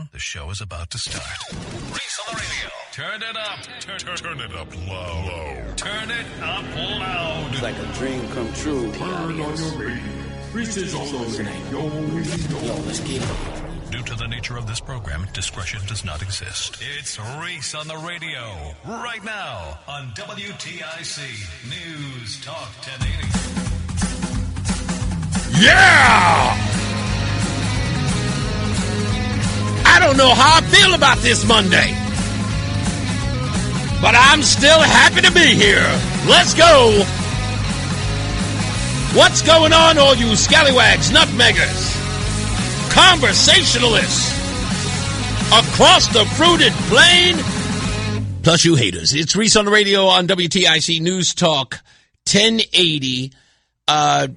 down. The show is about to start. Reese on the radio. Turn it up. Turn it up low. Turn it up loud. It's like a dream come true. Turn on your radio. Reese is on the radio. Yo, let's get it. Due to the nature of this program, discretion does not exist. It's Reese on the radio. Right now on WTIC News Talk 1080. Yeah! I don't know how I feel about this Monday, but I'm still happy to be here. Let's go. What's going on, all you scallywags, nutmeggers, conversationalists across the fruited plain, plus you haters? It's Reese on the radio on WTIC News Talk 1080. A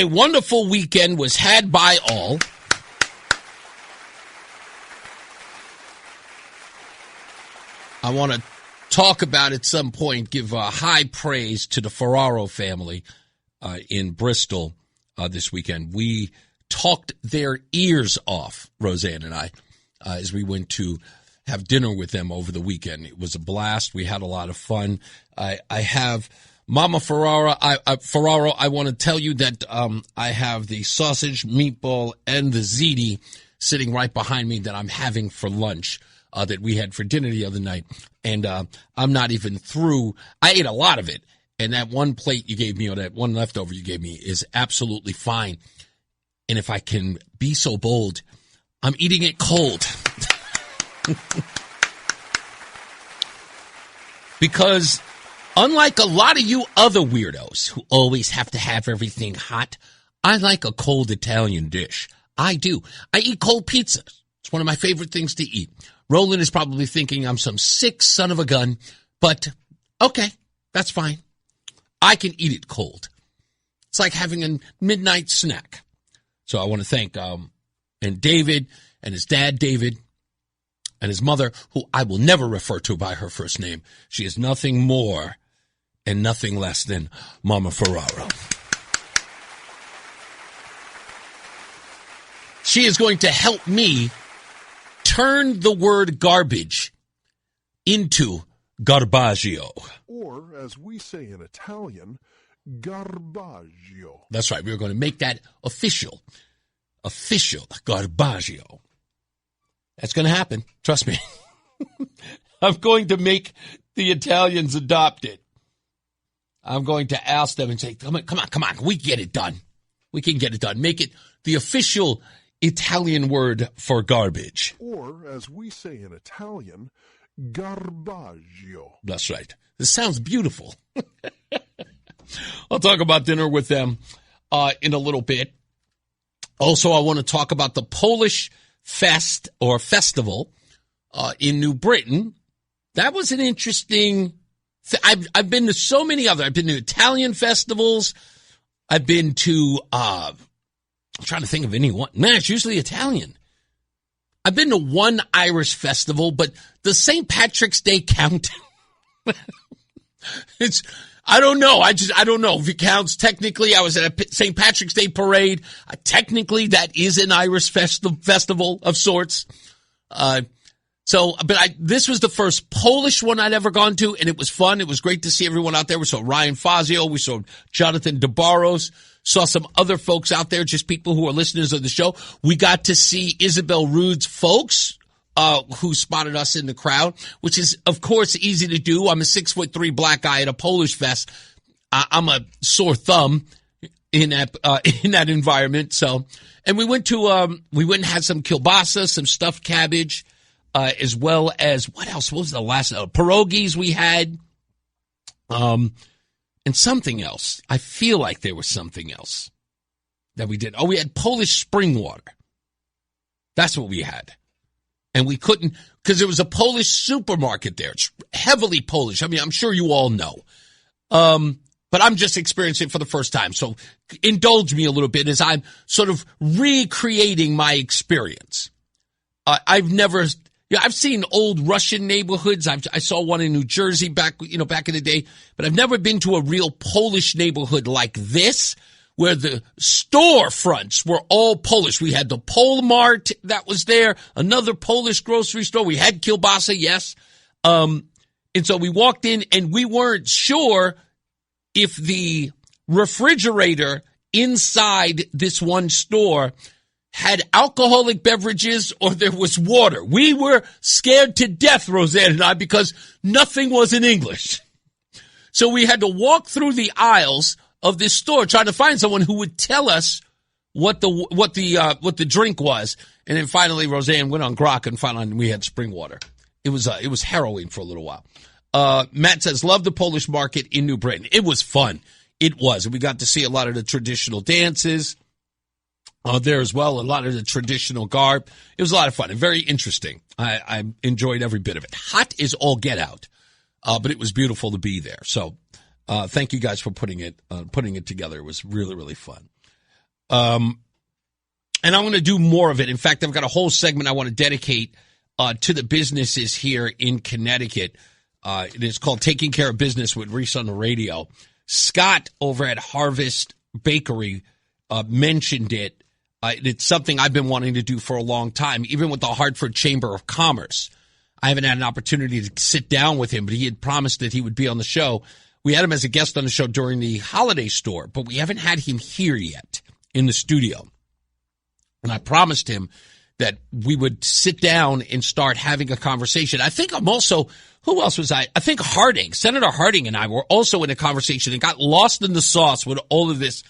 wonderful weekend was had by all. I want to talk about at some point, give high praise to the Ferraro family in Bristol this weekend. We talked their ears off, Roseanne and I, as we went to have dinner with them over the weekend. It was a blast. We had a lot of fun. I have Mama Ferraro. I want to tell you that I have the sausage, meatball, and the ziti sitting right behind me that I'm having for lunch. That we had for dinner the other night, and I'm not even through. I ate a lot of it, and that one plate you gave me, or that one leftover you gave me, is absolutely fine. And if I can be so bold, I'm eating it cold. Because unlike a lot of you other weirdos who always have to have everything hot, I like a cold Italian dish. I do. I eat cold pizza. It's one of my favorite things to eat. Roland is probably thinking I'm some sick son of a gun, but okay, that's fine. I can eat it cold. It's like having a midnight snack. So I want to thank and David and his dad, David, and his mother, who I will never refer to by her first name. She is nothing more and nothing less than Mama Ferraro. She is going to help me turn the word garbage into garbaggio. Or, as we say in Italian, garbaggio. That's right. We're going to make that official. Official garbaggio. That's going to happen. Trust me. I'm going to make the Italians adopt it. I'm going to ask them and say, come on. We can get it done. We can get it done. Make it the official Italian word for garbage. Or, as we say in Italian, garbaggio. That's right. This sounds beautiful. I'll talk about dinner with them in a little bit. Also, I want to talk about the Polish Fest or Festival in New Britain. That was an interesting I've been to so many other. I've been to Italian festivals. I've been to I'm trying to think of any one. Man, it's usually Italian. I've been to one Irish festival, but the St. Patrick's Day count? I don't know. I don't know if it counts. Technically, I was at a St. Patrick's Day parade. Technically, that is an Irish festival of sorts. This was the first Polish one I'd ever gone to, and it was fun. It was great to see everyone out there. We saw Ryan Fazio. We saw Jonathan DeBarros. Saw some other folks out there, just people who are listeners of the show. We got to see Isabel Rude's folks, who spotted us in the crowd, which is, of course, easy to do. I'm a 6'3" black guy at a Polish fest. I'm a sore thumb in that environment. So, and we went and had some kielbasa, some stuffed cabbage, as well as what else? What was the last pierogies we had? And something else. I feel like there was something else that we did. Oh, we had Polish spring water. That's what we had. And we couldn't, because there was a Polish supermarket there. It's heavily Polish. I mean, I'm sure you all know. But I'm just experiencing it for the first time. So indulge me a little bit as I'm sort of recreating my experience. I've seen old Russian neighborhoods. I saw one in New Jersey back in the day, but I've never been to a real Polish neighborhood like this, where the storefronts were all Polish. We had the Pol Mart that was there, another Polish grocery store. We had kielbasa, yes. And so we walked in, and we weren't sure if the refrigerator inside this one store had alcoholic beverages or there was water. We were scared to death, Roseanne and I, because nothing was in English. So we had to walk through the aisles of this store trying to find someone who would tell us what the drink was. And then finally Roseanne went on Grok and found out we had spring water. It was harrowing for a little while. Matt says, love the Polish market in New Britain. It was fun. It was. We got to see a lot of the traditional dances there as well, a lot of the traditional garb. It was a lot of fun and very interesting. I enjoyed every bit of it. Hot is all get out, but it was beautiful to be there. So thank you guys for putting it together. It was really, really fun. And I'm going to do more of it. In fact, I've got a whole segment I want to dedicate to the businesses here in Connecticut. It is called Taking Care of Business with Reese on the Radio. Scott over at Harvest Bakery mentioned it. It's something I've been wanting to do for a long time, even with the Hartford Chamber of Commerce. I haven't had an opportunity to sit down with him, but he had promised that he would be on the show. We had him as a guest on the show during the holiday store, but we haven't had him here yet in the studio. And I promised him that we would sit down and start having a conversation. I think I'm also, who else was I? I think Harding, Senator Harding and I were also in a conversation and got lost in the sauce with all of this,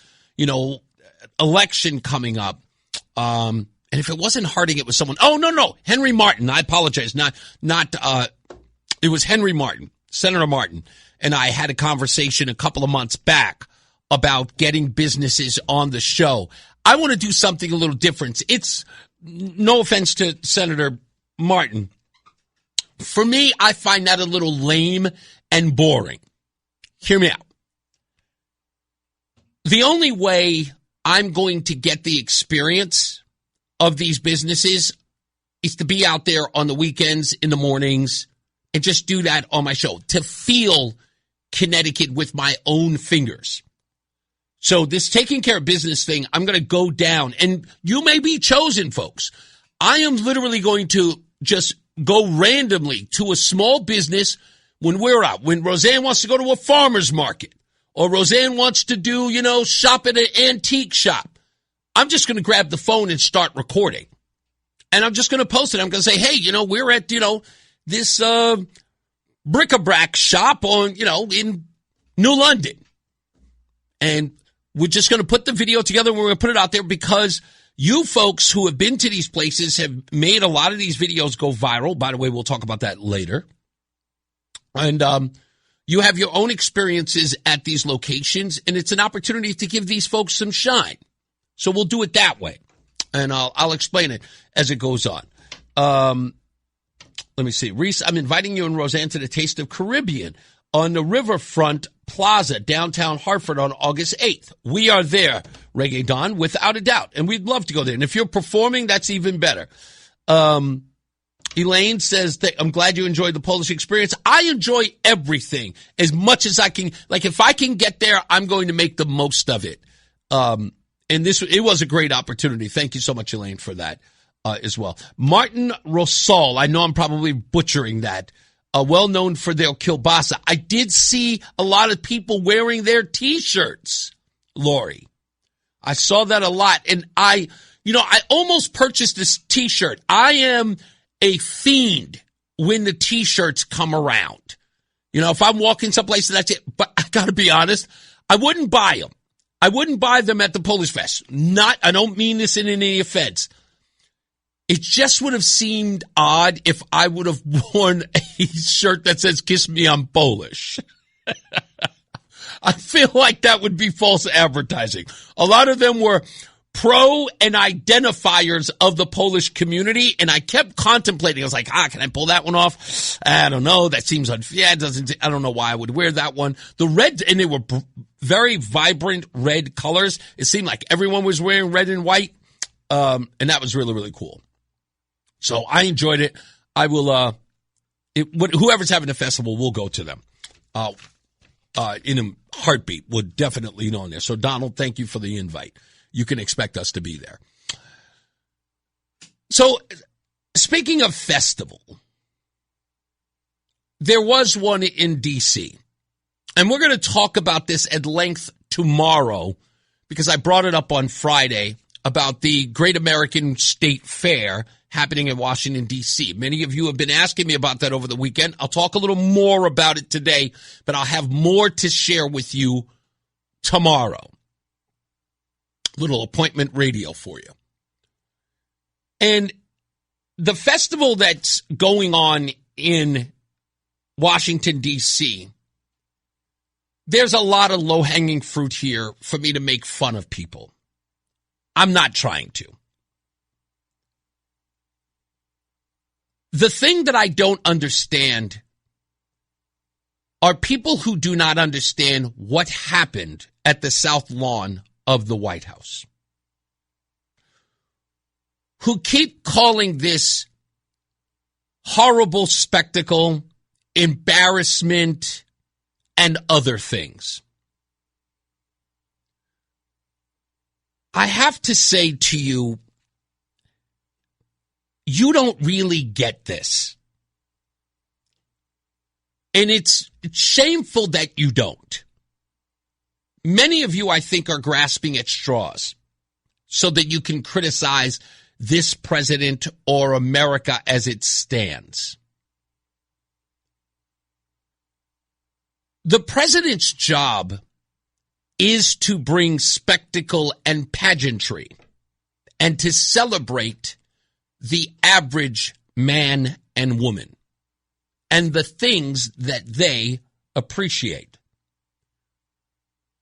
election coming up. And if it wasn't Harding, it was someone. Oh, no. Henry Martin. I apologize. It was Henry Martin, Senator Martin. And I had a conversation a couple of months back about getting businesses on the show. I want to do something a little different. It's no offense to Senator Martin. For me, I find that a little lame and boring. Hear me out. The only way I'm going to get the experience of these businesses is to be out there on the weekends, in the mornings, and just do that on my show, to feel Connecticut with my own fingers. So this taking care of business thing, I'm going to go down, and you may be chosen, folks. I am literally going to just go randomly to a small business when we're out. When Roseanne wants to go to a farmer's market, or Roseanne wants to do, shop at an antique shop, I'm just going to grab the phone and start recording. And I'm just going to post it. I'm going to say, hey, we're at, this bric-a-brac shop on, in New London. And we're just going to put the video together and we're going to put it out there because you folks who have been to these places have made a lot of these videos go viral. By the way, we'll talk about that later. And you have your own experiences at these locations, and it's an opportunity to give these folks some shine. So we'll do it that way. And I'll explain it as it goes on. Let me see. Reese, I'm inviting you and Roseanne to the Taste of Caribbean on the Riverfront Plaza, downtown Hartford on August 8th. We are there, Reggae Don, without a doubt. And we'd love to go there. And if you're performing, that's even better. Elaine says that I'm glad you enjoyed the Polish experience. I enjoy everything as much as I can. Like, if I can get there, I'm going to make the most of it. And it was a great opportunity. Thank you so much, Elaine, for that as well. Martin Rosal, I know I'm probably butchering that. Well known for their kielbasa. I did see a lot of people wearing their T-shirts, Lori. I saw that a lot. And I almost purchased this T-shirt. I am a fiend when the T-shirts come around. If I'm walking someplace, that's it. But I got to be honest, I wouldn't buy them. I wouldn't buy them at the Polish Fest. I don't mean this in any offense. It just would have seemed odd if I would have worn a shirt that says, "Kiss me, I'm Polish." I feel like that would be false advertising. A lot of them were pro and identifiers of the Polish community, and I kept contemplating. I was like, can I pull that one off? I don't know. That seems unfair. I don't know why I would wear that one. The red, and they were very vibrant red colors. It seemed like everyone was wearing red and white, and that was really, really cool. So I enjoyed it. I will, whoever's having a festival, we'll go to them. heartbeat would definitely know there. So, Donald, thank you for the invite. You can expect us to be there. So, speaking of festival, there was one in D.C., and we're going to talk about this at length tomorrow because I brought it up on Friday about the Great American State Fair happening in Washington, D.C. Many of you have been asking me about that over the weekend. I'll talk a little more about it today, but I'll have more to share with you tomorrow. Little appointment radio for you. And the festival that's going on in Washington, D.C., there's a lot of low-hanging fruit here for me to make fun of people. I'm not trying to. The thing that I don't understand are people who do not understand what happened at the South Lawn of the White House, who keep calling this horrible spectacle, embarrassment, and other things. I have to say to you, you don't really get this. And it's shameful that you don't. Many of you, I think, are grasping at straws so that you can criticize this president or America as it stands. The president's job is to bring spectacle and pageantry and to celebrate the average man and woman and the things that they appreciate.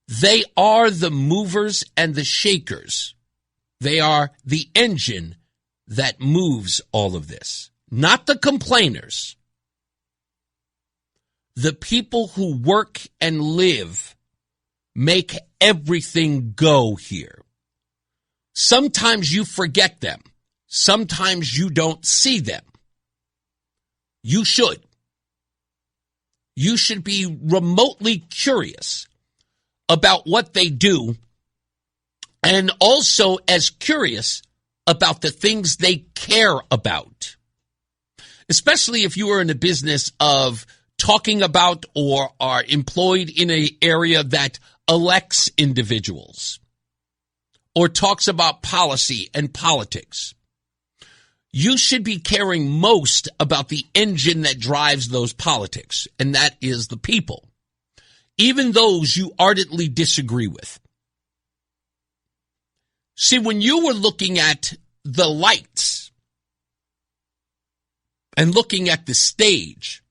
They are the movers and the shakers. They are the engine that moves all of this, not the complainers. The people who work and live make everything go here. Sometimes you forget them. Sometimes you don't see them. You should. You should be remotely curious about what they do and also as curious about the things they care about. Especially if you are in the business of talking about or are employed in an area that elects individuals or talks about policy and politics. You should be caring most about the engine that drives those politics, and that is the people, even those you ardently disagree with. See, when you were looking at the lights and looking at the stage,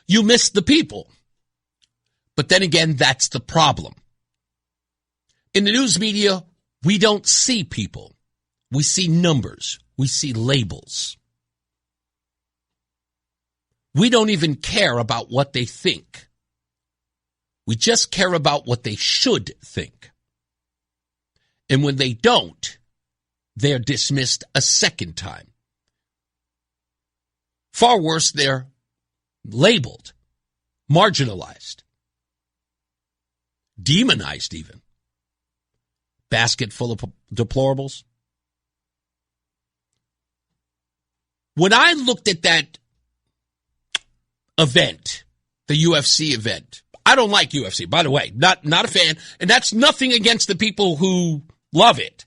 you missed the people. But then again, that's the problem. In the news media, we don't see people. We see numbers. We see labels. We don't even care about what they think. We just care about what they should think. And when they don't, they're dismissed a second time. Far worse, they're labeled, marginalized, demonized even. Basket full of deplorables. When I looked at that event, the UFC event, I don't like UFC, by the way, not a fan, and that's nothing against the people who love it.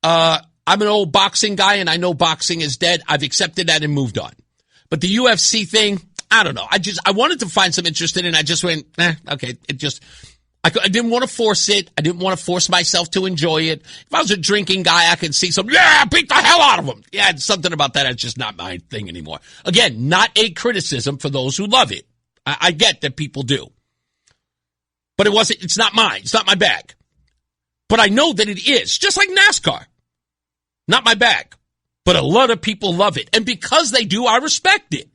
I'm an old boxing guy, and I know boxing is dead. I've accepted that and moved on. But the UFC thing, I don't know. I wanted to find some interest in it, and I just went, okay. I didn't want to force it. I didn't want to force myself to enjoy it. If I was a drinking guy, I could see beat the hell out of them. Yeah, something about that. It's just not my thing anymore. Again, not a criticism for those who love it. I get that people do. But it's not mine. It's not my bag. But I know that it is. Just like NASCAR. Not my bag. But a lot of people love it. And because they do, I respect it.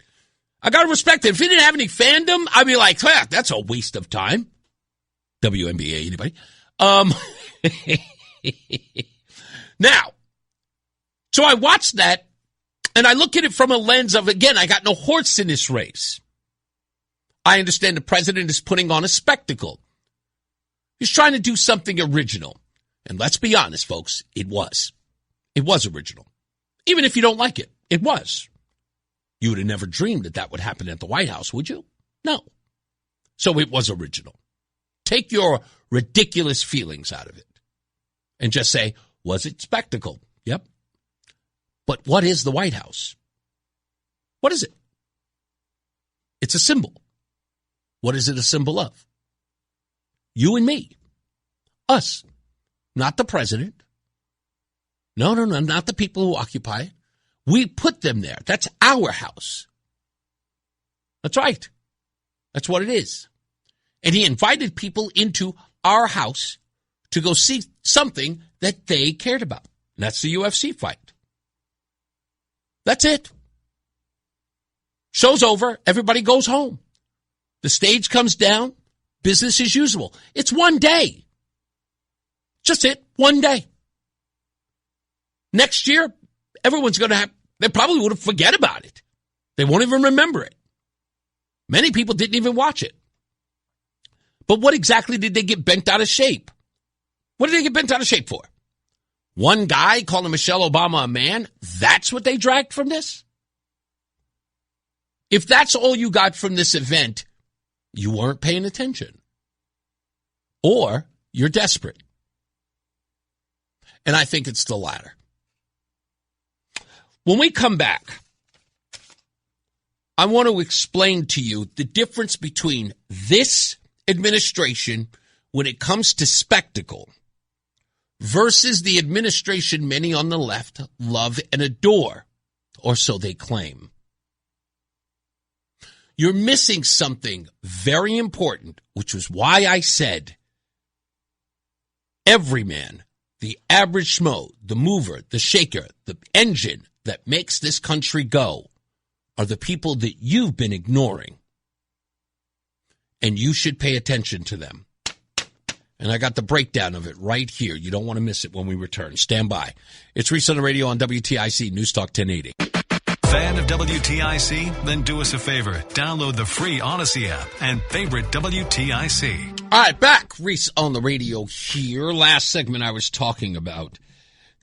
I got to respect it. If it didn't have any fandom, I'd be like, that's a waste of time. WNBA, anybody? Now, so I watched that, and I look at it from a lens of, again, I got no horse in this race. I understand the president is putting on a spectacle. He's trying to do something original. And let's be honest, folks, it was. It was original. Even if you don't like it, it was. You would have never dreamed that that would happen at the White House, would you? No. So it was original. Take your ridiculous feelings out of it and just say, was it spectacle? Yep. But what is the White House? What is it? It's a symbol. What is it a symbol of? You and me. Us. Not the president. No, not the people who occupy it. We put them there. That's our house. That's right. That's what it is. And he invited people into our house to go see something that they cared about. And that's the UFC fight. That's it. Show's over. Everybody goes home. The stage comes down. Business as usual. It's one day. Just it. One day. Next year, everyone's going to have, they probably would have forget about it. They won't even remember it. Many people didn't even watch it. But what exactly did they get bent out of shape? What did they get bent out of shape for? One guy calling Michelle Obama a man? That's what they dragged from this? If that's all you got from this event, you weren't paying attention. Or you're desperate. And I think it's the latter. When we come back, I want to explain to you the difference between this administration when it comes to spectacle versus the administration many on the left love and adore, or so they claim. You're missing something very important, which was why I said every man, the average schmo, the mover, the shaker, the engine that makes this country go are the people that you've been ignoring. And you should pay attention to them. And I got the breakdown of it right here. You don't want to miss it when we return. Stand by. It's Reese on the radio on WTIC NewsTalk 1080. Fan of WTIC? Then do us a favor. Download the free Odyssey app and favorite WTIC. All right, back. Reese on the radio here. Last segment I was talking about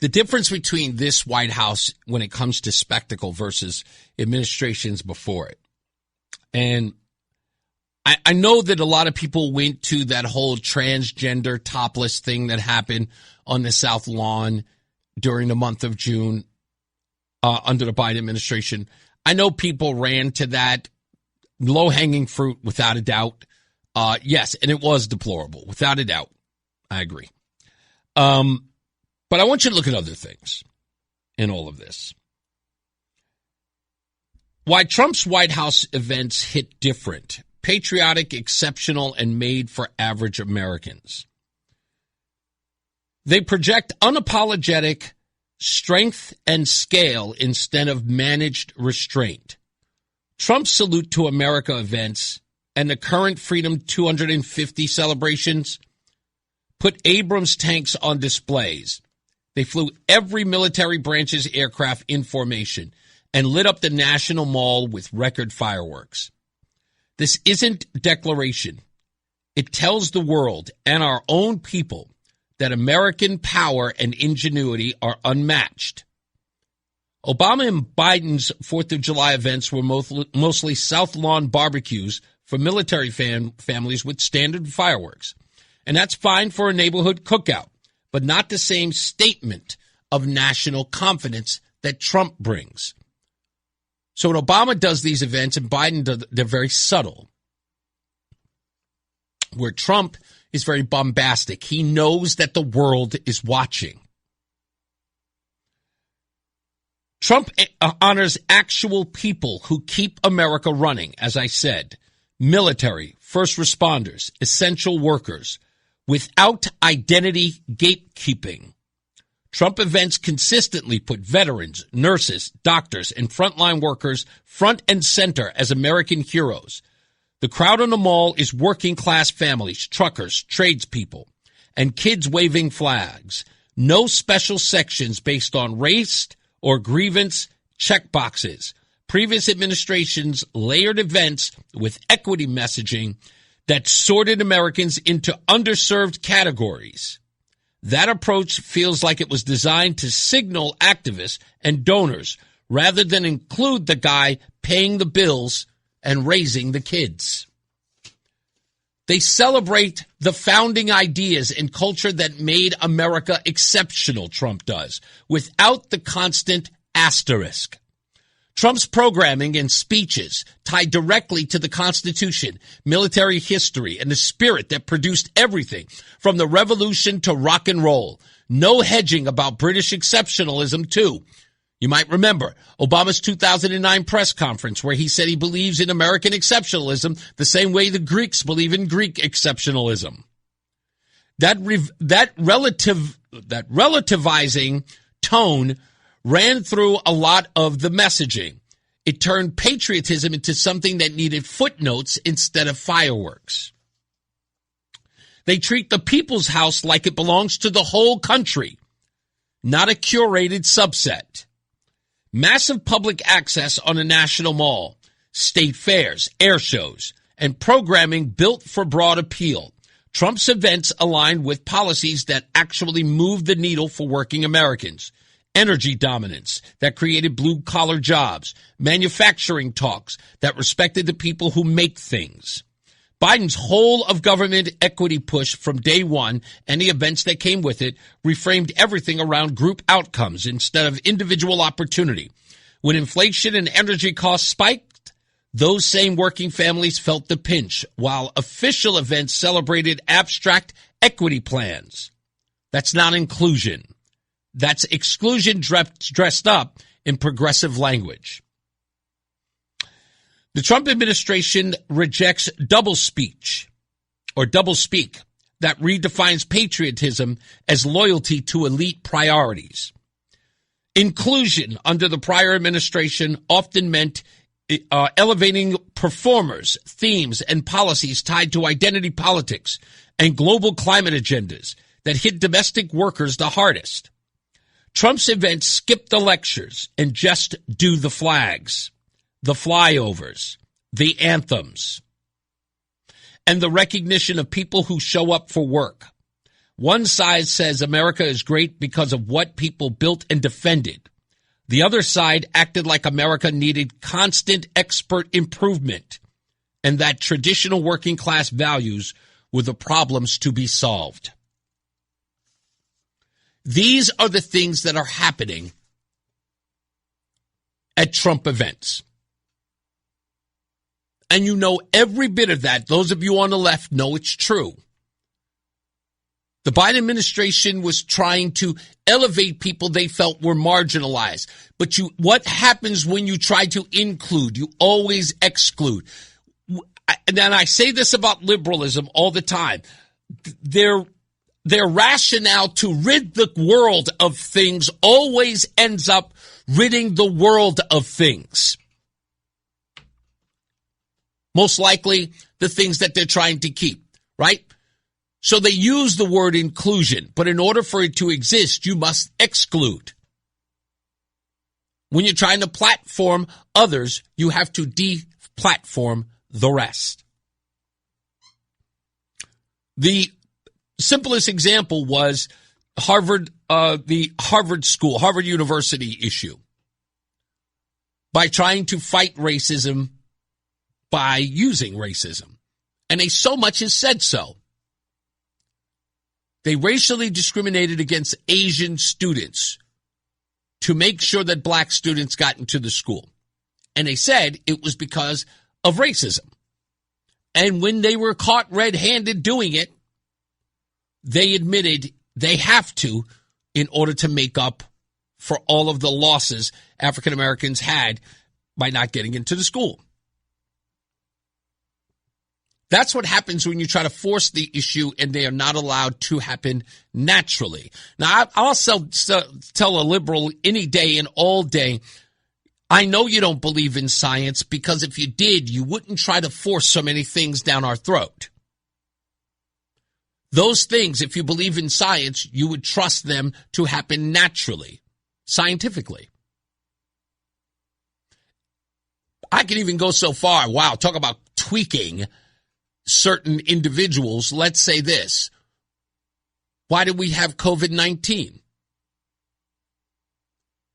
the difference between this White House when it comes to spectacle versus administrations before it. And I know that a lot of people went to that whole transgender topless thing that happened on the South Lawn during the month of June under the Biden administration. I know people ran to that. Low-hanging fruit, without a doubt. Yes, and it was deplorable, without a doubt. I agree. But I want you to look at other things in all of this. Why Trump's White House events hit different. Patriotic, exceptional, and made for average Americans. They project unapologetic strength and scale instead of managed restraint. Trump's Salute to America events and the current Freedom 250 celebrations put Abrams tanks on displays. They flew every military branch's aircraft in formation and lit up the National Mall with record fireworks. This isn't declaration. It tells the world and our own people that American power and ingenuity are unmatched. Obama and Biden's 4th of July events were mostly South Lawn barbecues for military families with standard fireworks. And that's fine for a neighborhood cookout, but not the same statement of national confidence that Trump brings. So when Obama does these events and Biden does, they're very subtle. Where Trump is very bombastic. He knows that the world is watching. Trump honors actual people who keep America running, as I said. Military, first responders, essential workers, without identity gatekeeping. Trump events consistently put veterans, nurses, doctors, and frontline workers front and center as American heroes. The crowd on the mall is working-class families, truckers, tradespeople, and kids waving flags. No special sections based on race or grievance checkboxes. previous administration's layered events with equity messaging that sorted Americans into underserved categories. That approach feels like it was designed to signal activists and donors rather than include the guy paying the bills and raising the kids. They celebrate the founding ideas and culture that made America exceptional, Trump does, without the constant asterisk. Trump's programming and speeches tied directly to the Constitution, military history, and the spirit that produced everything from the Revolution to rock and roll. No hedging about British exceptionalism, too. You might remember Obama's 2009 press conference where he said he believes in American exceptionalism the same way the Greeks believe in Greek exceptionalism. That relativizing tone ran through a lot of the messaging. It turned patriotism into something that needed footnotes instead of fireworks. They treat the People's House like it belongs to the whole country, not a curated subset. Massive public access on a national mall, state fairs, air shows, and programming built for broad appeal. Trump's events aligned with policies that actually moved the needle for working Americans. Energy dominance that created blue-collar jobs. Manufacturing talks that respected the people who make things. Biden's whole of government equity push from day one and the events that came with it reframed everything around group outcomes instead of individual opportunity. When inflation and energy costs spiked, those same working families felt the pinch, while official events celebrated abstract equity plans. That's not inclusion. That's exclusion dressed up in progressive language. The Trump administration rejects doublespeak that redefines patriotism as loyalty to elite priorities. Inclusion under the prior administration often meant elevating performers, themes, and policies tied to identity politics and global climate agendas that hit domestic workers the hardest. Trump's events skip the lectures and just do the flags, the flyovers, the anthems, and the recognition of people who show up for work. One side says America is great because of what people built and defended. The other side acted like America needed constant expert improvement and that traditional working class values were the problems to be solved. These are the things that are happening at Trump events. And you know every bit of that. Those of you on the left know it's true. The Biden administration was trying to elevate people they felt were marginalized. But what happens when you try to include? You always exclude. And I say this about liberalism all the time. Their rationale to rid the world of things always ends up ridding the world of things. Most likely the things that they're trying to keep, right? So they use the word inclusion, but in order for it to exist, you must exclude. When you're trying to platform others, you have to de-platform the rest. The simplest example was the Harvard University issue. By trying to fight racism by using racism. And they so much as said so. They racially discriminated against Asian students to make sure that black students got into the school. And they said it was because of racism. And when they were caught red-handed doing it, they admitted they have to in order to make up for all of the losses African Americans had by not getting into the school. That's what happens when you try to force the issue and they are not allowed to happen naturally. Now, I'll tell a liberal any day and all day, I know you don't believe in science because if you did, you wouldn't try to force so many things down our throat. Those things, if you believe in science, you would trust them to happen naturally, scientifically. I can even go so far. Wow, talk about tweaking certain individuals. Let's say this. Why did we have COVID-19?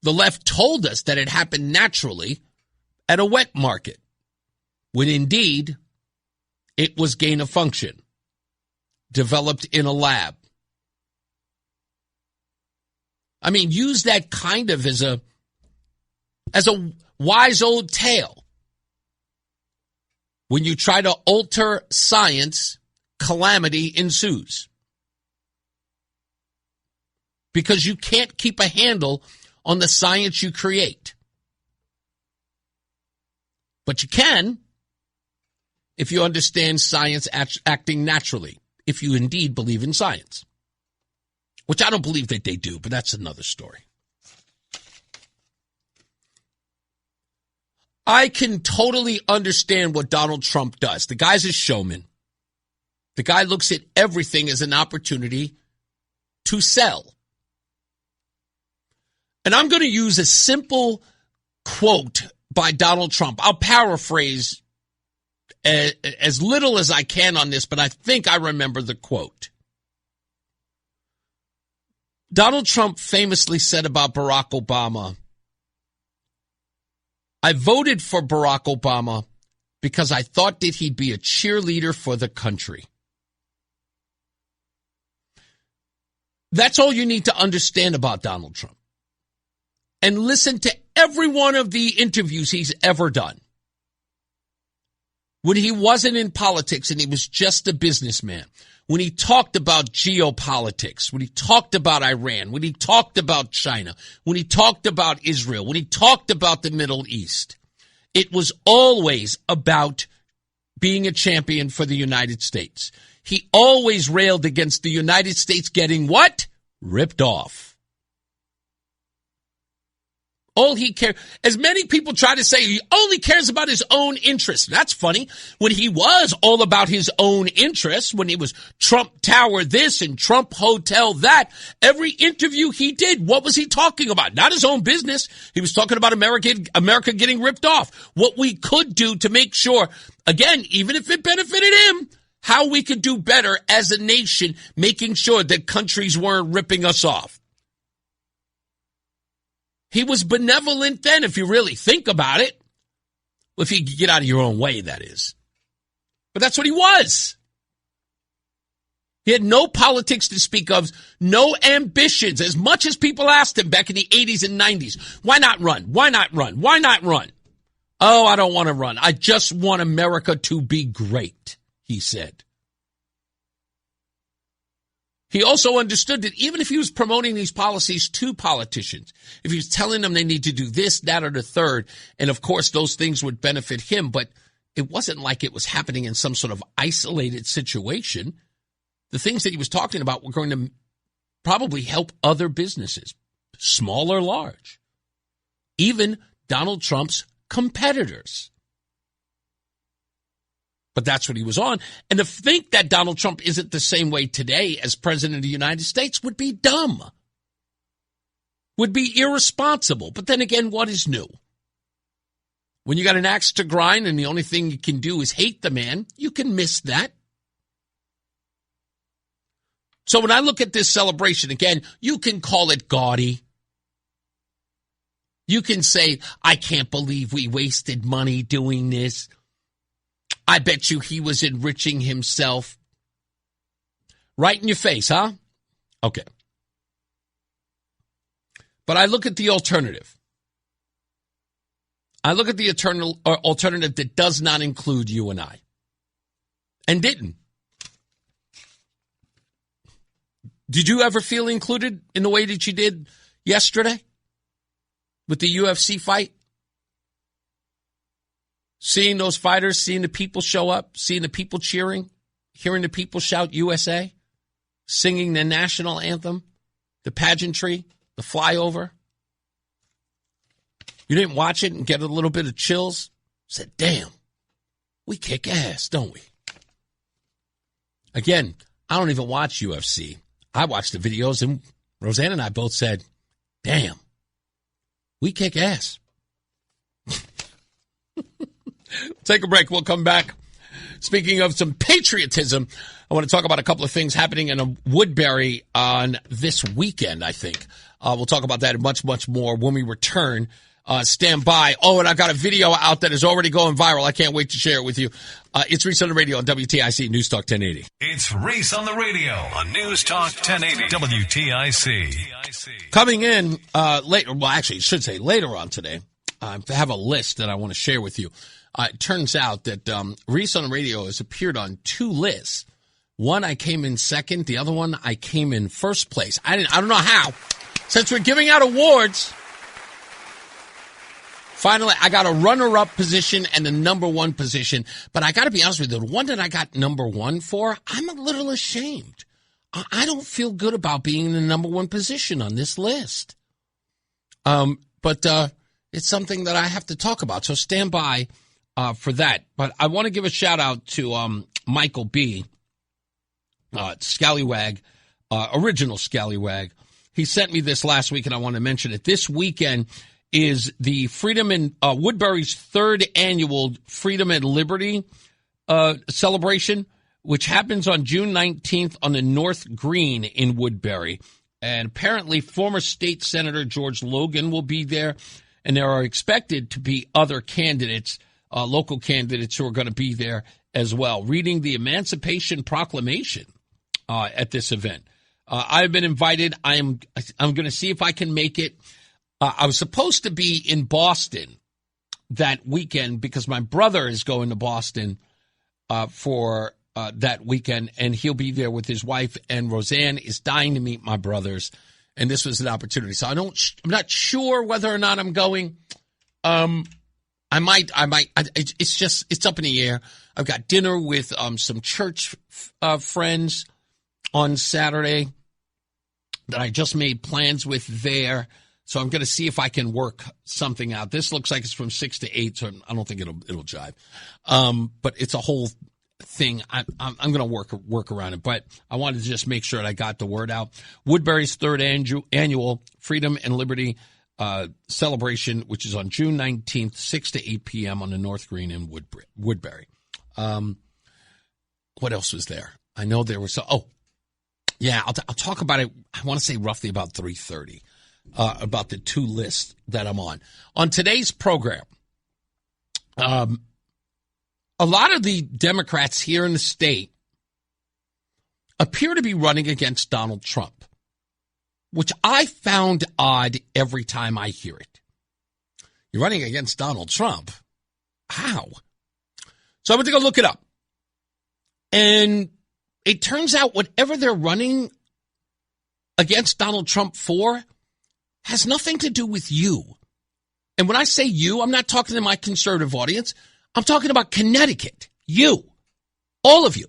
The left told us that it happened naturally at a wet market, when indeed it was gain of function, developed in a lab. I mean, use that kind of as a wise old tale. When you try to alter science, calamity ensues. Because you can't keep a handle on the science you create. But you can if you understand science acting naturally, if you indeed believe in science. Which I don't believe that they do, but that's another story. I can totally understand what Donald Trump does. The guy's a showman. The guy looks at everything as an opportunity to sell. And I'm going to use a simple quote by Donald Trump. I'll paraphrase as little as I can on this, but I think I remember the quote. Donald Trump famously said about Barack Obama, I voted for Barack Obama because I thought that he'd be a cheerleader for the country. That's all you need to understand about Donald Trump. And listen to every one of the interviews he's ever done. When he wasn't in politics and he was just a businessman, when he talked about geopolitics, when he talked about Iran, when he talked about China, when he talked about Israel, when he talked about the Middle East, it was always about being a champion for the United States. He always railed against the United States getting what? Ripped off. All he cares, as many people try to say, he only cares about his own interests. That's funny. When he was all about his own interests, when he was Trump Tower this and Trump Hotel that, every interview he did, what was he talking about? Not his own business. He was talking about America getting ripped off. What we could do to make sure, again, even if it benefited him, how we could do better as a nation, making sure that countries weren't ripping us off. He was benevolent then, if you really think about it. If you get out of your own way, that is. But that's what he was. He had no politics to speak of, no ambitions. As much as people asked him back in the 80s and 90s, why not run? Why not run? Why not run? Oh, I don't want to run. I just want America to be great, he said. He also understood that even if he was promoting these policies to politicians, if he was telling them they need to do this, that, or the third, and of course those things would benefit him, but it wasn't like it was happening in some sort of isolated situation. The things that he was talking about were going to probably help other businesses, small or large, even Donald Trump's competitors. But that's what he was on. And to think that Donald Trump isn't the same way today as president of the United States would be dumb, would be irresponsible. But then again, what is new? When you got an axe to grind and the only thing you can do is hate the man, you can miss that. So when I look at this celebration, again, you can call it gaudy. You can say, I can't believe we wasted money doing this. I bet you he was enriching himself. Right in your face, huh? Okay. But I look at the alternative. I look at the alternative that does not include you and I. And didn't. Did you ever feel included in the way that you did yesterday with the UFC fight? Seeing those fighters, seeing the people show up, seeing the people cheering, hearing the people shout USA, singing the national anthem, the pageantry, the flyover. You didn't watch it and get a little bit of chills? Said, damn, we kick ass, don't we? Again, I don't even watch UFC. I watched the videos and Roseanne and I both said, damn, we kick ass. Take a break. We'll come back. Speaking of some patriotism, I want to talk about a couple of things happening in Woodbury on this weekend, I think. We'll talk about that and much, much more when we return. Stand by. Oh, and I got a video out that is already going viral. I can't wait to share it with you. It's Reese on the radio on WTIC NewsTalk 1080. It's Reese on the radio on NewsTalk 1080 WTIC. Coming in later, well, actually, I should say later on today, I have a list that I want to share with you. It turns out that Reese on the radio has appeared on two lists. One, I came in second. The other one, I came in first place. I don't know how. Since we're giving out awards, finally, I got a runner-up position and a number one position. But I got to be honest with you, the one that I got number one for, I'm a little ashamed. I don't feel good about being in the number one position on this list. But it's something that I have to talk about. So stand by for that. But I want to give a shout-out to Michael B., Scallywag, original Scallywag. He sent me this last week, and I want to mention it. This weekend is the Freedom and Woodbury's third annual Freedom and Liberty celebration, which happens on June 19th on the North Green in Woodbury. And apparently former state senator George Logan will be there, and there are expected to be other candidates, local candidates who are going to be there as well, reading the Emancipation Proclamation at this event. I've been invited. I'm going to see if I can make it. I was supposed to be in Boston that weekend because my brother is going to Boston for that weekend, and he'll be there with his wife. And Roseanne is dying to meet my brothers, and this was an opportunity. So I'm not sure whether or not I'm going. I might. It's up in the air. I've got dinner with some church friends on Saturday that I just made plans with there. So I'm going to see if I can work something out. This looks like it's from 6 to 8, so I don't think it'll jive. But it's a whole thing. I'm going to work around it. But I wanted to just make sure that I got the word out. Woodbury's third annual Freedom and Liberty celebration, which is on June 19th, 6 to 8 p.m. on the North Green in Woodbury. What else was there? I know there was. I'll talk about it. I want to say roughly about 3:30. About the two lists that I'm on. On today's program, a lot of the Democrats here in the state appear to be running against Donald Trump, which I found odd every time I hear it. You're running against Donald Trump? How? So I went to go look it up. And it turns out whatever they're running against Donald Trump for has nothing to do with you. And when I say you, I'm not talking to my conservative audience. I'm talking about Connecticut. You. All of you.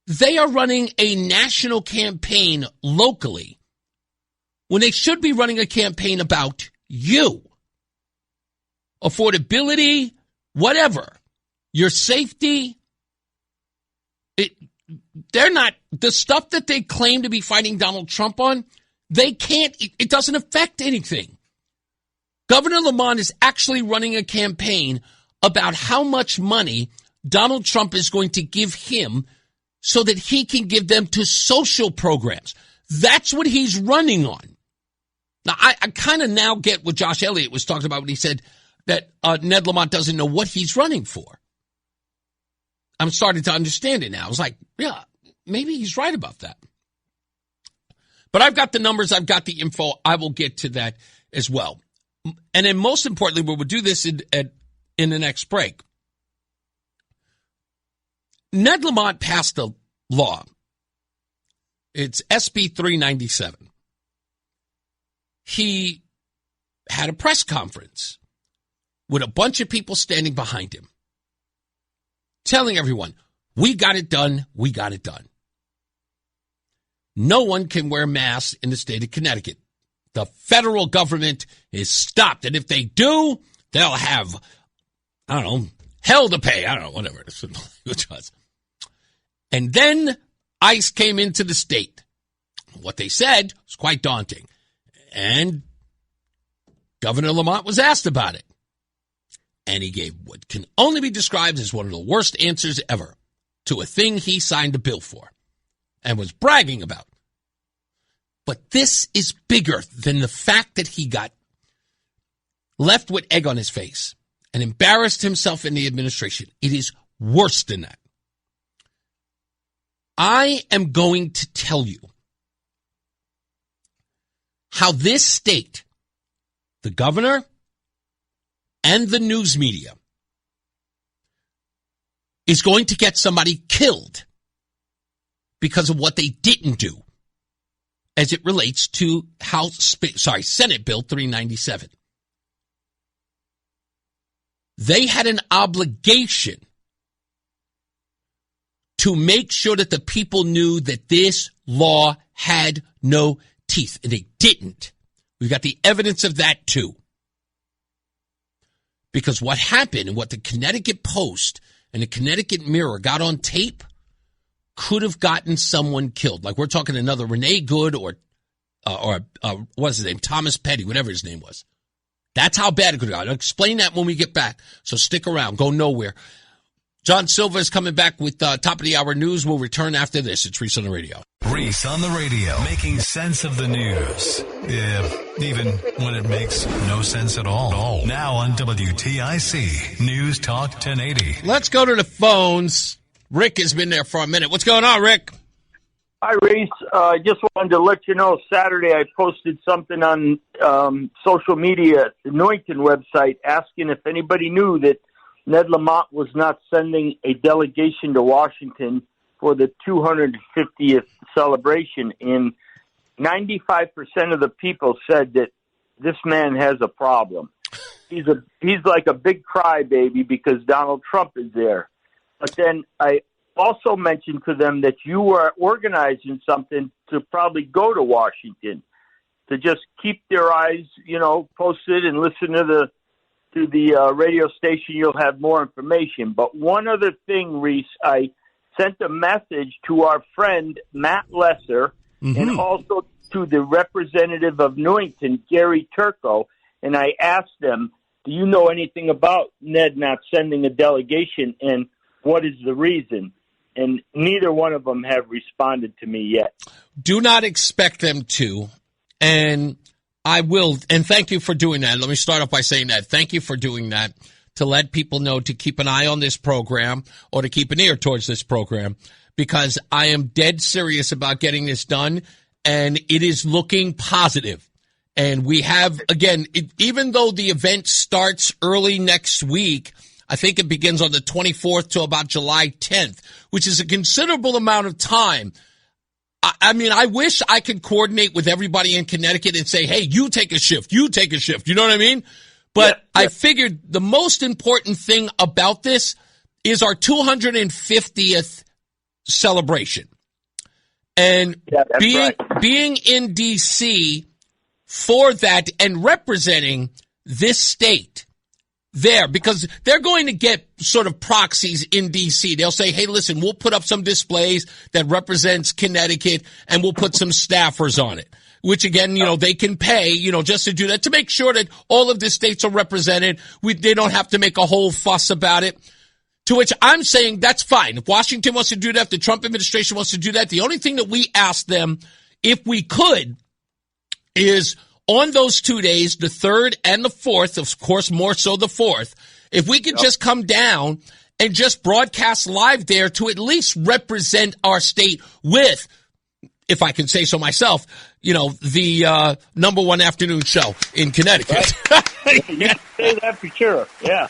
They are running a national campaign locally when they should be running a campaign about you. Affordability, whatever. Your safety. They're not, the stuff that they claim to be fighting Donald Trump on, they can't, it doesn't affect anything. Governor Lamont is actually running a campaign about how much money Donald Trump is going to give him so that he can give them to social programs. That's what he's running on. Now, I kind of now get what Josh Elliott was talking about when he said that Ned Lamont doesn't know what he's running for. I'm starting to understand it now. I was like, yeah, maybe he's right about that. But I've got the numbers. I've got the info. I will get to that as well. And then most importantly, we will do this in the next break. Ned Lamont passed a law. It's SB 397. He had a press conference with a bunch of people standing behind him, telling everyone, we got it done, we got it done. No one can wear masks in the state of Connecticut. The federal government is stopped. And if they do, they'll have, I don't know, hell to pay. I don't know, whatever it was. And then ICE came into the state. What they said was quite daunting. And Governor Lamont was asked about it. and he gave what can only be described as one of the worst answers ever to a thing he signed a bill for and was bragging about. But this is bigger than the fact that he got left with egg on his face and embarrassed himself in the administration. It is worse than that. I am going to tell you how this state, the governor, and the news media is going to get somebody killed because of what they didn't do as it relates to Senate Bill 397. They had an obligation to make sure that the people knew that this law had no teeth, and they didn't. We've got the evidence of that too. Because what happened and what the Connecticut Post and the Connecticut Mirror got on tape could have gotten someone killed. Like we're talking another Renee Good or what's his name? Thomas Petty, whatever his name was. That's how bad it could have gotten. I'll explain that when we get back. So stick around. Go nowhere. John Silva is coming back with top of the hour news. We'll return after this. It's Reese on the radio. Reese on the radio, making sense of the news. Yeah, even when it makes no sense at all. Now on WTIC, News Talk 1080. Let's go to the phones. Rick has been there for a minute. What's going on, Rick? Hi, Reese. Just wanted to let you know, Saturday I posted something on social media, the Newington website, asking if anybody knew that Ned Lamont was not sending a delegation to Washington for the 250th celebration. And 95% of the people said that this man has a problem. He's like a big crybaby because Donald Trump is there. But then I also mentioned to them that you were organizing something to probably go to Washington, to just keep their eyes, posted and listen to the radio station. You'll have more information. But one other thing, Reese, I sent a message to our friend Matt Lesser and also to the representative of Newington, Gary Turco, and I asked them, do you know anything about Ned not sending a delegation and what is the reason? And neither one of them have responded to me yet. Do not expect them to. And I will. And thank you for doing that. Let me start off by saying that. Thank you for doing that, to let people know to keep an eye on this program or to keep an ear towards this program, because I am dead serious about getting this done. And it is looking positive. And we have, again, even though the event starts early next week, I think it begins on the 24th to about July 10th, which is a considerable amount of time. I mean, I wish I could coordinate with everybody in Connecticut and say, hey, you take a shift, you take a shift. You know what I mean? But yeah. I figured the most important thing about this is our 250th celebration. And being in D.C. for that and representing this state there, because they're going to get sort of proxies in D.C. They'll say, hey, listen, we'll put up some displays that represents Connecticut and we'll put some staffers on it, which again, they can pay, just to do that, to make sure that all of the states are represented. They don't have to make a whole fuss about it. To which I'm saying that's fine. If Washington wants to do that, if the Trump administration wants to do that, the only thing that we asked them, if we could, is on those 2 days, the 3rd and the 4th, of course, more so the 4th, if we could just come down and just broadcast live there to at least represent our state with, if I can say so myself, the number one afternoon show in Connecticut. Right. You can say that for sure. Yeah.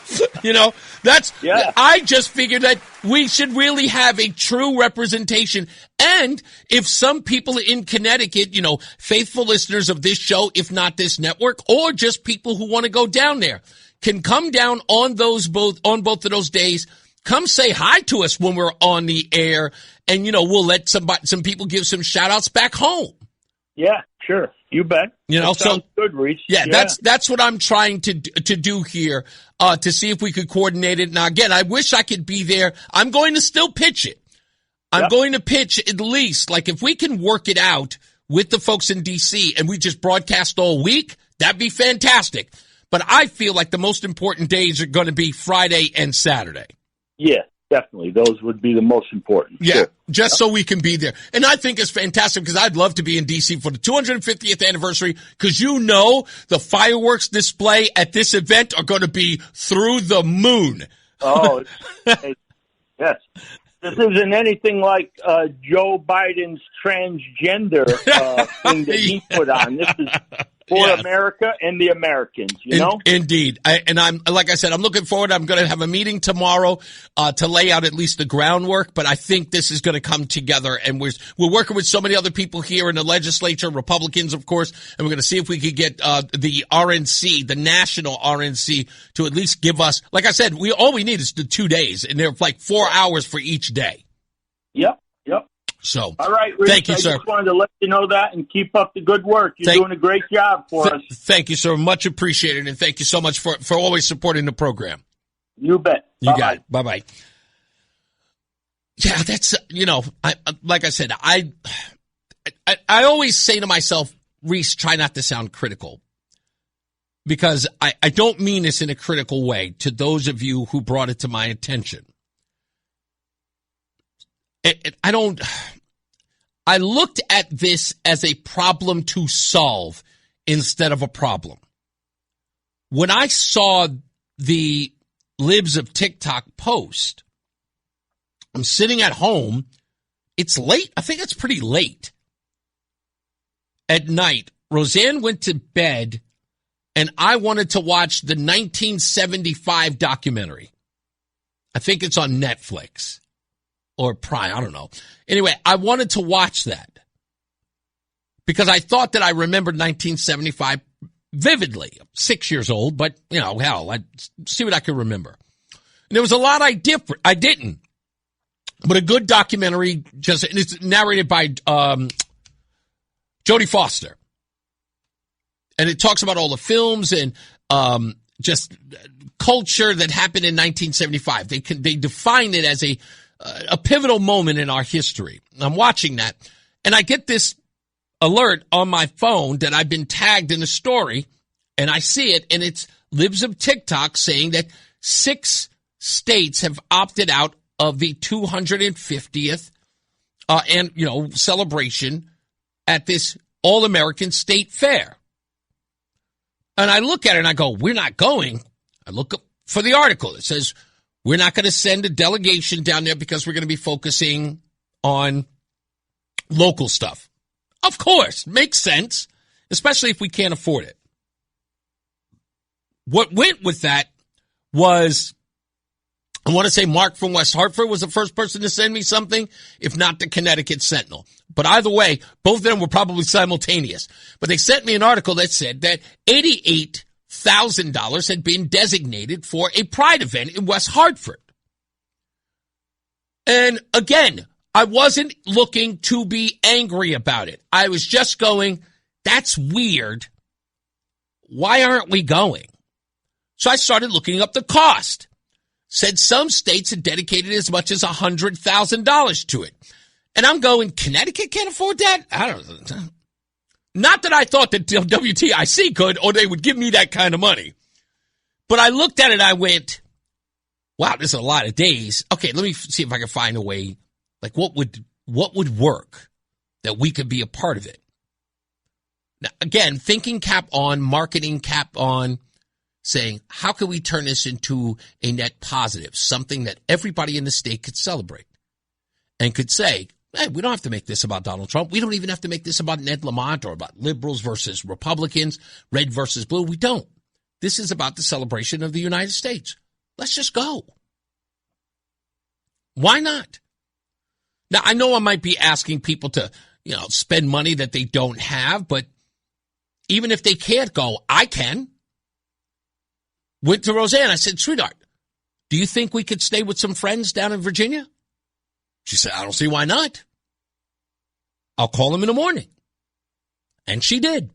I just figured that we should really have a true representation. And if some people in Connecticut, faithful listeners of this show, if not this network, or just people who want to go down there, can come down on both of those days, come say hi to us when we're on the air, and we'll let some people give some shout outs back home. Yeah, sure. You bet. That sounds good, Reese. Yeah, that's what I'm trying to do here, to see if we could coordinate it. Now, again, I wish I could be there. I'm going to still pitch it. I'm going to pitch at least, like, if we can work it out with the folks in D.C. and we just broadcast all week, that'd be fantastic. But I feel like the most important days are going to be Friday and Saturday. Yeah, definitely. Those would be the most important. Yeah, Sure. just so we can be there. And I think it's fantastic because I'd love to be in D.C. for the 250th anniversary because the fireworks display at this event are going to be through the moon. Oh, yes. This isn't anything like Joe Biden's transgender thing that he put on. This is for America and the Americans, you know? Indeed. I'm like I said, I'm looking forward. I'm going to have a meeting tomorrow to lay out at least the groundwork, but I think this is going to come together, and we're working with so many other people here in the legislature, Republicans, of course, and we're going to see if we could get the RNC, the national RNC, to at least give us, like I said, all we need is the 2 days, and they're like 4 hours for each day. Yep. So, all right, Reese, thank you, sir. I just wanted to let you know that and keep up the good work. You're doing a great job for us. Thank you, sir. Much appreciated, and thank you so much for always supporting the program. You bet. You got it. Bye-bye. Yeah, that's, like I said, I always say to myself, Reese, try not to sound critical, because I don't mean this in a critical way to those of you who brought it to my attention. I looked at this as a problem to solve instead of a problem. When I saw the Libs of TikTok post, I'm sitting at home. It's late. I think it's pretty late at night. Roseanne went to bed, and I wanted to watch the 1975 documentary. I think it's on Netflix. Or Prime, I don't know. Anyway, I wanted to watch that because I thought that I remembered 1975 vividly. I'm 6 years old, but, hell, I'd see what I could remember. And there was a lot I didn't. But a good documentary, and it's narrated by Jodie Foster. And it talks about all the films and just culture that happened in 1975. They define it as a pivotal moment in our history. I'm watching that, and I get this alert on my phone that I've been tagged in a story, and I see it, and it's Libs of TikTok saying that 6 states have opted out of the 250th celebration at this All-American State Fair. And I look at it and I go, we're not going. I look up for the article. It says, we're not going to send a delegation down there because we're going to be focusing on local stuff. Of course, makes sense, especially if we can't afford it. What went with that was, I want to say Mark from West Hartford was the first person to send me something, if not the Connecticut Sentinel. But either way, both of them were probably simultaneous. But they sent me an article that said that $88,000 had been designated for a pride event in West Hartford. And again, I wasn't looking to be angry about it. I was just going, that's weird. Why aren't we going? So I started looking up the cost. Said some states had dedicated as much as $100,000 to it. And I'm going, Connecticut can't afford that? I don't know. Not that I thought that WTIC could, or they would give me that kind of money. But I looked at it and I went, wow, this is a lot of days. Okay, let me see if I can find a way. Like, what would work that we could be a part of it? Now, again, thinking cap on, marketing cap on, saying, how can we turn this into a net positive, something that everybody in the state could celebrate and could say, hey, we don't have to make this about Donald Trump. We don't even have to make this about Ned Lamont or about liberals versus Republicans, red versus blue. We don't. This is about the celebration of the United States. Let's just go. Why not? Now, I know I might be asking people to, spend money that they don't have, but even if they can't go, I can. Went to Roseanne. I said, sweetheart, do you think we could stay with some friends down in Virginia? She said, I don't see why not. I'll call them in the morning. And she did.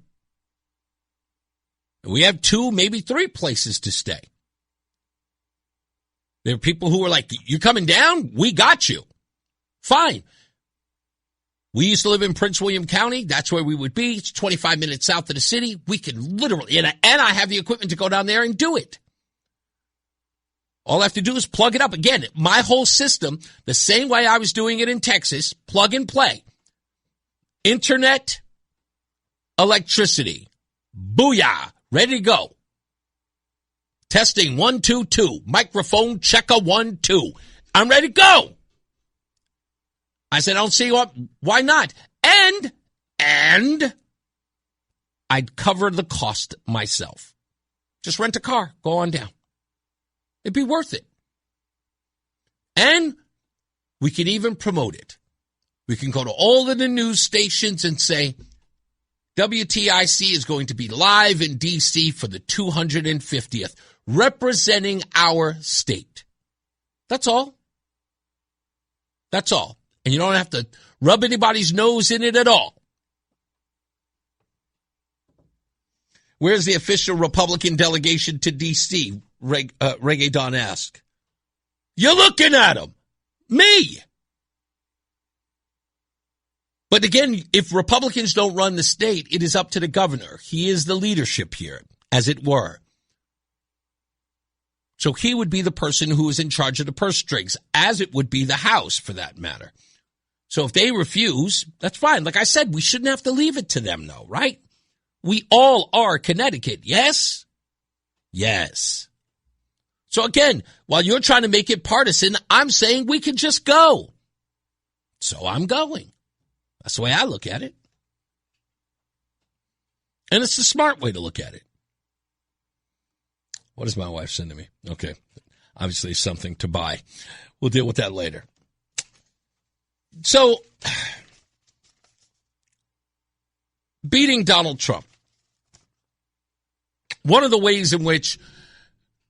We have 2, maybe 3 places to stay. There are people who were like, you coming down? We got you. Fine. We used to live in Prince William County. That's where we would be. It's 25 minutes south of the city. We can literally, and I have the equipment to go down there and do it. All I have to do is plug it up. Again, my whole system, the same way I was doing it in Texas, plug and play. Internet, electricity. Booyah. Ready to go. Testing 1, 2, 2. Microphone checker 1, 2. I'm ready to go. I said, I don't see why not. And I'd cover the cost myself. Just rent a car. Go on down. It'd be worth it. And we can even promote it. We can go to all of the news stations and say, WTIC is going to be live in D.C. for the 250th, representing our state. That's all. That's all. And you don't have to rub anybody's nose in it at all. Where's the official Republican delegation to D.C.? Reggae Don asked. You're looking at him. Me. But again, if Republicans don't run the state, it is up to the governor. He is the leadership here, as it were. So he would be the person who is in charge of the purse strings, as it would be the House, for that matter. So if they refuse, that's fine. Like I said, we shouldn't have to leave it to them, though, right? We all are Connecticut, yes? Yes. So again, while you're trying to make it partisan, I'm saying we can just go. So I'm going. That's the way I look at it. And it's the smart way to look at it. What is my wife sending me? Okay. Obviously something to buy. We'll deal with that later. So, beating Donald Trump. One of the ways in which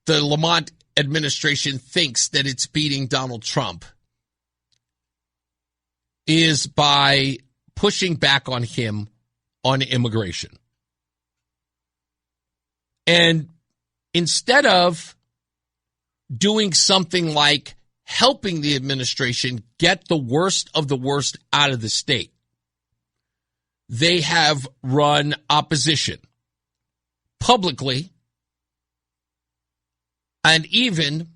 the Lamont administration thinks that it's beating Donald Trump is by pushing back on him on immigration. And instead of doing something like helping the administration get the worst of the worst out of the state, they have run opposition publicly and even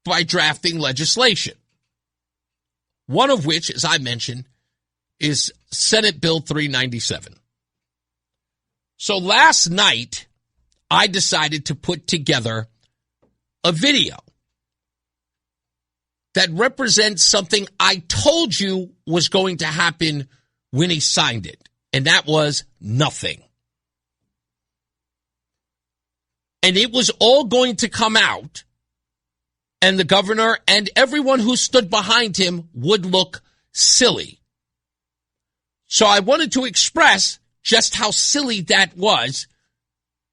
by drafting legislation. One of which, as I mentioned, is Senate Bill 397. So last night, I decided to put together a video that represents something I told you was going to happen when he signed it, and that was nothing. And it was all going to come out, and the governor and everyone who stood behind him would look silly. So I wanted to express just how silly that was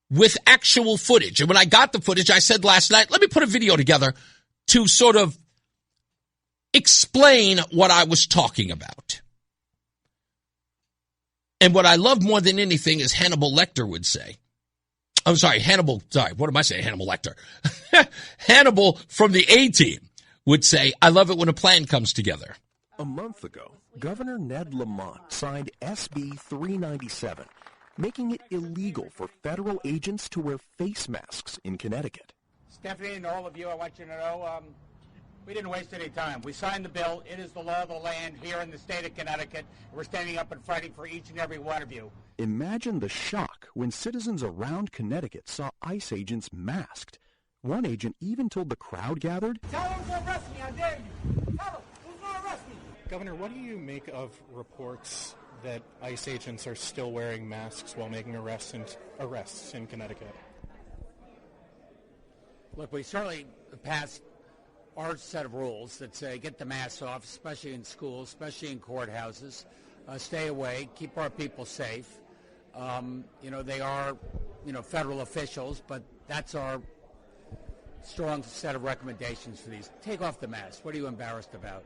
with actual footage. And when I got the footage, I said last night, let me put a video together to sort of explain what I was talking about. And what I love more than anything is Hannibal Lecter would say. I'm sorry, what am I saying? Hannibal Lecter. Hannibal from the A-Team would say, I love it when a plan comes together. A month ago, Governor Ned Lamont signed SB 397, making it illegal for federal agents to wear face masks in Connecticut. Stephanie and all of you, I want you to know, we didn't waste any time. We signed the bill. It is the law of the land here in the state of Connecticut. We're standing up and fighting for each and every one of you. Imagine the shock when citizens around Connecticut saw ICE agents masked. One agent even told the crowd gathered, Tell them to arrest me, I dare you. Tell them, who's going to arrest me? Governor, what do you make of reports that ICE agents are still wearing masks while making arrests in Connecticut? Look, we certainly passed our set of rules that say get the masks off, especially in schools, especially in courthouses. Stay away, keep our people safe. They are, federal officials, but that's our strong set of recommendations for these. Take off the mask. What are you embarrassed about?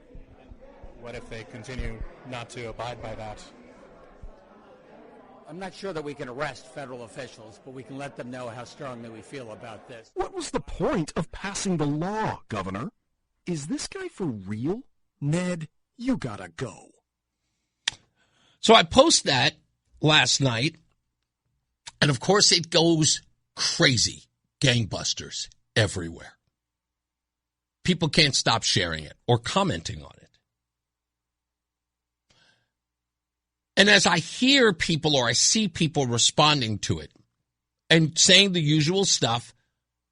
What if they continue not to abide by that? I'm not sure that we can arrest federal officials, but we can let them know how strongly we feel about this. what was the point of passing the law, Governor? Is this guy for real? Ned, you gotta go. So I post that last night, and of course it goes crazy, gangbusters everywhere. People can't stop sharing it or commenting on it. And as I hear people or I see people responding to it and saying the usual stuff,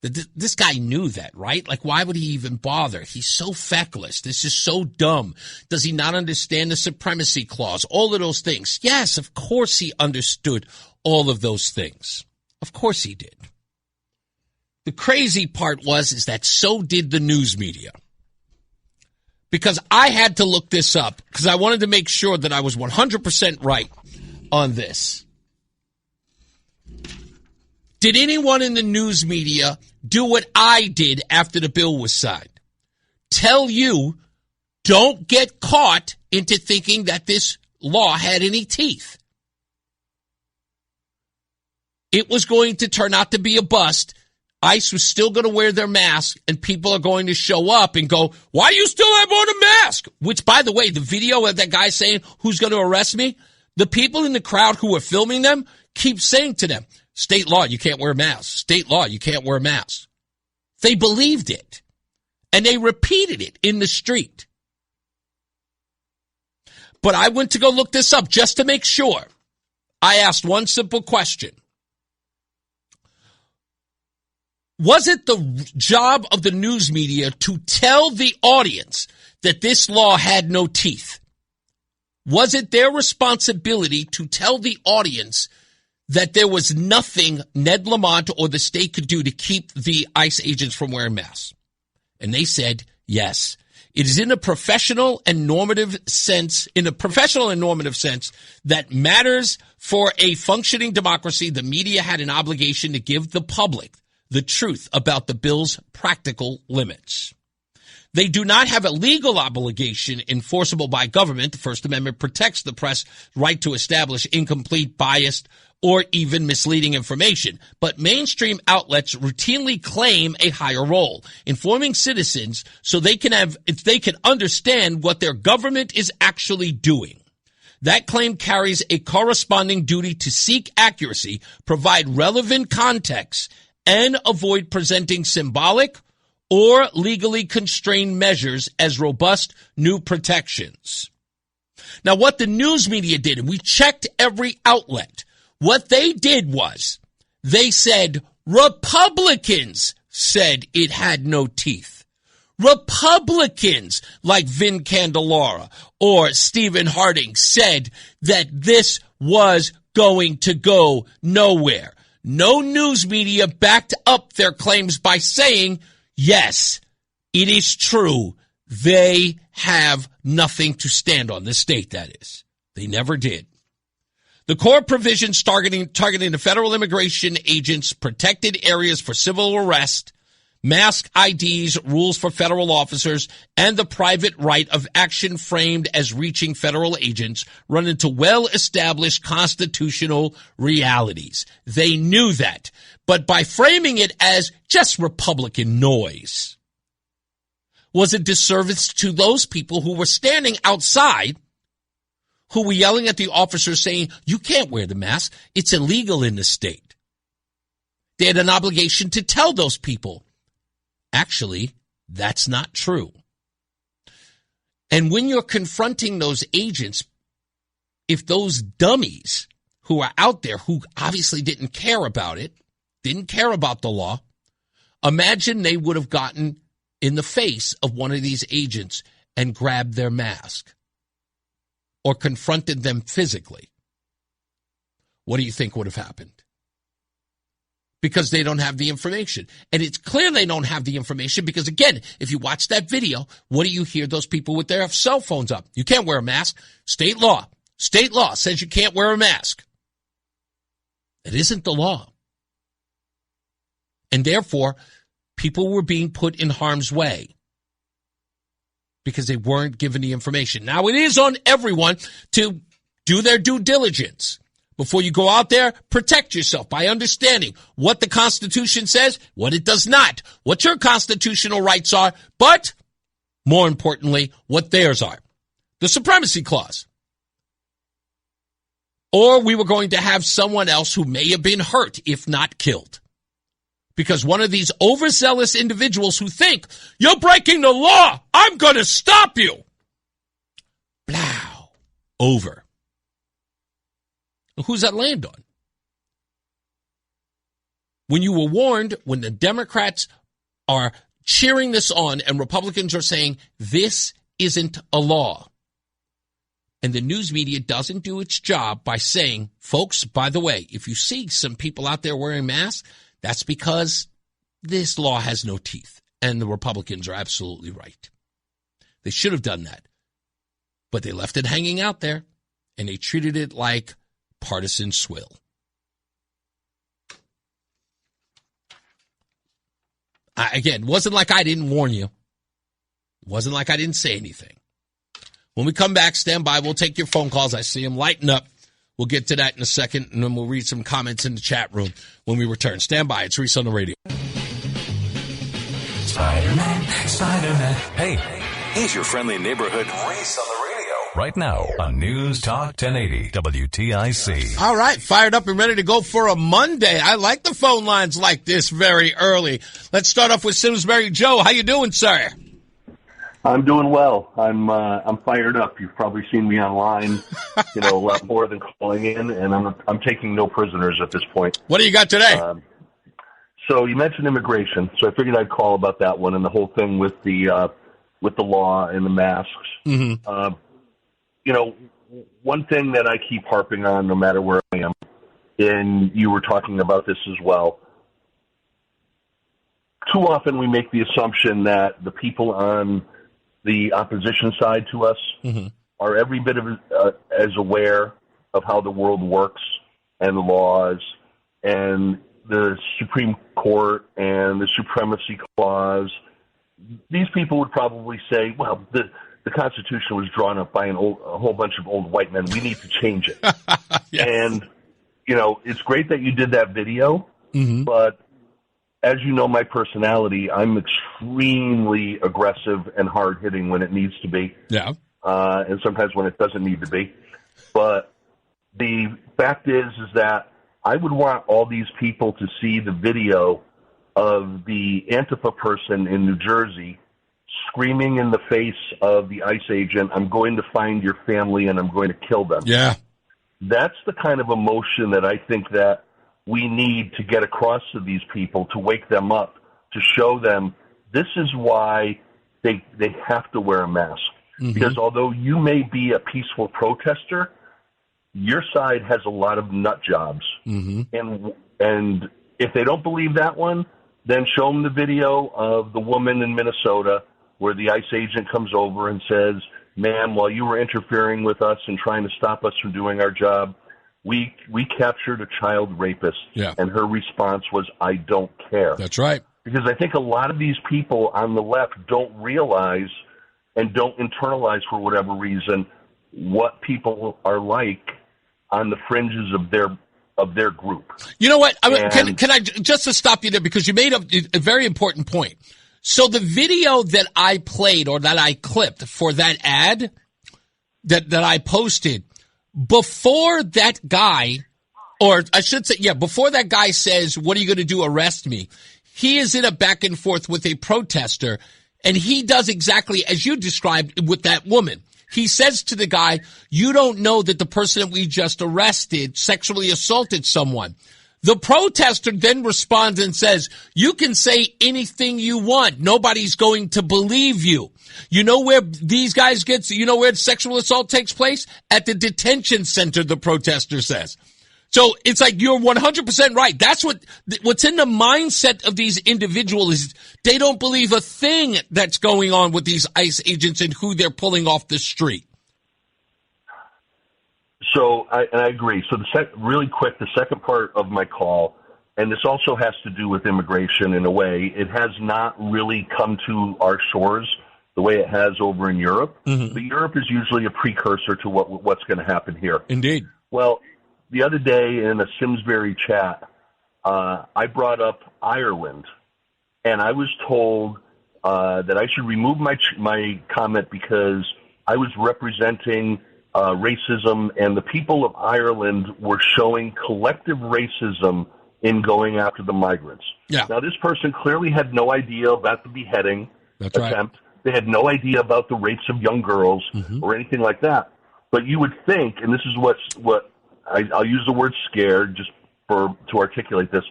this guy knew that, right? Like, why would he even bother? He's so feckless. This is so dumb. Does he not understand the supremacy clause? All of those things. Yes, of course he understood all of those things. Of course he did. The crazy part is that so did the news media. Because I had to look this up because I wanted to make sure that I was 100% right on this. Did anyone in the news media do what I did after the bill was signed? Tell you, don't get caught into thinking that this law had any teeth. It was going to turn out to be a bust. ICE was still going to wear their mask, and people are going to show up and go, why do you still have on a mask? Which, by the way, the video of that guy saying, who's going to arrest me? The people in the crowd who were filming them keep saying to them, state law, you can't wear masks. State law, you can't wear masks. They believed it, and they repeated it in the street. But I went to go look this up just to make sure. I asked one simple question. Was it the job of the news media to tell the audience that this law had no teeth? Was it their responsibility to tell the audience that there was nothing Ned Lamont or the state could do to keep the ICE agents from wearing masks? And they said, yes. It is in a professional and normative sense, that matters for a functioning democracy. The media had an obligation to give the public the truth about the bill's practical limits. They do not have a legal obligation enforceable by government. The First Amendment protects the press' right to establish incomplete, biased, or even misleading information. But mainstream outlets routinely claim a higher role, informing citizens so they can understand what their government is actually doing. That claim carries a corresponding duty to seek accuracy, provide relevant context, and avoid presenting symbolic or legally constrained measures as robust new protections. Now, what the news media did, and we checked every outlet, what they did was they said Republicans said it had no teeth. Republicans like Vin Candelara or Stephen Harding said that this was going to go nowhere. No news media backed up their claims by saying, yes, it is true. They have nothing to stand on. The state, that is. They never did. The core provisions targeting the federal immigration agents, protected areas for civil arrest, mask IDs, rules for federal officers, and the private right of action framed as reaching federal agents run into well-established constitutional realities. They knew that. But by framing it as just Republican noise was a disservice to those people who were standing outside, who were yelling at the officers saying, you can't wear the mask. It's illegal in the state. They had an obligation to tell those people, actually, that's not true. And when you're confronting those agents, if those dummies who are out there who obviously didn't care about it, didn't care about the law, imagine they would have gotten in the face of one of these agents and grabbed their mask or confronted them physically. What do you think would have happened? Because they don't have the information. And it's clear they don't have the information because, again, if you watch that video, what do you hear those people with their cell phones up? You can't wear a mask. State law. State law says you can't wear a mask. It isn't the law. And therefore, people were being put in harm's way because they weren't given the information. Now, it is on everyone to do their due diligence. Before you go out there, protect yourself by understanding what the Constitution says, what it does not, what your constitutional rights are, but more importantly, what theirs are. The Supremacy Clause. or we were going to have someone else who may have been hurt, if not killed. Because one of these overzealous individuals who think, you're breaking the law, I'm going to stop you. Blow. Over. Who's that land on? When you were warned, when the Democrats are cheering this on and Republicans are saying, this isn't a law. And the news media doesn't do its job by saying, folks, by the way, if you see some people out there wearing masks, that's because this law has no teeth. And the Republicans are absolutely right. They should have done that. But they left it hanging out there, and they treated it like partisan swill. Again, it wasn't like I didn't warn you. It wasn't like I didn't say anything. When we come back, stand by. We'll take your phone calls. I see them lighting up. We'll get to that in a second, and then we'll read some comments in the chat room when we return. Stand by. It's Reese on the radio. Spider-Man, Spider-Man. Hey, he's your friendly neighborhood Reese on the radio. Right now on News Talk 1080 WTIC. All right, fired up and ready to go for a Monday. I like the phone lines like this very early. Let's start off with Simsbury Joe. How you doing, sir? I'm doing well. I'm fired up. You've probably seen me online, a lot more than calling in, and I'm taking no prisoners at this point. What do you got today? So you mentioned immigration, so I figured I'd call about that one and the whole thing with the law and the masks. Mm-hmm. One thing that I keep harping on, no matter where I am, and you were talking about this as well. Too often we make the assumption that the people on the opposition side to us are every bit of as aware of how the world works and the laws and the Supreme Court and the Supremacy Clause. These people would probably say, well, the Constitution was drawn up by a whole bunch of old white men. We need to change it. Yes. And, it's great that you did that video, but as you know my personality, I'm extremely aggressive and hard-hitting when it needs to be. Yeah. And sometimes when it doesn't need to be. But the fact is that I would want all these people to see the video of the Antifa person in New Jersey screaming in the face of the ICE agent, I'm going to find your family and I'm going to kill them. Yeah. That's the kind of emotion that I think that we need to get across to these people, to wake them up, to show them this is why they have to wear a mask. Because although you may be a peaceful protester, your side has a lot of nut jobs. And if they don't believe that one, then show them the video of the woman in Minnesota where the ICE agent comes over and says, ma'am, while you were interfering with us and trying to stop us from doing our job, we captured a child rapist. Yeah. And her response was, I don't care. That's right. Because I think a lot of these people on the left don't realize and don't internalize for whatever reason what people are like on the fringes of their group. You know what? Can I just to stop you there, because you made a very important point. So the video that I played or that I clipped for that ad that I posted, before that guy, or I should say, before that guy says, what are you going to do, arrest me? He is in a back and forth with a protester, and he does exactly as you described with that woman. He says to the guy, you don't know that the person that we just arrested sexually assaulted someone. The protester then responds and says, you can say anything you want. Nobody's going to believe you. You know where these guys where sexual assault takes place? At the detention center, the protester says. So it's like you're 100% right. That's what's in the mindset of these individuals is they don't believe a thing that's going on with these ICE agents and who they're pulling off the street. So I agree. So really quick, the second part of my call, and this also has to do with immigration in a way, it has not really come to our shores the way it has over in Europe. But Europe is usually a precursor to what's going to happen here. Indeed. Well, the other day in a Simsbury chat, I brought up Ireland, and I was told that I should remove my comment because I was representing racism, and the people of Ireland were showing collective racism in going after the migrants. Yeah. Now, this person clearly had no idea about the beheading attempt. Right. They had no idea about the rapes of young girls or anything like that. But you would think, and this is what I'll use the word scared just to articulate this,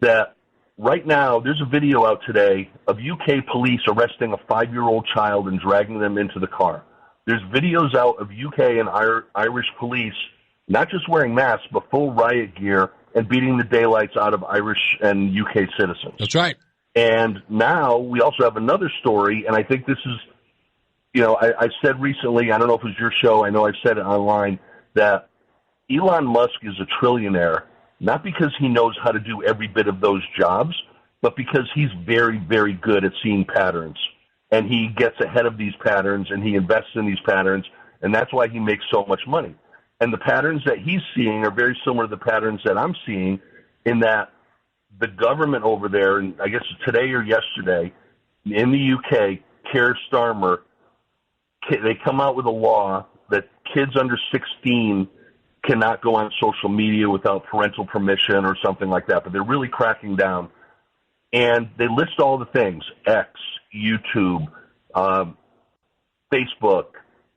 that right now there's a video out today of UK police arresting a 5-year-old child and dragging them into the car. There's videos out of UK and Irish police not just wearing masks, but full riot gear and beating the daylights out of Irish and UK citizens. That's right. And now we also have another story, and I think this is, I said recently, I don't know if it was your show, I know I've said it online, that Elon Musk is a trillionaire, not because he knows how to do every bit of those jobs, but because he's very, very good at seeing patterns. And he gets ahead of these patterns, and he invests in these patterns, and that's why he makes so much money. And the patterns that he's seeing are very similar to the patterns that I'm seeing, in that the government over there, and I guess today or yesterday, in the UK, Keir Starmer, they come out with a law that kids under 16 cannot go on social media without parental permission or something like that, but they're really cracking down. And they list all the things, X, YouTube, Facebook.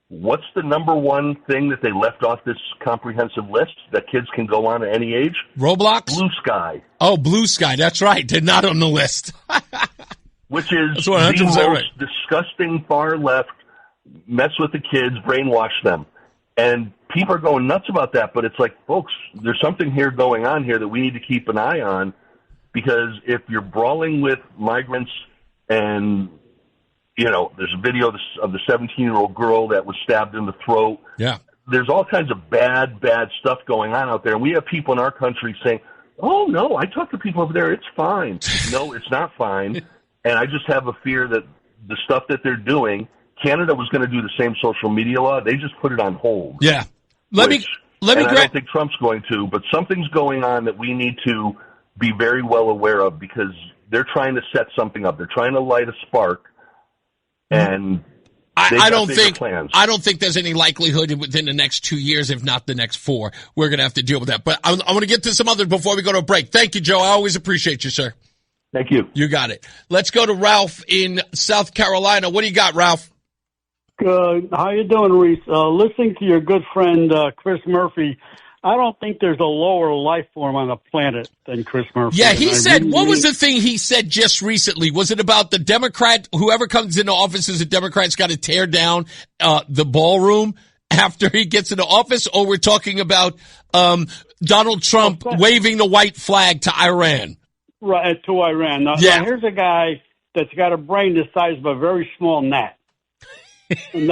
What's the number one thing that they left off this comprehensive list that kids can go on at any age? Roblox? Blue Sky. Oh, Blue Sky. That's right. They're not on the list. Which is the most disgusting far left, mess with the kids, brainwash them. And people are going nuts about that, but it's like, folks, there's something here going on here that we need to keep an eye on, because if you're brawling with migrants and there's a video of the 17-year-old girl that was stabbed in the throat. Yeah. There's all kinds of bad stuff going on out there. And we have people in our country saying, oh, no, I talk to people over there. It's fine. No, it's not fine. And I just have a fear that the stuff that they're doing, Canada was going to do the same social media law. They just put it on hold. Yeah. I don't think Trump's going to, but something's going on that we need to be very well aware of, because they're trying to set something up. They're trying to light a spark. And I don't think there's any likelihood within the next 2 years, if not the next 4, we're going to have to deal with that. But I want to get to some others before we go to a break. Thank you, Joe. I always appreciate you, sir. Thank you. You got it. Let's go to Ralph in South Carolina. What do you got, Ralph? Good. How you doing, Reese? Listening to your good friend Chris Murphy, I don't think there's a lower life form on the planet than Chris Murphy. Yeah, he said, what was the thing he said just recently? Was it about the Democrat, whoever comes into office as a Democrat's got to tear down the ballroom after he gets into office? Or we're talking about Donald Trump waving the white flag to Iran? Right, to Iran. Now, here's a guy that's got a brain the size of a very small gnat. And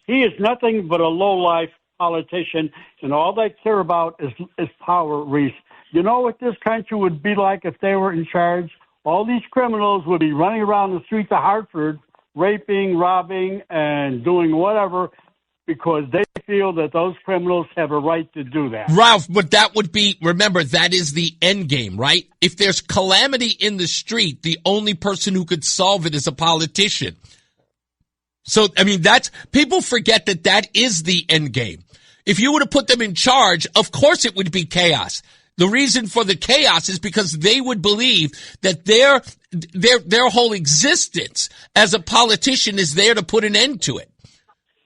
he is nothing but a low-life politician, and all they care about is power, Reese. You know what this country would be like if they were in charge? All these criminals would be running around the streets of Hartford, raping, robbing, and doing whatever, because they feel that those criminals have a right to do that. Ralph, but that would be, remember, that is the end game, right? If there's calamity in the street, the only person who could solve it is a politician. So, I mean, people forget that is the end game. If you were to put them in charge, of course it would be chaos. The reason for the chaos is because they would believe that their whole existence as a politician is there to put an end to it.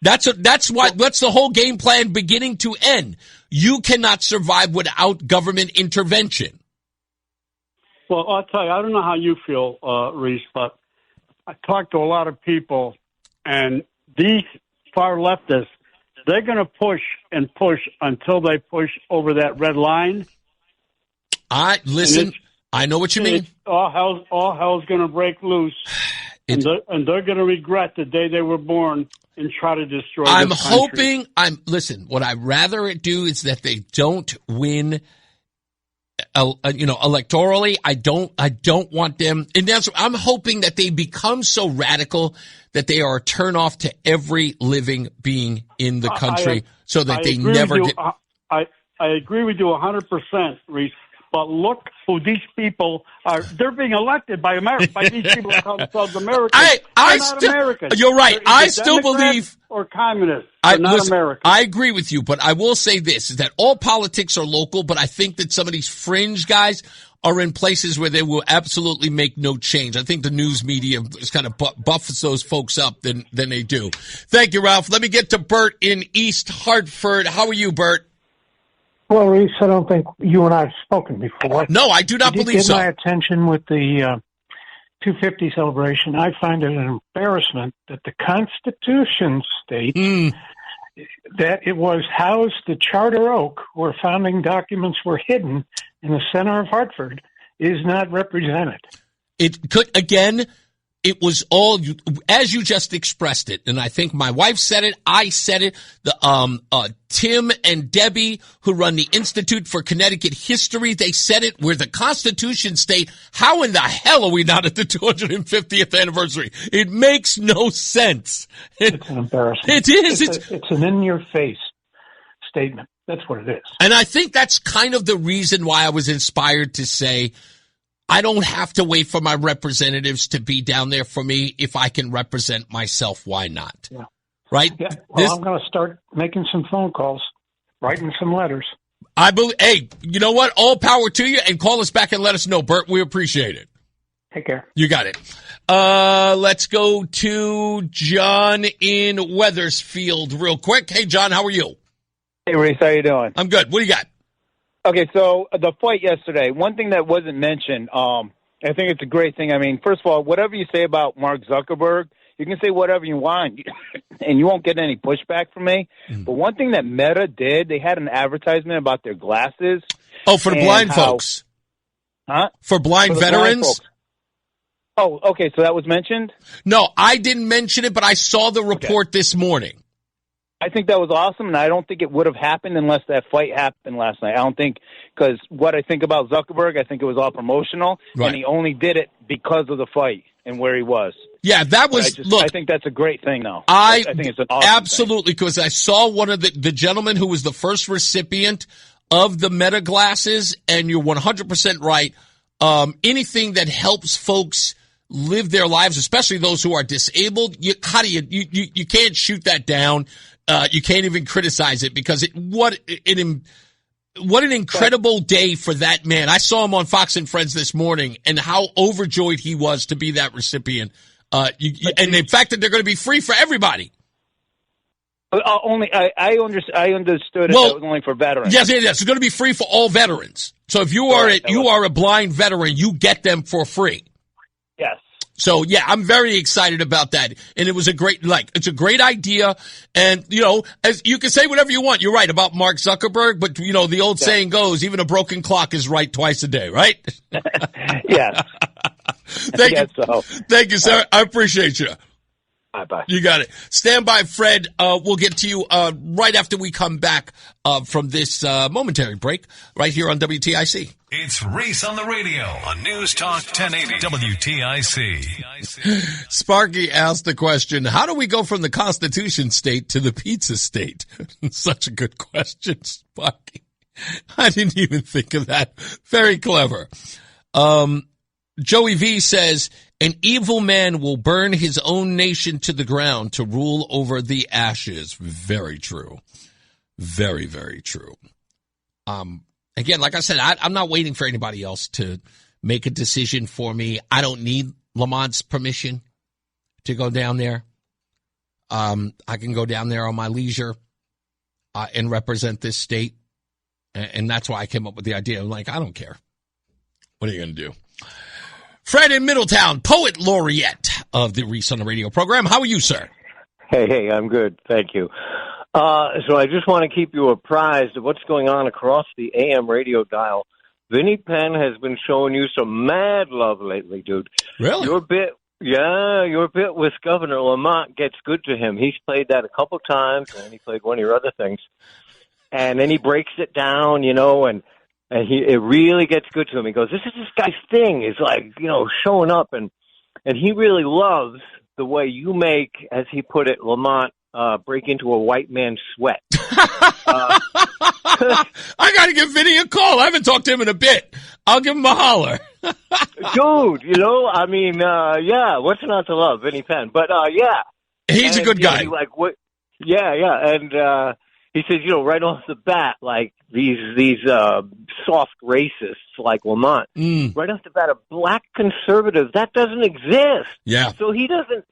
That's the whole game plan beginning to end. You cannot survive without government intervention. Well, I'll tell you, I don't know how you feel, Reese, but I talked to a lot of people, and these far leftists, they're going to push and push until they push over that red line. I know what you mean. All hell's going to break loose, and they're going to regret the day they were born and try to destroy this country. What I'd rather it do is that they don't win, electorally. I don't want them. And I'm hoping that they become so radical that they are a turnoff to every living being in the country, so that they never get. I agree with you 100%, Reese. But look who these people are. They're being elected by these people who call themselves Americans. They're not Americans. You're right. They're I still believe. Or communists. They're not Americans. I agree with you, but I will say this, is that all politics are local, but I think that some of these fringe guys are in places where they will absolutely make no change. I think the news media is kind of buffs those folks up than they do. Thank you, Ralph. Let me get to Bert in East Hartford. How are you, Bert? Well, Reese, I don't think you and I have spoken before. No, I do not believe so. My attention with the 250 celebration. I find it an embarrassment that the Constitution states that it was housed the Charter Oak, where founding documents were hidden in the center of Hartford, is not represented. It could, again, it was all, as you just expressed it, and I think my wife said it, I said it, Tim and Debbie, who run the Institute for Connecticut History, they said it, where the Constitution state, how in the hell are we not at the 250th anniversary? It makes no sense. It's an embarrassment. It is. It's an in-your-face statement. That's what it is. And I think that's kind of the reason why I was inspired to say, I don't have to wait for my representatives to be down there for me. If I can represent myself, why not? Yeah. Right? Yeah. Well, I'm going to start making some phone calls, writing some letters. Hey, you know what? All power to you, and call us back and let us know, Bert. We appreciate it. Take care. You got it. Let's go to John in Wethersfield real quick. Hey, John, how are you? Hey, Reese, how you doing? I'm good. What do you got? Okay, so the fight yesterday, one thing that wasn't mentioned, I think it's a great thing. I mean, first of all, whatever you say about Mark Zuckerberg, you can say whatever you want, and you won't get any pushback from me. But one thing that Meta did, they had an advertisement about their glasses. Oh, for the blind folks. Huh? For blind veterans? Oh, okay, so that was mentioned? No, I didn't mention it, but I saw the report this morning. I think that was awesome, and I don't think it would have happened unless that fight happened last night. I don't think, because what I think about Zuckerberg, I think it was all promotional, and he only did it because of the fight and where he was. Yeah, that was, I think that's a great thing, though. I think it's an awesome absolutely, because I saw one of the gentlemen who was the first recipient of the Meta glasses, and you're 100% right. Anything that helps folks live their lives, especially those who are disabled, you can't shoot that down. You can't even criticize it, because what an incredible day for that man. I saw him on Fox and Friends this morning, and how overjoyed he was to be that recipient. And the fact that they're going to be free for everybody. I understood it was only for veterans. Yes, it's going to be free for all veterans. So if you are a blind veteran, you get them for free. Yes. So, yeah, I'm very excited about that. And it was it's a great idea. And, as you can say whatever you want. You're right about Mark Zuckerberg, but, the old saying goes, even a broken clock is right twice a day, right? Yes. Thank you. So. Thank you, sir. I appreciate you. Bye-bye. You got it. Stand by, Fred. We'll get to you right after we come back from this momentary break right here on WTIC. It's Reese on the radio on News Talk 1080 WTIC. Sparky asked the question, how do we go from the Constitution state to the pizza state? Such a good question, Sparky. I didn't even think of that. Very clever. Joey V says, an evil man will burn his own nation to the ground to rule over the ashes. Very true. Very, very true. Again, like I said, I'm not waiting for anybody else to make a decision for me. I don't need Lamont's permission to go down there. I can go down there on my leisure and represent this state. And that's why I came up with the idea. I'm like, I don't care. What are you going to do? Fred in Middletown, poet laureate of the Reese on the Radio program. How are you, sir? Hey, I'm good. Thank you. So I just want to keep you apprised of what's going on across the AM radio dial. Vinnie Penn has been showing you some mad love lately, dude. Really? Your bit with Governor Lamont gets good to him. He's played that a couple times, and then he played one of your other things. And then he breaks it down, and it really gets good to him. He goes, this is this guy's thing. Is like, showing up, and he really loves the way you make, as he put it, Lamont break into a white man's sweat. I got to give Vinny a call. I haven't talked to him in a bit. I'll give him a holler. Dude, you know, I mean, yeah, what's not to love, Vinny Penn? But, yeah. He's a good guy. Like, what? Yeah, and he says, you know, right off the bat, like these soft racists like Lamont, right off the bat, a black conservative, that doesn't exist. Yeah. So he doesn't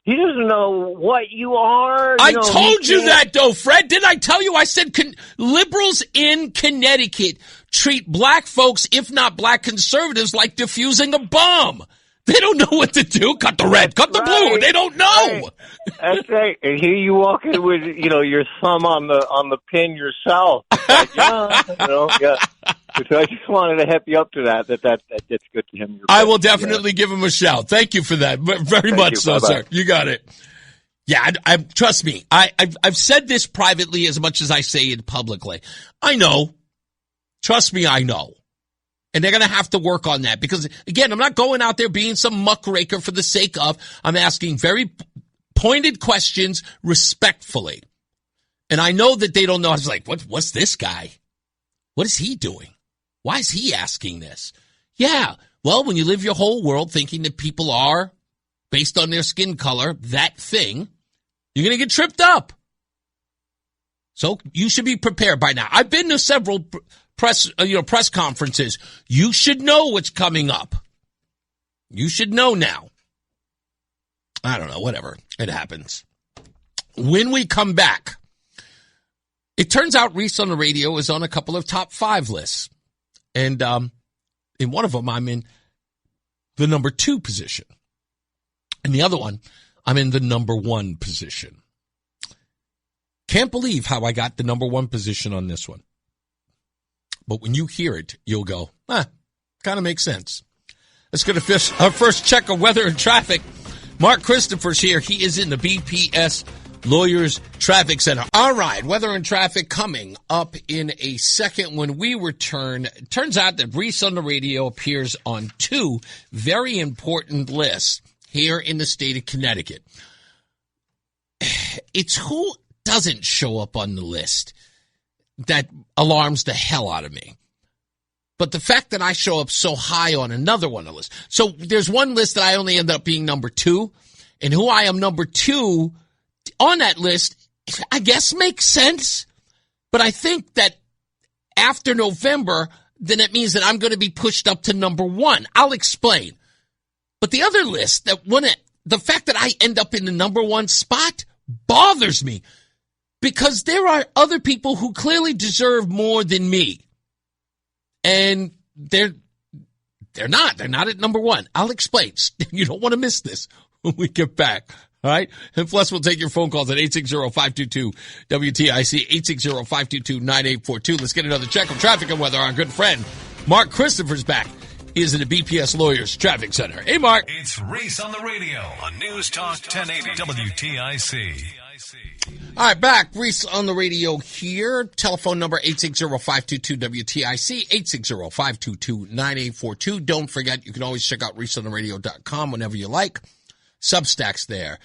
know what you are. I told you that, though, Fred. Didn't I tell you? I said liberals in Connecticut treat black folks, if not black conservatives, like defusing a bomb. They don't know what to do. Cut the red, cut the blue. They don't know. Right. That's right. And here you walk in with, you know, your thumb on the pin yourself. Like, yeah, you know, yeah. So I just wanted to hep you up to that gets good to him. I will definitely give him a shout. Thank you for that. Very much so, sir. You got it. Yeah, I trust me. I've said this privately as much as I say it publicly. I know. Trust me, I know. And they're going to have to work on that because, again, I'm not going out there being some muckraker for the sake of. I'm asking very pointed questions respectfully. And I know that they don't know. I was like, what's this guy? What is he doing? Why is he asking this? Yeah, well, when you live your whole world thinking that people are, based on their skin color, that thing, you're going to get tripped up. So you should be prepared by now. I've been to several press conferences. You should know what's coming up. You should know now. I don't know, whatever. It happens. When we come back, it turns out Reese on the Radio is on a couple of top 5 lists. And in one of them, I'm in the number 2 position. And the other one, I'm in the number 1 position. Can't believe how I got the number 1 position on this one. But when you hear it, you'll go, kind of makes sense. Let's go to our first check of weather and traffic. Mark Christopher's here. He is in the BPS Lawyers Traffic Center. All right, weather and traffic coming up in a second. When we return, it turns out that Reese on the Radio appears on 2 very important lists here in the state of Connecticut. It's who doesn't show up on the list that alarms the hell out of me. But the fact that I show up so high on another one on the list. So there's one list that I only end up being number 2, and who I am number 2 on that list, I guess makes sense. But I think that after November, then it means that I'm going to be pushed up to number 1. I'll explain. But the other list, the fact that I end up in the number 1 spot bothers me. Because there are other people who clearly deserve more than me. And they're not. They're not at number 1. I'll explain. You don't want to miss this when we get back. All right? And plus, we'll take your phone calls at 860-522-WTIC, 860-522-9842. Let's get another check of traffic and weather. Our good friend, Mark Christopher's back. He is in the BPS Lawyers Traffic Center. Hey, Mark. It's Reese on the Radio on News Talk 1080 WTIC. All right, back. Reese on the Radio here. Telephone number 860-522-WTIC, 860-522-9842. Don't forget, you can always check out ReeseOnTheRadio.com whenever you like. Substack's there.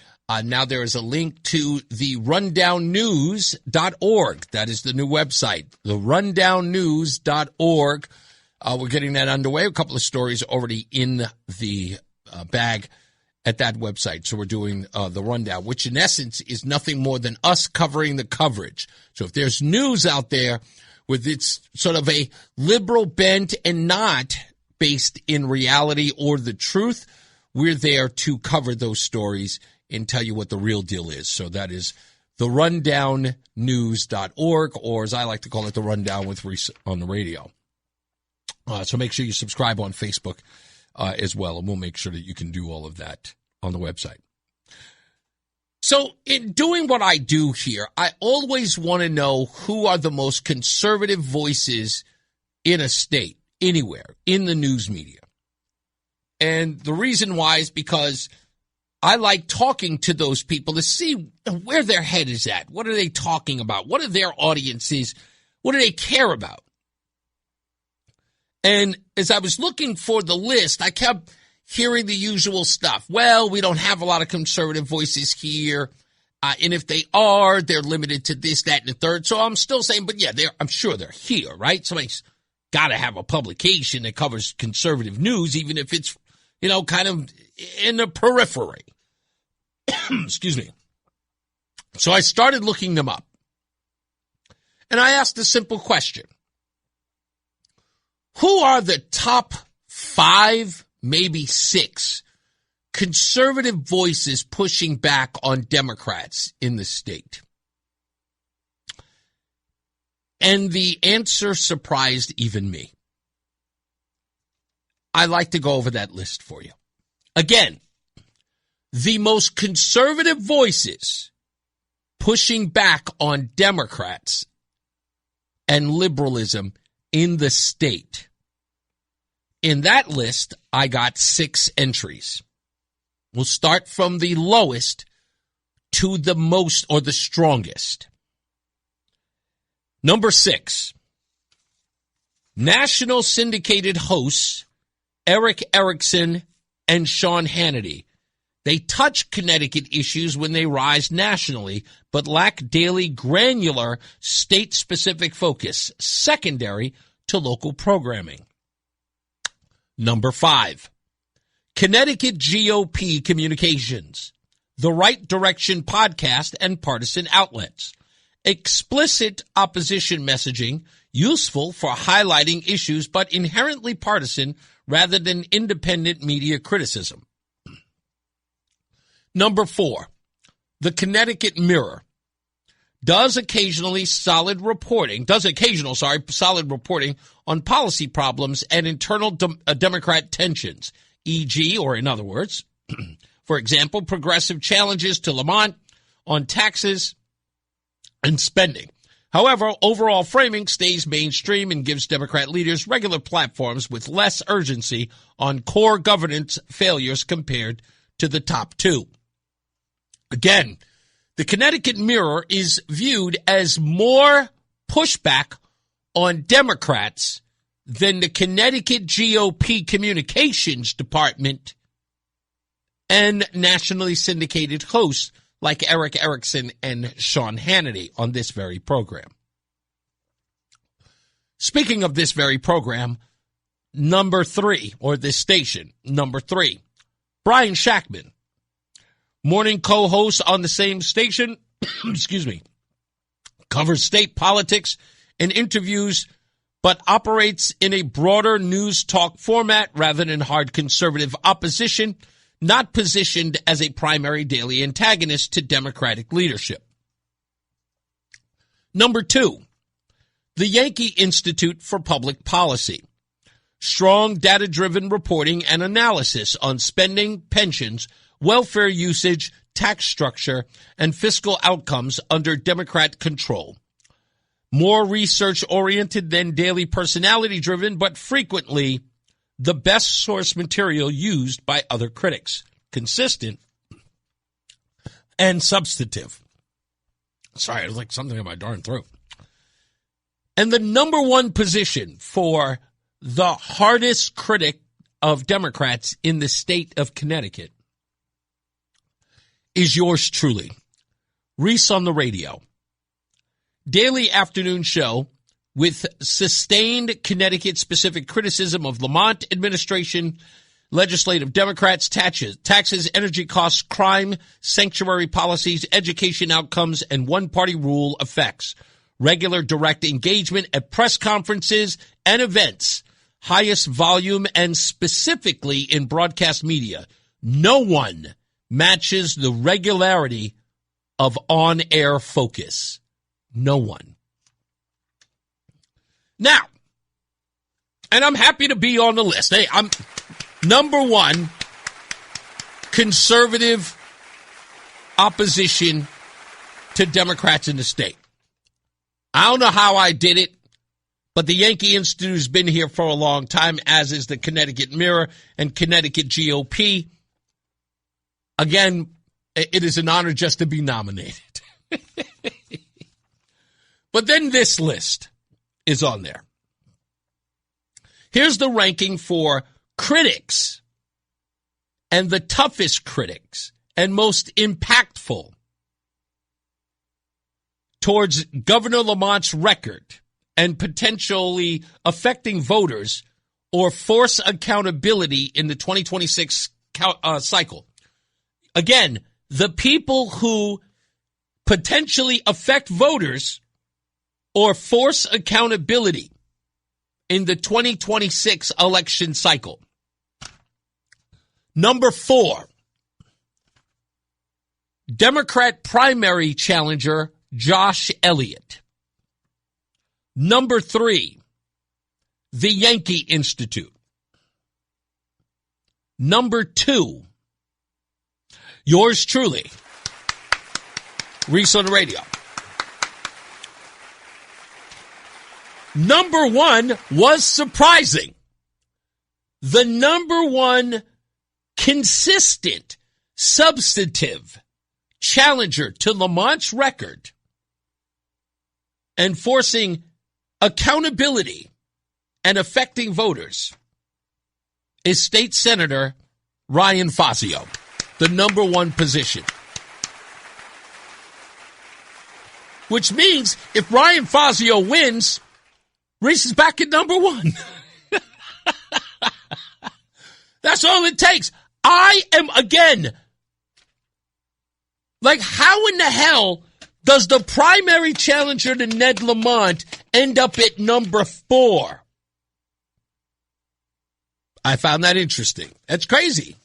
Now there is a link to the rundownnews.org. That is the new website, the rundownnews.org. We're getting that underway. A couple of stories already in the bag at that website. So we're doing the rundown, which in essence is nothing more than us covering the coverage. So if there's news out there with its sort of a liberal bent and not based in reality or the truth, we're there to cover those stories and tell you what the real deal is. So that is the rundownnews.org, or as I like to call it, the Rundown with Reese on the Radio. So make sure you subscribe on Facebook as well, and we'll make sure that you can do all of that on the website. So in doing what I do here, I always want to know who are the most conservative voices in a state, anywhere, in the news media. And the reason why is because I like talking to those people to see where their head is at. What are they talking about? What are their audiences? What do they care about? And as I was looking for the list, I kept hearing the usual stuff. Well, we don't have a lot of conservative voices here. And if they are, they're limited to this, that, and the third. So I'm still saying, but yeah, I'm sure they're here, right? Somebody's got to have a publication that covers conservative news, even if it's, kind of in the periphery. Excuse me. So I started looking them up. And I asked a simple question. Who are the top 5, maybe 6 conservative voices pushing back on Democrats in the state? And the answer surprised even me. I like to go over that list for you. Again, the most conservative voices pushing back on Democrats and liberalism in the state. In that list, I got 6 entries. We'll start from the lowest to the most or the strongest. Number 6, national syndicated hosts Eric Erickson and Sean Hannity. They touch Connecticut issues when they rise nationally, but lack daily granular state-specific focus, secondary to local programming. Number 5, Connecticut GOP Communications, The Right Direction podcast and partisan outlets. Explicit opposition messaging, useful for highlighting issues, but inherently partisan rather than independent media criticism. Number 4, the Connecticut Mirror does occasional solid reporting on policy problems and internal Democrat tensions, e.g., or in other words, for example, progressive challenges to Lamont on taxes and spending. However, overall framing stays mainstream and gives Democrat leaders regular platforms with less urgency on core governance failures compared to the top 2. Again, the Connecticut Mirror is viewed as more pushback on Democrats than the Connecticut GOP Communications Department and nationally syndicated hosts like Eric Erickson and Sean Hannity on this very program. Speaking of this very program, number 3, or this station, number 3, Brian Shackman, morning co-host on the same station, covers state politics and interviews, but operates in a broader news talk format rather than hard conservative opposition, not positioned as a primary daily antagonist to Democratic leadership. Number 2, the Yankee Institute for Public Policy. Strong data-driven reporting and analysis on spending, pensions, welfare usage, tax structure, and fiscal outcomes under Democrat control. More research-oriented than daily personality-driven, but frequently the best source material used by other critics. Consistent and substantive. Sorry, it was like something in my darn throat. And the number 1 position for the hardest critic of Democrats in the state of Connecticut is yours truly, Reese on the Radio. Daily afternoon show with sustained Connecticut-specific criticism of Lamont administration, legislative Democrats, taxes, energy costs, crime, sanctuary policies, education outcomes, and one-party rule effects. Regular direct engagement at press conferences and events, highest volume, and specifically in broadcast media. No one matches the regularity of on-air focus. No one. Now, and I'm happy to be on the list. Hey, I'm number 1 conservative opposition to Democrats in the state. I don't know how I did it, but the Yankee Institute has been here for a long time, as is the Connecticut Mirror and Connecticut GOP. Again, it is an honor just to be nominated. But then this list is on there. Here's the ranking for critics and the toughest critics and most impactful towards Governor Lamont's record and potentially affecting voters or force accountability in the 2026 cycle. Again, the people who potentially affect voters or force accountability in the 2026 election cycle. Number 4, Democrat primary challenger Josh Elliott. Number 3, the Yankee Institute. Number 2, yours truly, Reese on the radio. Number 1 was surprising. The number 1 consistent, substantive challenger to Lamont's record and forcing accountability and affecting voters is State Senator Ryan Fazio, the number 1 position. Which means if Ryan Fazio wins, Reese is back at number 1. That's all it takes. I am, again, like, how in the hell does the primary challenger to Ned Lamont end up at number 4? I found that interesting. That's crazy.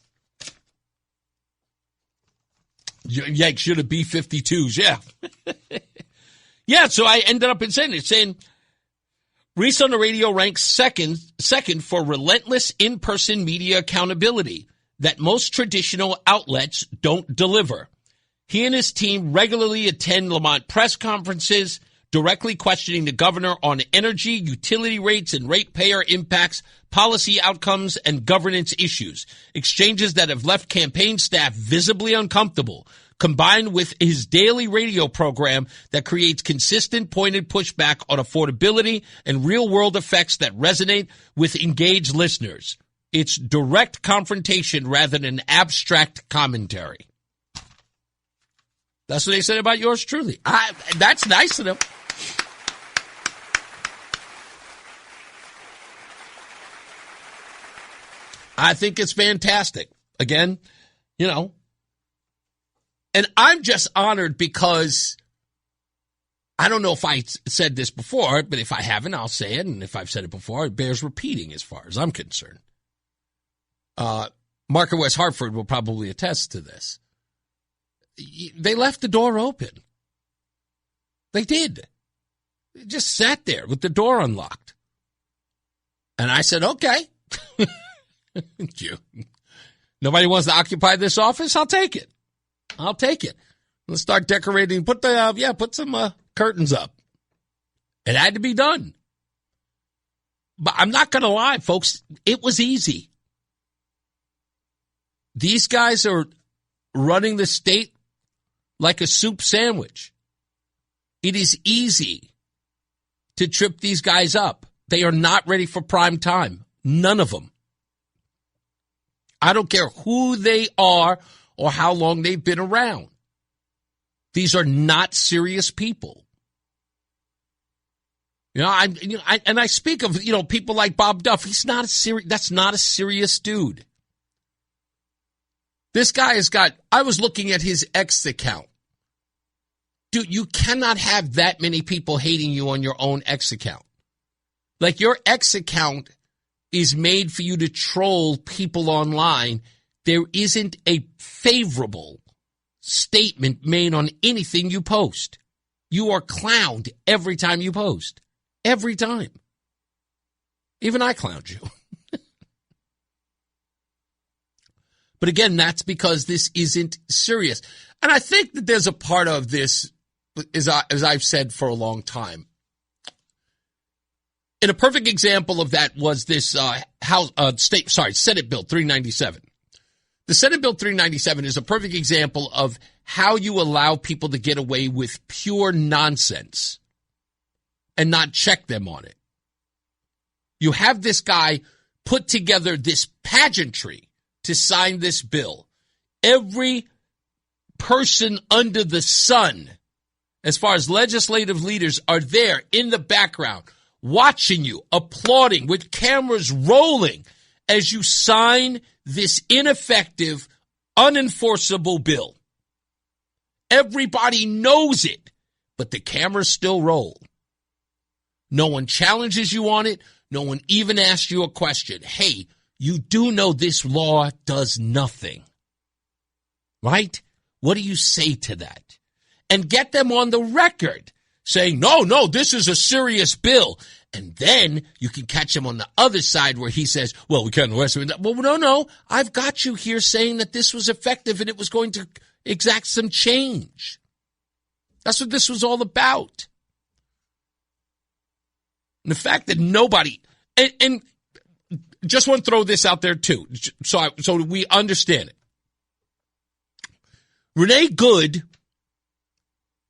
Yikes, should have B-52s, yeah. Yeah, so I ended up in saying Reese on the radio ranks second for relentless in-person media accountability that most traditional outlets don't deliver. He and his team regularly attend Lamont press conferences, directly questioning the governor on energy, utility rates, and ratepayer impacts, policy outcomes, and governance issues. Exchanges that have left campaign staff visibly uncomfortable, combined with his daily radio program that creates consistent pointed pushback on affordability and real-world effects that resonate with engaged listeners. It's direct confrontation rather than abstract commentary. That's what they said about yours truly. That's nice of them. I think it's fantastic. Again, you know, and I'm just honored because I don't know if I said this before, but if I haven't, I'll say it. And if I've said it before, it bears repeating as far as I'm concerned. Mark in West Hartford will probably attest to this. They left the door open. They did. They just sat there with the door unlocked. And I said, okay. Nobody wants to occupy this office? I'll take it. I'll take it. Let's start decorating. Put some curtains up. It had to be done. But I'm not going to lie, folks. It was easy. These guys are running the state like a soup sandwich. It is easy to trip these guys up. They are not ready for prime time. None of them. I don't care who they are or how long they've been around. These are not serious people. I speak of, people like Bob Duff. That's not a serious dude. This guy I was looking at his X account. Dude, you cannot have that many people hating you on your own X account. Like, your X account is made for you to troll people online. There isn't a favorable statement made on anything you post. You are clowned every time you post. Every time. Even I clowned you. But again, that's because this isn't serious. And I think that there's a part of this, as I've said for a long time. And a perfect example of that was this Senate Bill 397. The Senate Bill 397 is a perfect example of how you allow people to get away with pure nonsense and not check them on it. You have this guy put together this pageantry to sign this bill. Every person under the sun, as far as legislative leaders, are there in the background, watching you, applauding with cameras rolling as you sign this ineffective, unenforceable bill. Everybody knows it, but the cameras still roll. No one challenges you on it. No one even asks you a question. Hey, you do know this law does nothing, right? What do you say to that? And get them on the record saying, no, this is a serious bill. And then you can catch him on the other side where he says, well, we can't arrest him. Well, no, I've got you here saying that this was effective and it was going to exact some change. That's what this was all about. And the fact that nobody, and just want to throw this out there too, so we understand it. Renee Good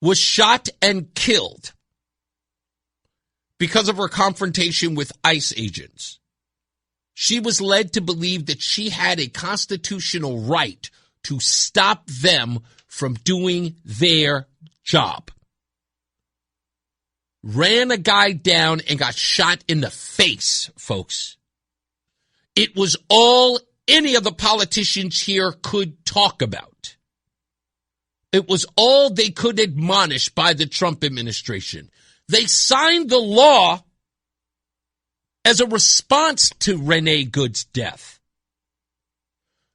was shot and killed because of her confrontation with ICE agents. She was led to believe that she had a constitutional right to stop them from doing their job. Ran a guy down and got shot in the face, folks. It was all any of the politicians here could talk about. It was all they could admonish by the Trump administration. They signed the law as a response to Renee Good's death,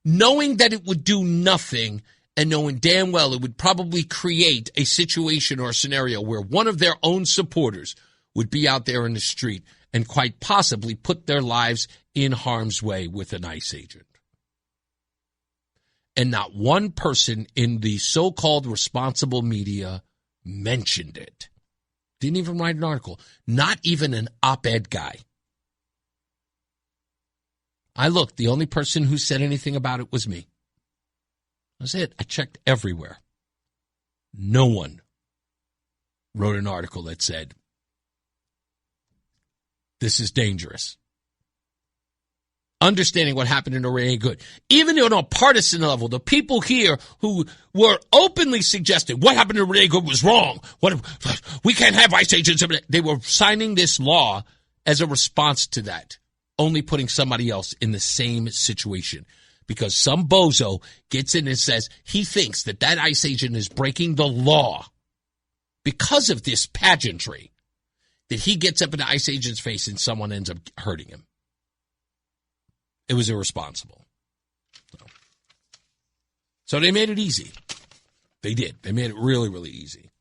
knowing that it would do nothing and knowing damn well it would probably create a situation or a scenario where one of their own supporters would be out there in the street and quite possibly put their lives in harm's way with an ICE agent. And not one person in the so-called responsible media mentioned it. Didn't even write an article. Not even an op-ed guy. I looked. The only person who said anything about it was me. That's it. I checked everywhere. No one wrote an article that said, this is dangerous. Understanding what happened in Renee Good. Even on a partisan level, the people here who were openly suggesting what happened to Renee Good was wrong. We can't have ICE agents. They were signing this law as a response to that, only putting somebody else in the same situation. Because some bozo gets in and says he thinks that ICE agent is breaking the law because of this pageantry, that he gets up in the ICE agent's face and someone ends up hurting him. It was irresponsible. So they made it easy. They did. They made it really, really easy.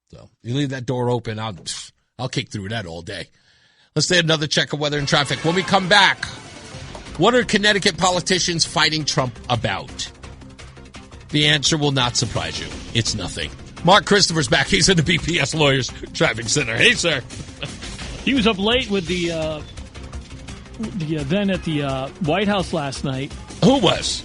So you leave that door open, I'll kick through that all day. Let's take another check of weather and traffic. When we come back, what are Connecticut politicians fighting Trump about? The answer will not surprise you. It's nothing. Mark Christopher's back. He's in the BPS Lawyers Traffic Center. Hey, sir. He was up late with the event at the White House last night. Who was?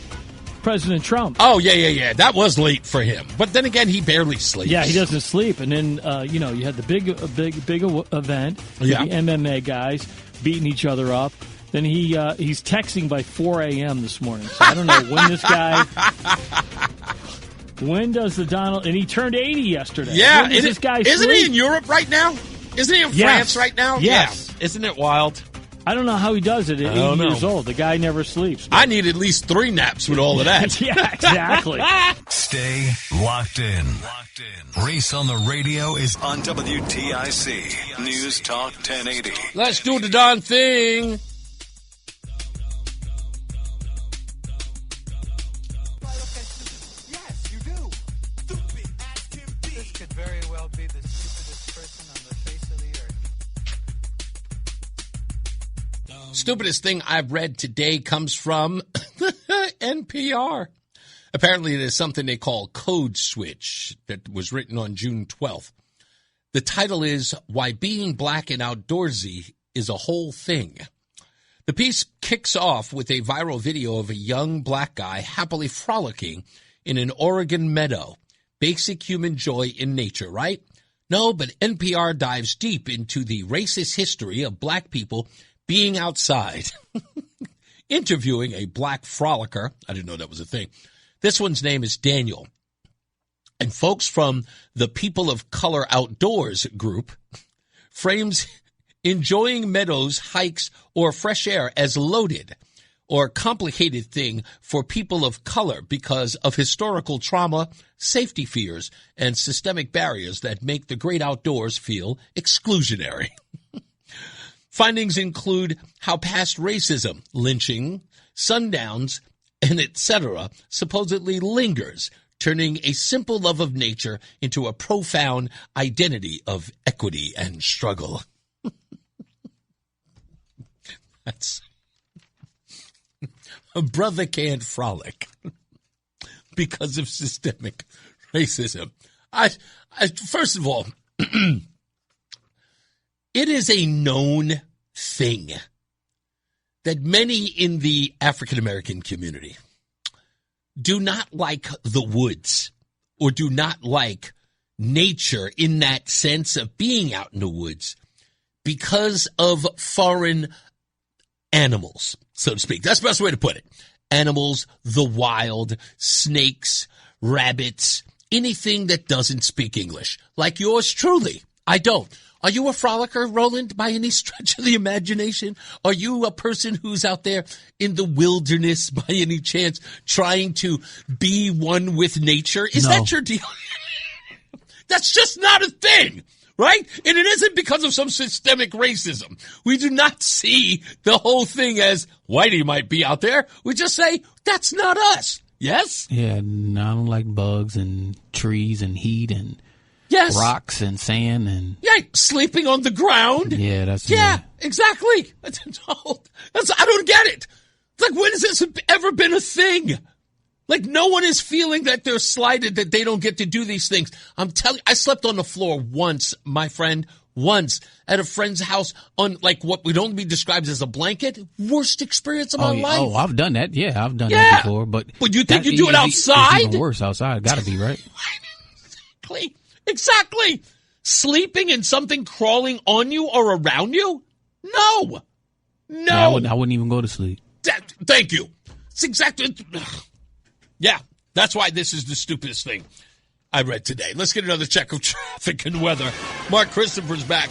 President Trump. Oh, yeah. That was late for him. But then again, he barely sleeps. Yeah, he doesn't sleep. And then, you had the big event with the MMA guys beating each other up. Then he's texting by 4 a.m. this morning. So I don't know when this guy... When does the Donald... And he turned 80 yesterday. Yeah. This guy isn't he in Europe right now? Isn't he in France right now? Yes. Yeah. Isn't it wild? I don't know how he does it at 80 years old. The guy never sleeps. I need at least 3 naps with all of that. Yeah, exactly. Stay locked in. Reese on the radio is on WTIC News Talk 1080. Let's do the darn thing. Stupidest thing I've read today comes from NPR. Apparently, there's something they call Code Switch that was written on June 12th. The title is Why Being Black and Outdoorsy is a Whole Thing. The piece kicks off with a viral video of a young black guy happily frolicking in an Oregon meadow. Basic human joy in nature, right? No, but NPR dives deep into the racist history of black people being outside, interviewing a black frolicker. I didn't know that was a thing. This one's name is Daniel. And folks from the People of Color Outdoors group frames enjoying meadows, hikes, or fresh air as loaded or complicated thing for people of color because of historical trauma, safety fears, and systemic barriers that make the great outdoors feel exclusionary. Findings include how past racism, lynching, sundowns, and etc. supposedly lingers, turning a simple love of nature into a profound identity of equity and struggle. That's a brother can't frolic because of systemic racism. I first of all, it is a known thing that many in the African American community do not like the woods or do not like nature in that sense of being out in the woods because of foreign animals, so to speak. That's the best way to put it. Animals, the wild, snakes, rabbits, anything that doesn't speak English. Like yours truly. I don't. Are you a frolicker, Roland, by any stretch of the imagination? Are you a person who's out there in the wilderness by any chance trying to be one with nature? Is that your deal? That's just not a thing, right? And it isn't because of some systemic racism. We do not see the whole thing as Whitey might be out there. We just say, that's not us. Yes? Yeah, no, I don't like bugs and trees and heat and rocks and sand and sleeping on the ground. Yeah, exactly. I don't get it. It's like, when has this ever been a thing? Like, no one is feeling that they're slighted, that they don't get to do these things. I'm telling you, I slept on the floor once, my friend, at a friend's house on like what would only be described as a blanket. Worst experience of my life. Oh, I've done that. Yeah, I've done that before. But you think you do it outside? It's even worse outside. Got to be, right? Exactly. Sleeping and something crawling on you or around you? No. Yeah, I wouldn't even go to sleep. Thank you. It's exactly. Yeah, that's why this is the stupidest thing I read today. Let's get another check of traffic and weather. Mark Christopher's back.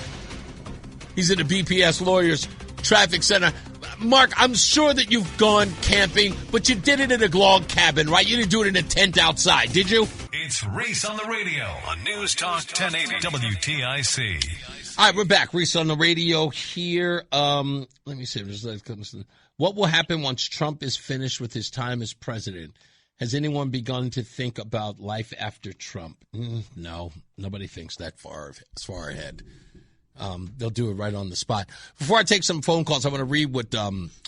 He's in the BPS Lawyers Traffic Center. Mark, I'm sure that you've gone camping, but you did it in a log cabin, right? You didn't do it in a tent outside, did you? It's Reese on the radio on News Talk 1080 WTIC. All right, we're back. Reese on the radio here. Let me see. What will happen once Trump is finished with his time as president? Has anyone begun to think about life after Trump? No, nobody thinks that far ahead. They'll do it right on the spot. Before I take some phone calls, I want to read what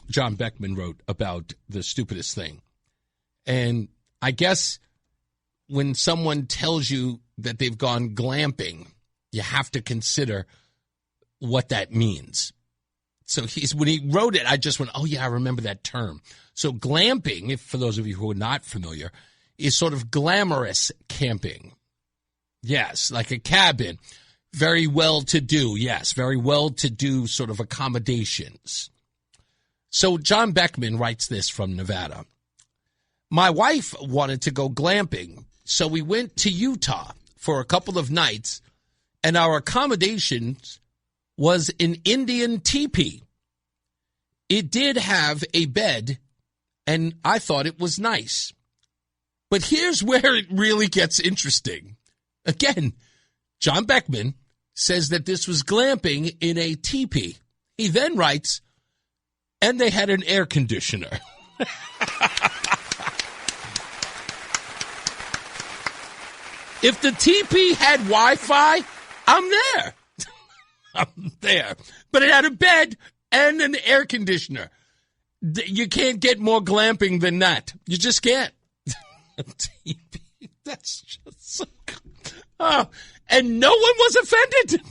John Beckman wrote about the stupidest thing. And I guess when someone tells you that they've gone glamping, you have to consider what that means. So when he wrote it, I just went, oh, yeah, I remember that term. So glamping, for those of you who are not familiar, is sort of glamorous camping. Yes, like a cabin. Very well-to-do, yes, very well-to-do sort of accommodations. So John Beckman writes this from Nevada. My wife wanted to go glamping, so we went to Utah for a couple of nights, and our accommodations was an Indian teepee. It did have a bed, and I thought it was nice. But here's where it really gets interesting. Again, John Beckman says that this was glamping in a teepee. He then writes, and they had an air conditioner. If the teepee had Wi-Fi, I'm there. I'm there. But it had a bed and an air conditioner. You can't get more glamping than that. You just can't. A teepee. That's just so good. Oh, and no one was offended.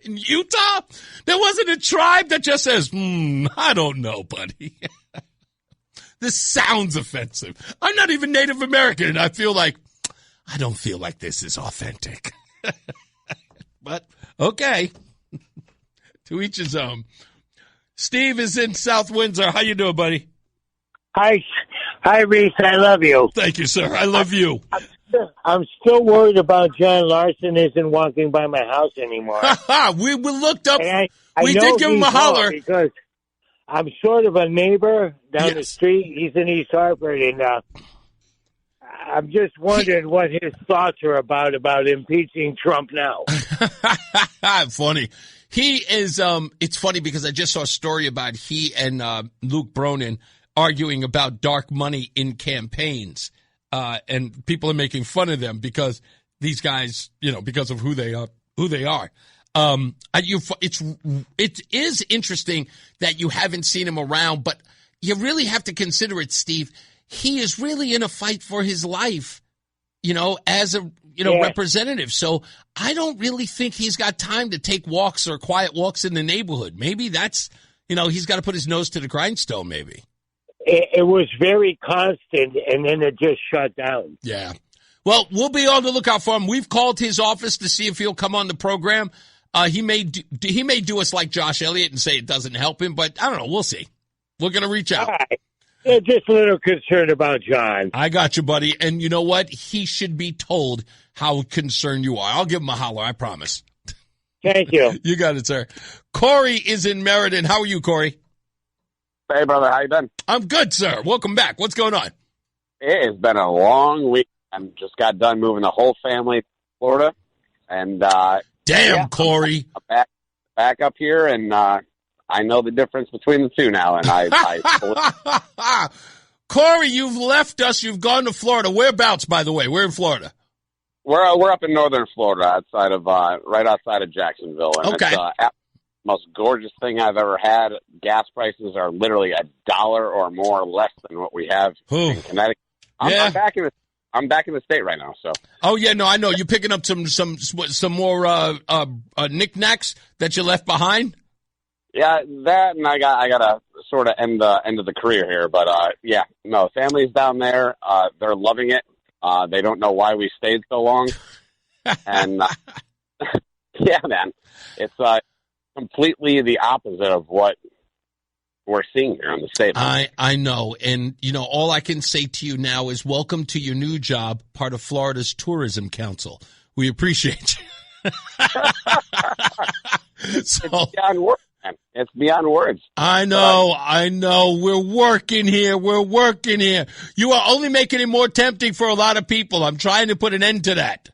In Utah, there wasn't a tribe that just says, I don't know, buddy. This sounds offensive. I'm not even Native American, and I don't feel like this is authentic. But, okay. To each his own. Steve is in South Windsor. How you doing, buddy? Hi, Reese. I love you. Thank you, sir. I love you. I'm still worried about John Larson isn't walking by my house anymore. we looked up. We did give him a holler because I'm sort of a neighbor down the street. He's in East Hartford, and I'm just wondering what his thoughts are about impeaching Trump now. Funny. He is. It's funny because I just saw a story about he and Luke Bronin arguing about dark money in campaigns, and people are making fun of them because these guys, because of who they are. It is interesting that you haven't seen him around, but you really have to consider it, Steve. He is really in a fight for his life, as a representative. So I don't really think he's got time to take walks or quiet walks in the neighborhood. Maybe that's, he's got to put his nose to the grindstone. Maybe it was very constant, and then it just shut down. Yeah. Well, we'll be on the lookout for him. We've called his office to see if he'll come on the program. He may do us like Josh Elliott and say it doesn't help him, but I don't know. We'll see. We're going to reach out. Yeah, just a little concerned about John. I got you, buddy. And you know what? He should be told how concerned you are. I'll give him a holler, I promise. Thank you. You got it, sir. Corey is in Meriden. How are you, Corey? Hey, brother. How you been? I'm good, sir. Welcome back. What's going on? It has been a long week. I just got done moving the whole family to Florida. And Corey. I'm back up here, and I know the difference between the two now, and I Corey, you've left us. You've gone to Florida. Whereabouts, by the way? We're in Florida. We're up in northern Florida, outside of right outside of Jacksonville, and okay. It's the most gorgeous thing I've ever had. Gas prices are literally $1 or more less than what we have in Connecticut. I'm back in the state right now. So. Oh yeah, no, I know you're picking up some more knickknacks that you left behind. Yeah, that, and I got to sort of end of the career here, but family's down there. They're loving it. They don't know why we stayed so long, and yeah, man, it's completely the opposite of what we're seeing here in the state. I know, and all I can say to you now is welcome to your new job, part of Florida's Tourism Council. We appreciate you. It's beyond words. It's beyond words. I know. We're working here. You are only making it more tempting for a lot of people. I'm trying to put an end to that.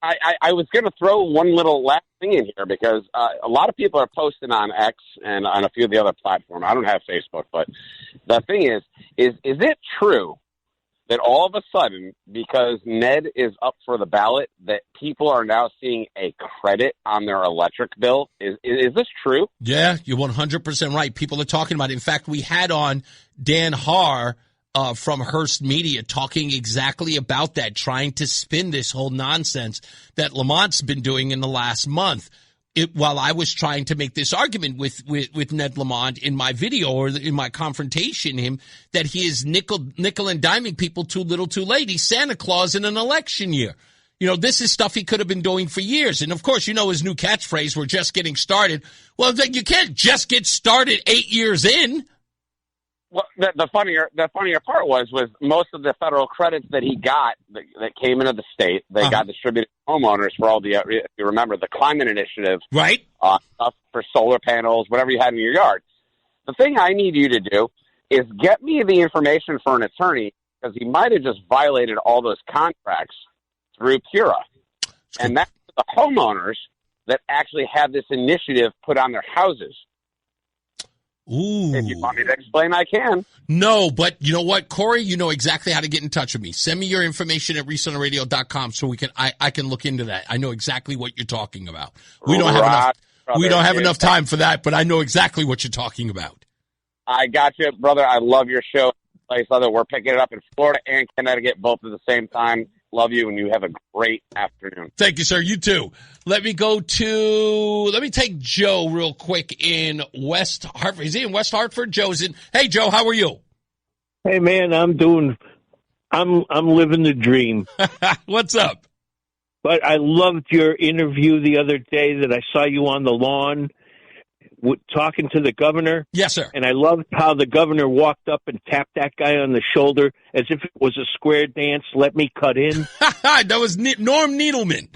I was going to throw one little last thing in here because a lot of people are posting on X and on a few of the other platforms. I don't have Facebook, but the thing is it true that all of a sudden, because Ned is up for the ballot, that people are now seeing a credit on their electric bill? Is this true? Yeah, you're 100% right. People are talking about it. In fact, we had on Dan Haar from Hearst Media talking exactly about that, trying to spin this whole nonsense that Lamont's been doing in the last month. While I was trying to make this argument with Ned Lamont in my video or in my confrontation him, that he is nickel and diming people too little too late. He's Santa Claus in an election year. This is stuff he could have been doing for years. And, of course, his new catchphrase, we're just getting started. Well, you can't just get started 8 years in. Well, the funnier part was most of the federal credits that he got that came into the state, they got distributed to homeowners for all the, if you remember, the climate initiative. Right. Stuff for solar panels, whatever you had in your yard. The thing I need you to do is get me the information for an attorney, because he might have just violated all those contracts through Pura. And that's the homeowners that actually have this initiative put on their houses. Ooh. If you want me to explain, I can. No, but you know what, Corey? You know exactly how to get in touch with me. Send me your information at ReeseOnTheRadio.com so I can look into that. I know exactly what you're talking about. We don't have enough time for that, but I know exactly what you're talking about. I got you, brother. I love your show. We're picking it up in Florida and Connecticut both at the same time. Love you, and you have a great afternoon. Thank you, sir. You too. Let me take Joe real quick in West Hartford. Is he in West Hartford? Joe's in. Hey, Joe, how are you? Hey, man, I'm living the dream. What's up? But I loved your interview the other day that I saw you on the lawn talking to the governor. Yes, sir. And I loved how the governor walked up and tapped that guy on the shoulder as if it was a square dance. Let me cut in. That was Norm Needleman,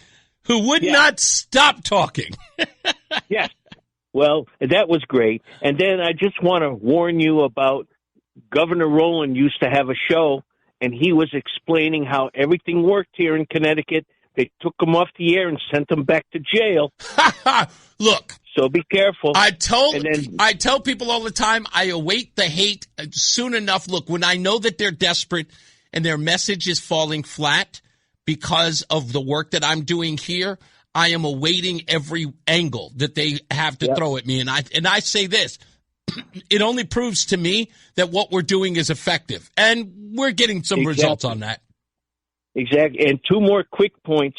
who would not stop talking. Yes. Well, that was great. And then I just want to warn you about Governor Rowland used to have a show, and he was explaining how everything worked here in Connecticut. They took him off the air and sent him back to jail. Look. So be careful. I tell people all the time, I await the hate soon enough. Look, when I know that they're desperate and their message is falling flat because of the work that I'm doing here, I am awaiting every angle that they have to throw at me. And I say this, it only proves to me that what we're doing is effective. And we're getting some results on that. Exactly. And two more quick points.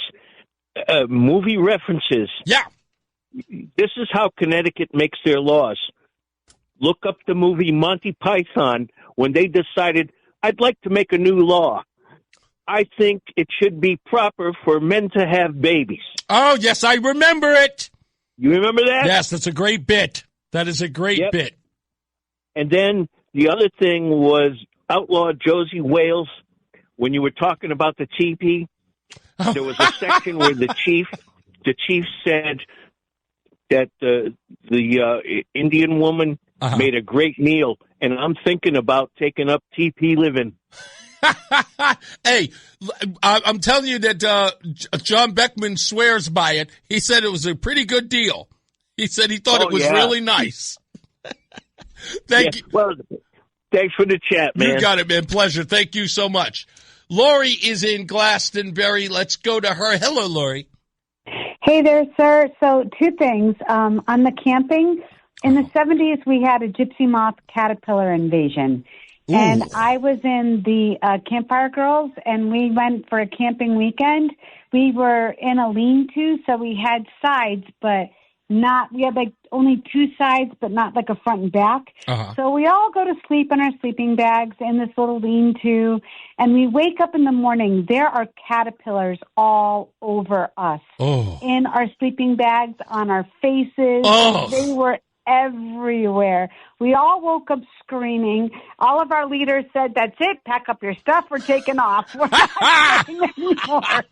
Movie references. Yeah. This is how Connecticut makes their laws. Look up the movie Monty Python when they decided, I'd like to make a new law. I think it should be proper for men to have babies. Oh, yes, I remember it. You remember that? Yes, that's a great bit. That is a great bit. And then the other thing was Outlaw Josie Wales. When you were talking about the teepee, there was a section where the chief said that the Indian woman made a great meal, and I'm thinking about taking up teepee living. Hey, I'm telling you that John Beckman swears by it. He said it was a pretty good deal. He said he thought it was really nice. Thank you. Well, thanks for the chat, man. You got it, man. Pleasure. Thank you so much. Lori is in Glastonbury. Let's go to her. Hello, Lori. Hey there, sir. So two things. On the camping, in the 70s, we had a gypsy moth caterpillar invasion. Ooh. And I was in the Campfire Girls, and we went for a camping weekend. We were in a lean-to, so we had sides, but we had like only two sides, but not like a front and back. So we all go to sleep in our sleeping bags in this little lean-to, and we wake up in the morning. There are caterpillars all over us in our sleeping bags, on our faces. They were everywhere. We all woke up screaming. All of our leaders said, that's it, pack up your stuff, we're taking off. We're not staying anymore.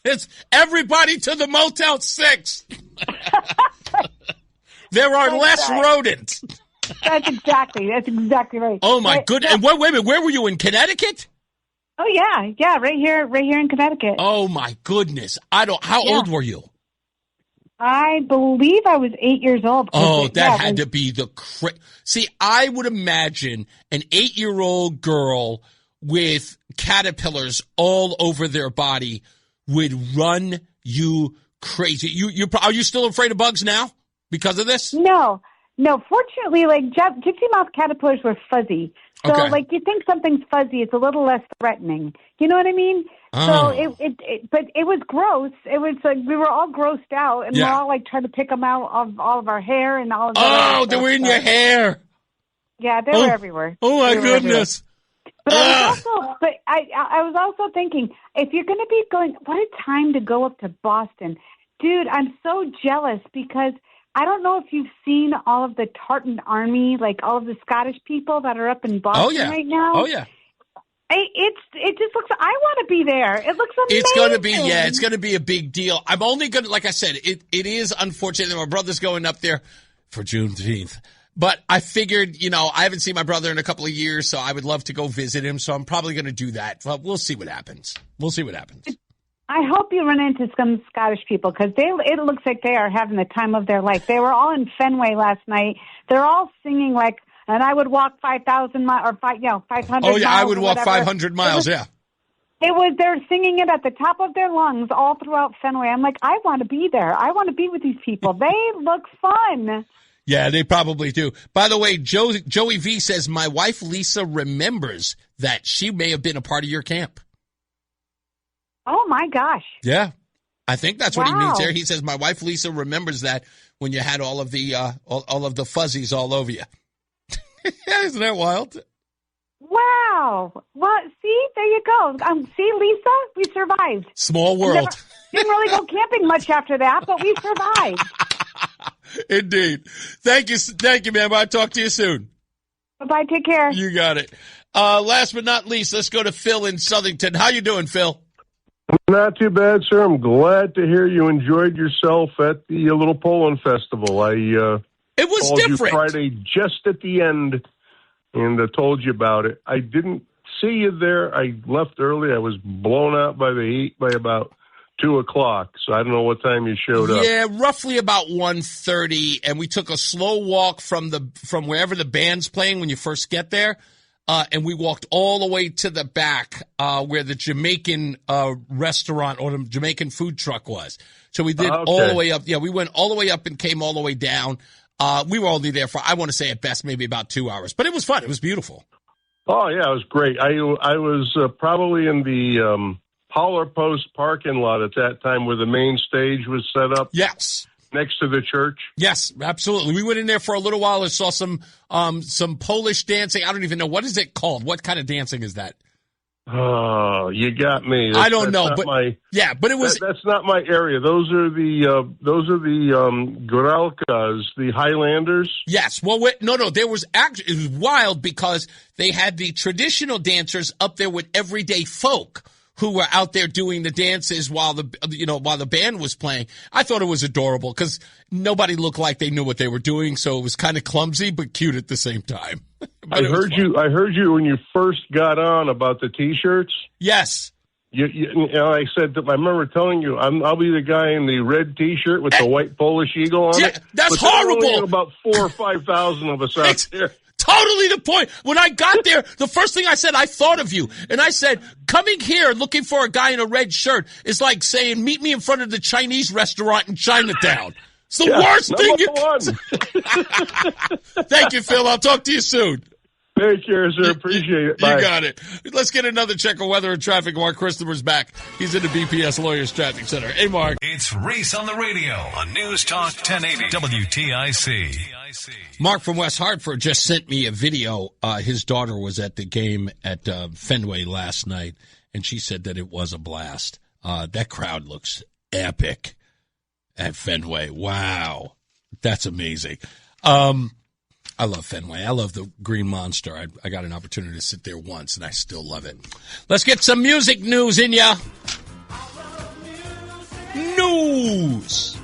It's everybody to the Motel 6. There are less rodents. That's exactly right. Oh, my goodness. And wait a minute, where were you, in Connecticut? Oh, yeah, right here in Connecticut. Oh, my goodness. How old were you? I believe I was 8 years old. Oh, that had to be the See, I would imagine an 8-year-old girl with caterpillars all over their body would run you crazy. Are you still afraid of bugs now because of this? No. Fortunately, like gypsy moth caterpillars were fuzzy. So, like, you think something's fuzzy, it's a little less threatening. You know what I mean? So but it was gross. It was like we were all grossed out, and we're all like trying to pick them out of all of our hair and all of that. Oh, they were in your hair. Yeah, they were everywhere. Oh my goodness. But I was also thinking, if you're going to be going, what a time to go up to Boston. Dude, I'm so jealous because I don't know if you've seen all of the Tartan Army, like all of the Scottish people that are up in Boston right now. Oh, yeah. It just looks, I want to be there. It looks amazing. It's going to be a big deal. I'm only going to, like I said, it is unfortunate that my brother's going up there for Juneteenth. But I figured, I haven't seen my brother in a couple of years, so I would love to go visit him. So I'm probably going to do that. Well, we'll see what happens. I hope you run into some Scottish people because it looks like they are having the time of their life. They were all in Fenway last night. They're all singing like, and I would walk 5,000 miles or 500 miles. Oh, yeah, I would walk 500 miles, yeah. They're singing it at the top of their lungs all throughout Fenway. I'm like, I want to be there. I want to be with these people. They look fun. Yeah, they probably do. By the way, Joey V says, my wife Lisa remembers that she may have been a part of your camp. Oh, my gosh. Yeah. I think that's what he means there. He says, my wife Lisa remembers that when you had all of the fuzzies all over you. Isn't that wild? Wow. Well, see, there you go. See, Lisa, we survived. Small world. Didn't really go camping much after that, but we survived. Indeed. Thank you, ma'am. I'll talk to you soon. Bye-bye. Take care. You got it. Last but not least, let's go to Phil in Southington. How you doing, Phil? Not too bad, sir. I'm glad to hear you enjoyed yourself at the Little Poland Festival. It was called different. You Friday just at the end and told you about it. I didn't see you there. I left early. I was blown out by the heat by about 2 o'clock, so I don't know what time you showed up. Yeah, roughly about 1:30, and we took a slow walk from wherever the band's playing when you first get there, and we walked all the way to the back where the Jamaican restaurant or the Jamaican food truck was. So we did all the way up. Yeah, we went all the way up and came all the way down. We were only there for, I want to say at best, maybe about 2 hours, but it was fun. It was beautiful. Oh, yeah, it was great. I was probably in the Power Post parking lot at that time where the main stage was set up. Yes. Next to the church. Yes, absolutely. We went in there for a little while and saw some Polish dancing. I don't even know. What is it called? What kind of dancing is that? Oh, you got me. I don't know, but but it was. That's not my area. Those are the Góralkas, the Highlanders. Yes. Well, no. There was actually, it was wild because they had the traditional dancers up there with everyday folk who were out there doing the dances while the band was playing. I thought it was adorable because nobody looked like they knew what they were doing, so it was kind of clumsy but cute at the same time. I heard you when you first got on about the T-shirts. Yes. I said that I remember telling you I'll be the guy in the red T-shirt with the white Polish eagle on it. That's but horrible. There were only about 4,000 or 5,000 of us out there. Totally the point. When I got there, the first thing I said, I thought of you. And I said, coming here looking for a guy in a red shirt is like saying, meet me in front of the Chinese restaurant in Chinatown. It's the worst thing you can. Thank you, Phil. I'll talk to you soon. Take care, sir. Appreciate it. Bye. You got it. Let's get another check of weather and traffic. Mark Christopher's back. He's in the BPS Lawyers Traffic Center. Hey, Mark. It's Reese on the radio on News Talk 1080 WTIC. Mark from West Hartford just sent me a video. His daughter was at the game at Fenway last night, and she said that it was a blast. That crowd looks epic at Fenway. Wow. That's amazing. I love Fenway. I love the Green Monster. I got an opportunity to sit there once, and I still love it. Let's get some music news in ya. News.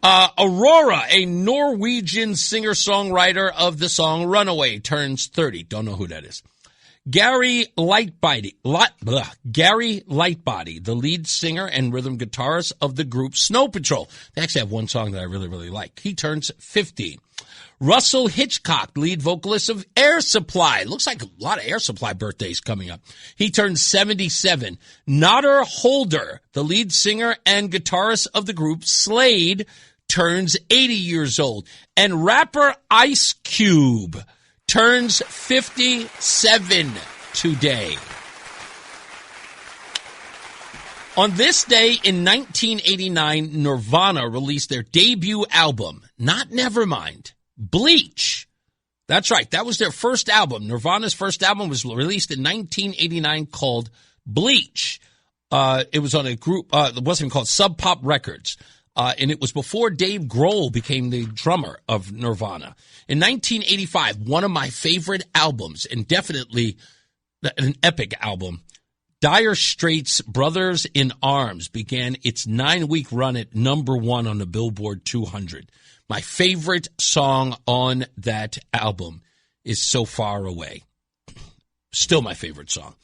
Aurora, a Norwegian singer-songwriter of the song Runaway, turns 30. Don't know who that is. Gary Lightbody, the lead singer and rhythm guitarist of the group Snow Patrol. They actually have one song that I really, really like. He turns 50. Russell Hitchcock, lead vocalist of Air Supply. Looks like a lot of Air Supply birthdays coming up. He turns 77. Nader Holder, the lead singer and guitarist of the group Slade, turns 80 years old. And rapper Ice Cube turns 57 today. On this day in 1989, Nirvana released their debut album, not Nevermind, Bleach. That's right. That was their first album. Nirvana's first album was released in 1989 called Bleach. It was on a group, it wasn't called Sub Pop Records. And it was before Dave Grohl became the drummer of Nirvana. In 1985, one of my favorite albums, and definitely an epic album, Dire Straits' Brothers in Arms began its 9-week run at #1 on the Billboard 200. My favorite song on that album is So Far Away. Still my favorite song.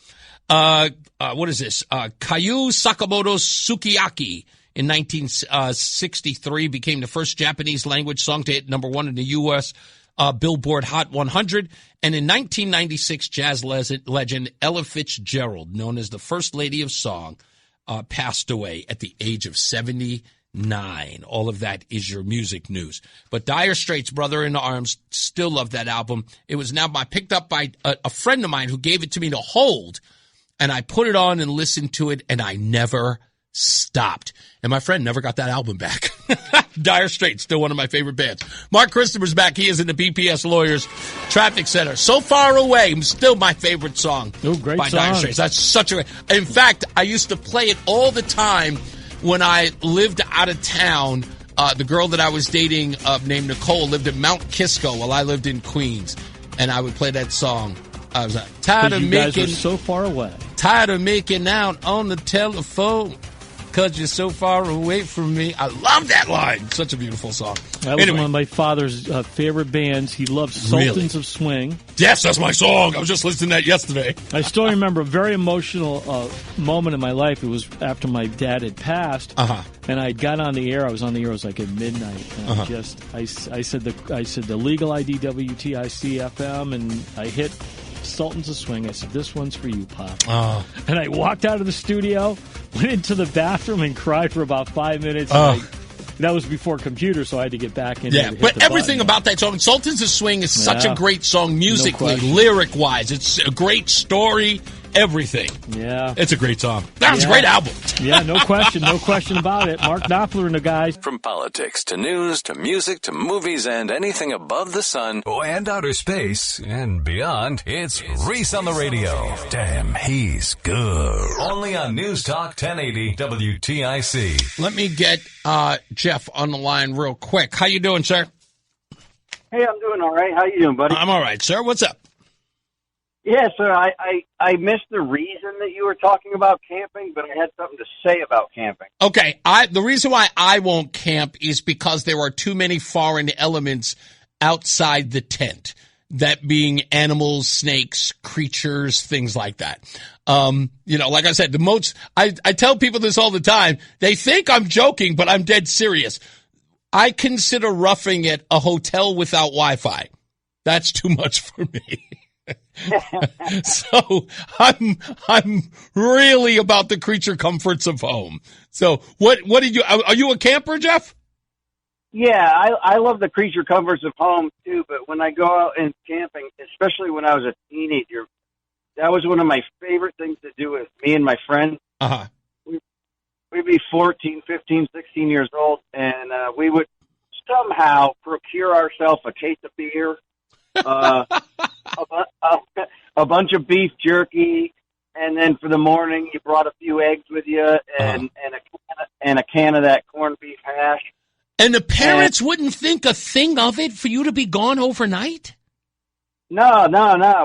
What is this? Kayu Sakamoto's Sukiyaki in 1963 became the first Japanese language song to hit #1 in the U.S. Billboard Hot 100. And in 1996, jazz legend Ella Fitzgerald, known as the First Lady of Song, passed away at the age of 79. All of that is your music news. But Dire Straits' Brother in Arms, still love that album. It was now picked up by a friend of mine who gave it to me to hold. And I put it on and listened to it, and I never stopped. And my friend never got that album back. Dire Straits, still one of my favorite bands. Mark Christopher's back. He is in the BPS Lawyers Traffic Center. So Far Away, still my favorite song. Oh, great by song. Dire Straits. That's such a... In fact, I used to play it all the time when I lived out of town, the girl that I was dating named Nicole lived in Mount Kisco while I lived in Queens, and I would play that song. I was tired of making. You guys are so far away. Tired of making out on the telephone. Because you're so far away from me. I love that line. Such a beautiful song. That was one of my father's favorite bands. He loved Sultans of Swing. Yes, that's my song. I was just listening to that yesterday. I still remember a very emotional moment in my life. It was after my dad had passed. And I got on the air. I was on the air. It was like at midnight. And I said the legal ID WTIC FM, and I hit Sultans of Swing. I said, "This one's for you, Pop." And I walked out of the studio, went into the bathroom, and cried for about 5 minutes. That was before computers, so I had to get back in. Yeah, but everything about that song, Sultans of Swing, is such a great song musically, lyric-wise. It's a great story, everything. Yeah. It's a great song. That was a great album. Yeah, no question about it. Mark Knopfler and the guys. From politics to news to music to movies and anything above the sun and outer space and beyond, it's Reese on the radio. Damn, he's good. Only on News Talk 1080 WTIC. Let me get Jeff on the line real quick. How you doing, sir? Hey, I'm doing all right. How you doing, buddy? I'm all right, sir. What's up? Yeah, sir, I missed the reason that you were talking about camping, but I had something to say about camping. Okay, the reason why I won't camp is because there are too many foreign elements outside the tent, that being animals, snakes, creatures, things like that. Like I said, I tell people this all the time. They think I'm joking, but I'm dead serious. I consider roughing it a hotel without Wi-Fi. That's too much for me. So I'm really about the creature comforts of home. So what did you? Are you a camper, Jeff? Yeah, I love the creature comforts of home too. But when I go out and camping, especially when I was a teenager, that was one of my favorite things to do with me and my friends. We'd be 14, 15, 16 years old, and we would somehow procure ourselves a case of beer. A bunch of beef jerky, and then for the morning you brought a few eggs with you and a can of that corned beef hash. And the parents wouldn't think a thing of it for you to be gone overnight? No.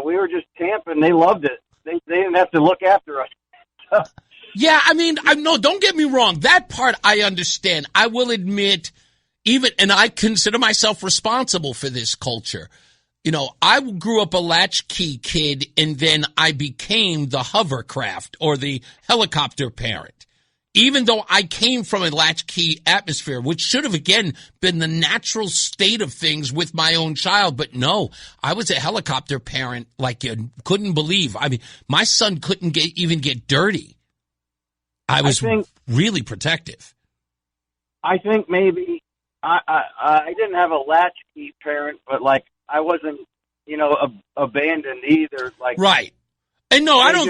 We were just camping. They loved it. They didn't have to look after us. Yeah, I mean, no, don't get me wrong. That part I understand. I will admit, and I consider myself responsible for this culture. I grew up a latchkey kid, and then I became the hovercraft or the helicopter parent. Even though I came from a latchkey atmosphere, which should have, again, been the natural state of things with my own child. But no, I was a helicopter parent like you couldn't believe. I mean, my son couldn't even get dirty. I was really protective. I think maybe I didn't have a latchkey parent, but I wasn't, abandoned either. Right. And no, I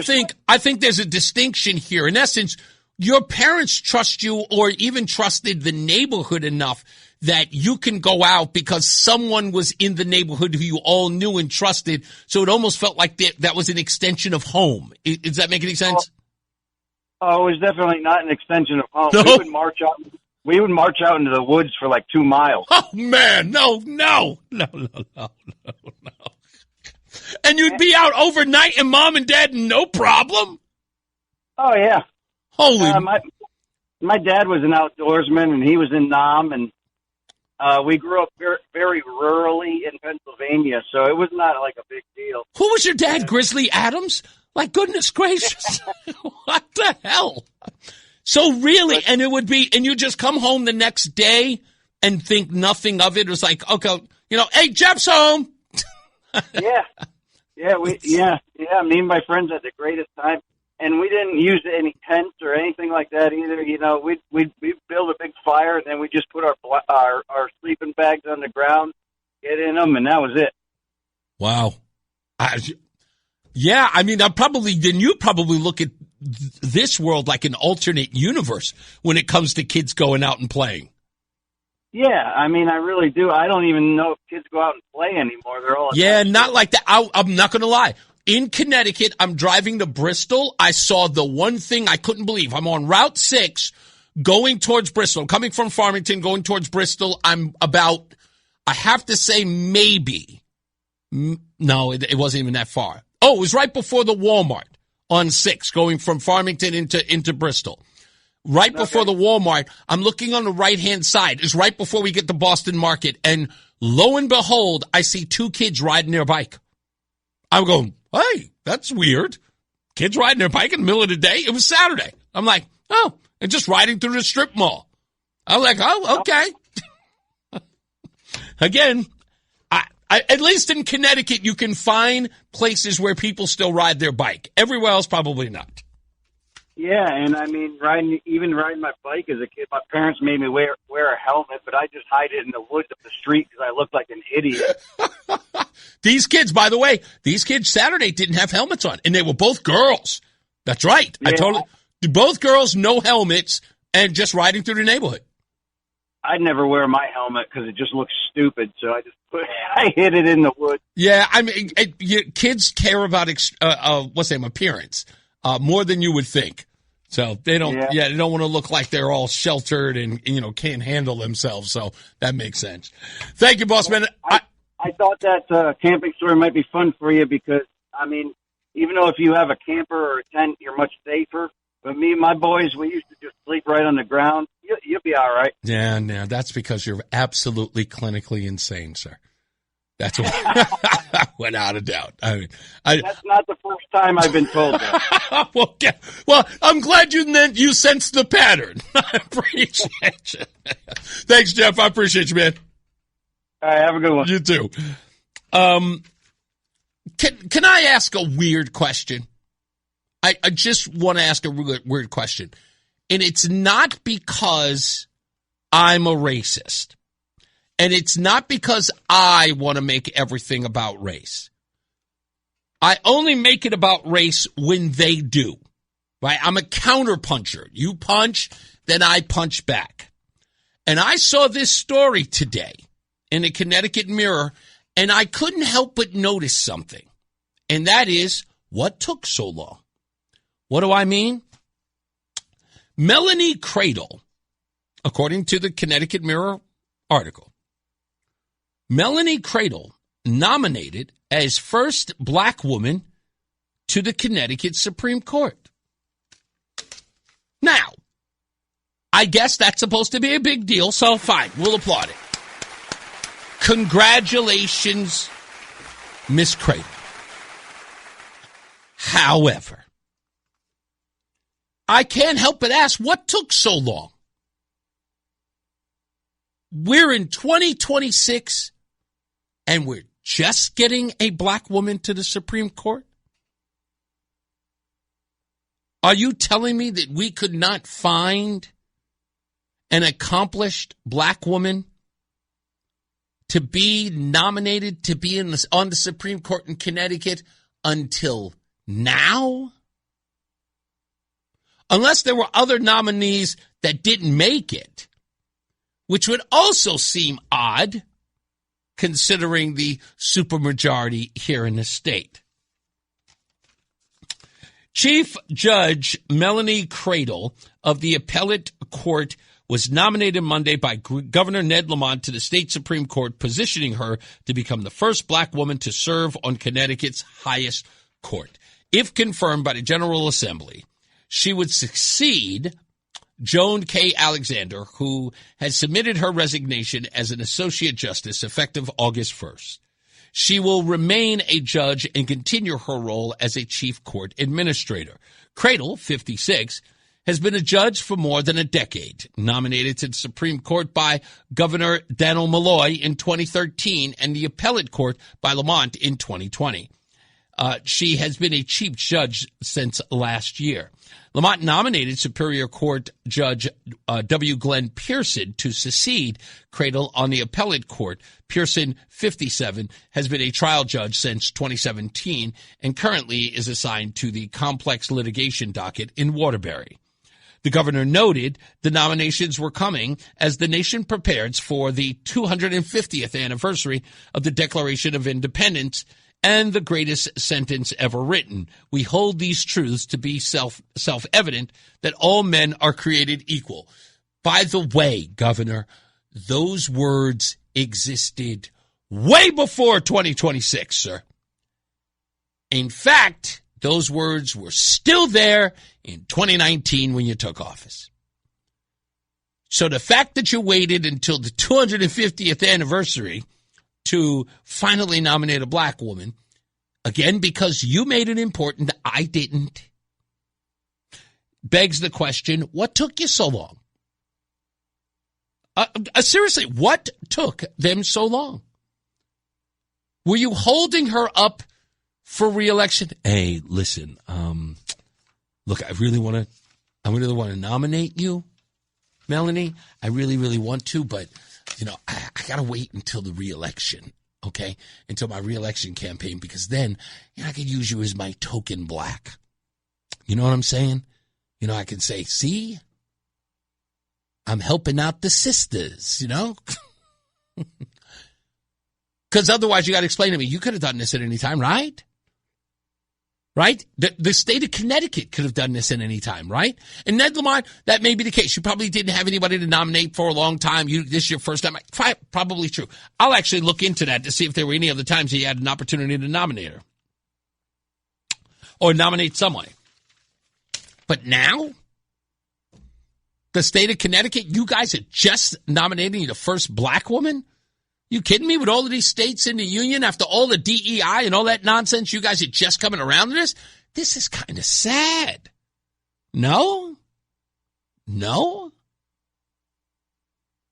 think there's a distinction here. In essence, your parents trust you or even trusted the neighborhood enough that you can go out because someone was in the neighborhood who you all knew and trusted. So it almost felt like that was an extension of home. Does that make any sense? Oh, it was definitely not an extension of home. No? We would march out into the woods for 2 miles. Oh, man, no. And you'd be out overnight and mom and dad, no problem? Oh, yeah. Holy. My dad was an outdoorsman, and he was in Nam, and we grew up very, very rurally in Pennsylvania, so it was not a big deal. Who was your dad, Grizzly Adams? Goodness gracious. What the hell? So really, and you just come home the next day and think nothing of it. It was okay, hey, Jeff's home. Yeah, me and my friends had the greatest time. And we didn't use any tents or anything like that either. We'd build a big fire, and then we just put our sleeping bags on the ground, get in them, and that was it. Wow. Yeah, I mean, you probably look at this world like an alternate universe when it comes to kids going out and playing. Yeah, I mean, I really do. I don't even know if kids go out and play anymore. They're all not like that. I'm not going to lie. In Connecticut, I'm driving to Bristol. I saw the one thing I couldn't believe. I'm on Route 6 going towards Bristol, coming from Farmington, going towards Bristol, I'm about, I have to say maybe, no, it wasn't even that far. Oh, it was right before the Walmart on 6, going from Farmington into Bristol. Right before the Walmart, I'm looking on the right-hand side. It's right before we get to Boston Market. And lo and behold, I see 2 kids riding their bike. I'm going, hey, that's weird. Kids riding their bike in the middle of the day. It was Saturday. I'm like, oh, and just riding through the strip mall. I'm like, oh, okay. Again, I, at least in Connecticut, you can find places where people still ride their bike. Everywhere else, probably not. Yeah, and I mean, riding my bike as a kid, my parents made me wear a helmet, but I just hide it in the woods of the street because I looked like an idiot. These kids, by the way, Saturday didn't have helmets on, and they were both girls. That's right. Yeah. Both girls, no helmets, and just riding through the neighborhood. I'd never wear my helmet because it just looks stupid, so I hid it in the woods. Yeah, I mean, kids care about appearance. More than you would think. So they don't, they don't want to look like they're all sheltered and, can't handle themselves. So that makes sense. Thank you, boss man. I thought that camping story might be fun for you because, I mean, even though if you have a camper or a tent, you're much safer. But me and my boys, we used to just sleep right on the ground. You'll be all right. Yeah, no, that's because you're absolutely clinically insane, sir. That's what without a doubt. I mean, that's not the first time I've been told that. Well, I'm glad you sensed the pattern. I appreciate you. Thanks, Jeff. I appreciate you, man. All right, have a good one. You too. Can I ask a weird question? I just want to ask a weird question, and it's not because I'm a racist. And it's not because I want to make everything about race. I only make it about race when they do. Right? I'm a counterpuncher. You punch, then I punch back. And I saw this story today in the Connecticut Mirror, and I couldn't help but notice something. And that is, what took so long? What do I mean? Melanie Cradle, according to the Connecticut Mirror article, Melanie Cradle nominated as first black woman to the Connecticut Supreme Court. Now, I guess that's supposed to be a big deal, so fine, we'll applaud it. Congratulations, Miss Cradle. However, I can't help but ask, what took so long? We're in 2026, and we're just getting a black woman to the Supreme Court? Are you telling me that we could not find an accomplished black woman to be nominated to be on the Supreme Court in Connecticut until now? Unless there were other nominees that didn't make it, which would also seem odd considering the supermajority here in the state. Chief Judge Melanie Cradle of the Appellate Court was nominated Monday by Governor Ned Lamont to the state Supreme Court, positioning her to become the first black woman to serve on Connecticut's highest court. If confirmed by the General Assembly, she would succeed Joan K. Alexander, who has submitted her resignation as an Associate Justice effective August 1st. She will remain a judge and continue her role as a chief court administrator. Cradle, 56, has been a judge for more than a decade, nominated to the Supreme Court by Governor Dannel Malloy in 2013 and the Appellate Court by Lamont in 2020. She has been a chief judge since last year. Lamont nominated Superior Court Judge W. Glenn Pearson to succeed Cradle on the Appellate Court. Pearson, 57, has been a trial judge since 2017 and currently is assigned to the complex litigation docket in Waterbury. The governor noted the nominations were coming as the nation prepares for the 250th anniversary of the Declaration of Independence and the greatest sentence ever written. We hold these truths to be self-evident that all men are created equal. By the way, Governor, those words existed way before 2026, sir. In fact, those words were still there in 2019 when you took office. So the fact that you waited until the 250th anniversary to finally nominate a black woman, again, because you made it important, I didn't, begs the question, what took you so long? Seriously, what took them so long? Were you holding her up for re-election? Hey, listen, look, I really want to nominate you, Melanie. I really, really want to, but, I got to wait until the re-election, okay? Until my re-election campaign, because then, I could use you as my token black. You know what I'm saying? I can say, see, I'm helping out the sisters, Because otherwise you got to explain to me, you could have done this at any time, right? Right? The state of Connecticut could have done this at any time, right? And Ned Lamont, that may be the case. You probably didn't have anybody to nominate for a long time. This is your first time. Probably true. I'll actually look into that to see if there were any other times he had an opportunity to nominate her. Or nominate someone. But now, the state of Connecticut, you guys are just nominating the first black woman? You kidding me? With all of these states in the union, after all the DEI and all that nonsense, you guys are just coming around to this? This is kind of sad. No?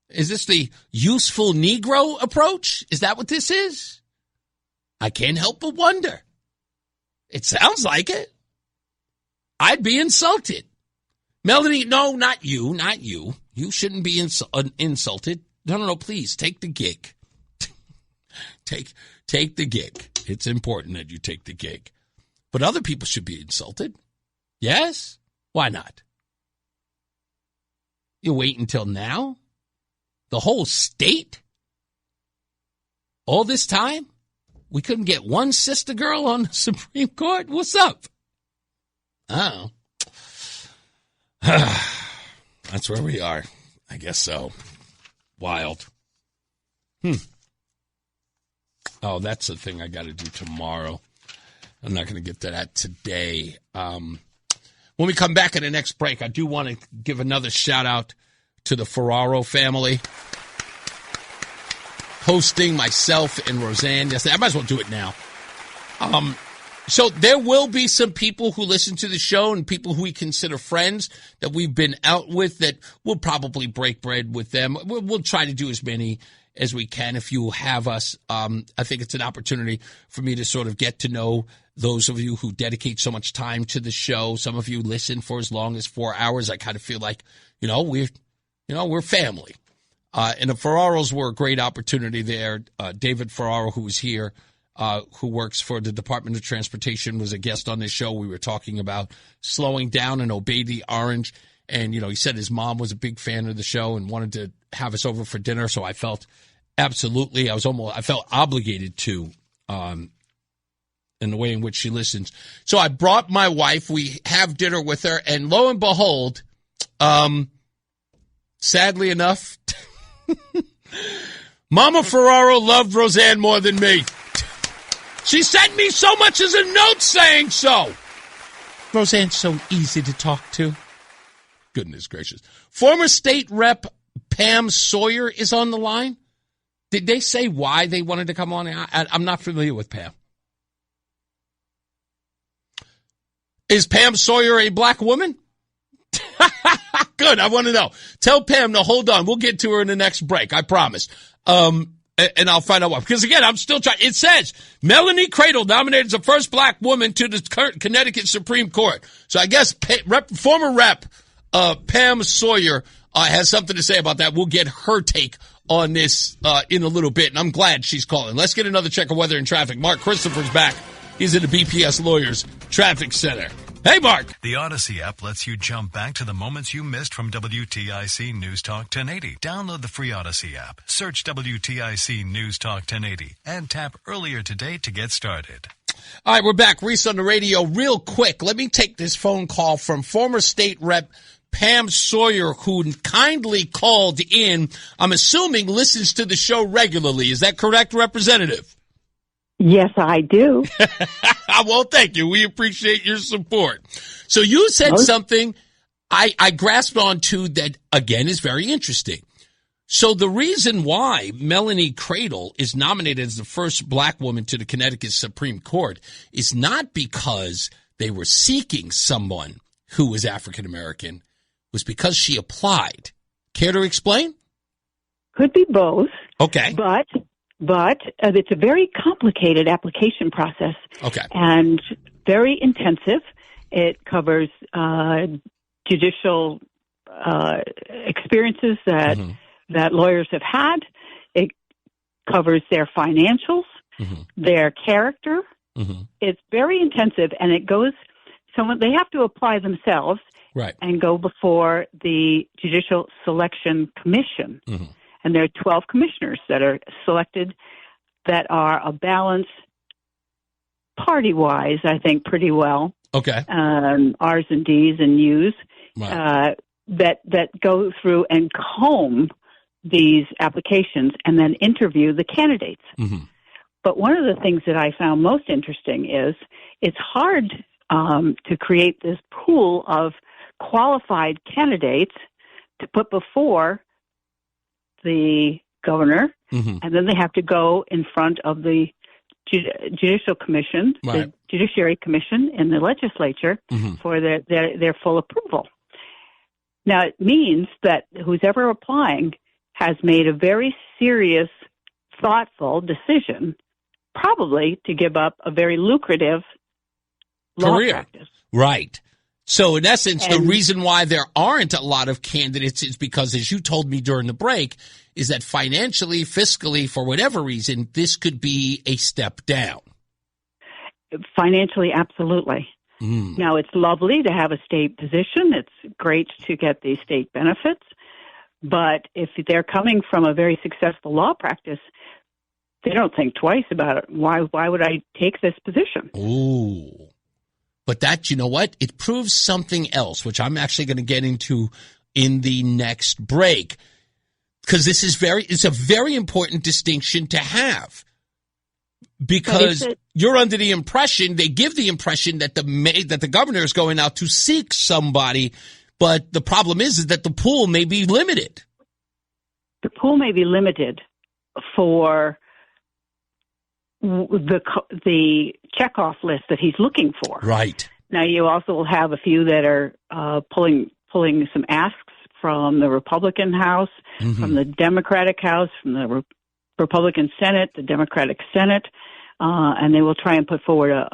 Is this the useful Negro approach? Is that what this is? I can't help but wonder. It sounds like it. I'd be insulted. Melanie, no, not you. You shouldn't be insulted. No, please, take the gig. Take the gig. It's important that you take the gig. But other people should be insulted. Yes? Why not? You wait until now? The whole state? All this time? We couldn't get one sister girl on the Supreme Court? What's up? Oh. That's where we are. I guess so. Wild. Oh, that's the thing I got to do tomorrow. I'm not going to get to that today. When we come back in the next break, I do want to give another shout out to the Ferraro family. Hosting myself and Roseanne yesterday. I might as well do it now. So there will be some people who listen to the show and people who we consider friends that we've been out with that we'll probably break bread with them. We'll try to do as many as we can if you have us. I think it's an opportunity for me to sort of get to know those of you who dedicate so much time to the show. Some of you listen for as long as 4 hours. I kind of feel like, we're family. And the Ferraros were a great opportunity there. David Ferraro, who was here, who works for the Department of Transportation, was a guest on this show. We were talking about slowing down and obey the orange. And, he said his mom was a big fan of the show and wanted to have us over for dinner. So I felt absolutely, I felt obligated to, in the way in which she listens. So I brought my wife. We have dinner with her. And lo and behold, sadly enough, Mama Ferraro loved Roseanne more than me. She sent me so much as a note saying so. Roseanne's so easy to talk to. Goodness gracious. Former state rep Pam Sawyer is on the line. Did they say why they wanted to come on? I'm not familiar with Pam. Is Pam Sawyer a black woman? Good, I want to know. Tell Pam to hold on. We'll get to her in the next break, I promise. And I'll find out why. Because, again, I'm still trying. It says Melanie Cradle nominated as the first black woman to the Connecticut Supreme Court. So I guess former rep Pam Sawyer has something to say about that. We'll get her take on this in a little bit, and I'm glad she's calling. Let's get another check of weather and traffic. Mark Christopher's back. He's at the BPS Lawyers Traffic Center. Hey, Mark. The Odyssey app lets you jump back to the moments you missed from WTIC News Talk 1080. Download the free Odyssey app, search WTIC News Talk 1080, and tap earlier today to get started. All right, we're back. Reese on the radio. Real quick, let me take this phone call from former state rep Pam Sawyer, who kindly called in. I'm assuming listens to the show regularly. Is that correct, Representative? Yes, I do. Well, thank you. We appreciate your support. So you said something I grasped onto that, again, is very interesting. So the reason why Melanie Cradle is nominated as the first black woman to the Connecticut Supreme Court is not because they were seeking someone who was African American, was because she applied. Care to explain? Could be both. Okay. But it's a very complicated application process. Okay. And very intensive. It covers judicial experiences that lawyers have had. It covers their financials, their character. It's very intensive, and it goes. They have to apply themselves, right, and go before the Judicial Selection Commission. And there are 12 commissioners that are selected that are a balance party-wise, I think, pretty well. Okay. R's and D's and U's that go through and comb these applications and then interview the candidates. But one of the things that I found most interesting is it's hard to create this pool of qualified candidates to put before the governor, and then they have to go in front of the Judicial Commission, the Judiciary Commission in the legislature for their full approval. Now, it means that who's ever applying has made a very serious, thoughtful decision, probably to give up a very lucrative law practice. Right. So, in essence, the reason why there aren't a lot of candidates is because, as you told me during the break, is that financially, fiscally, for whatever reason, this could be a step down. Financially, absolutely. Now, it's lovely to have a state position. It's great to get these state benefits. But if they're coming from a very successful law practice, they don't think twice about it. Why would I take this position? Ooh. But that, you know what? It proves something else, which I'm actually going to get into in the next break. Because it's a very important distinction to have. Because you're under the impression, they give the impression that the governor is going out to seek somebody, but the problem is that the pool may be limited. The pool may be limited for the checkoff list that he's looking for. Right. Now, you also will have a few that are pulling some asks from the Republican House, from the Democratic House, from the Republican Senate, the Democratic Senate, and they will try and put forward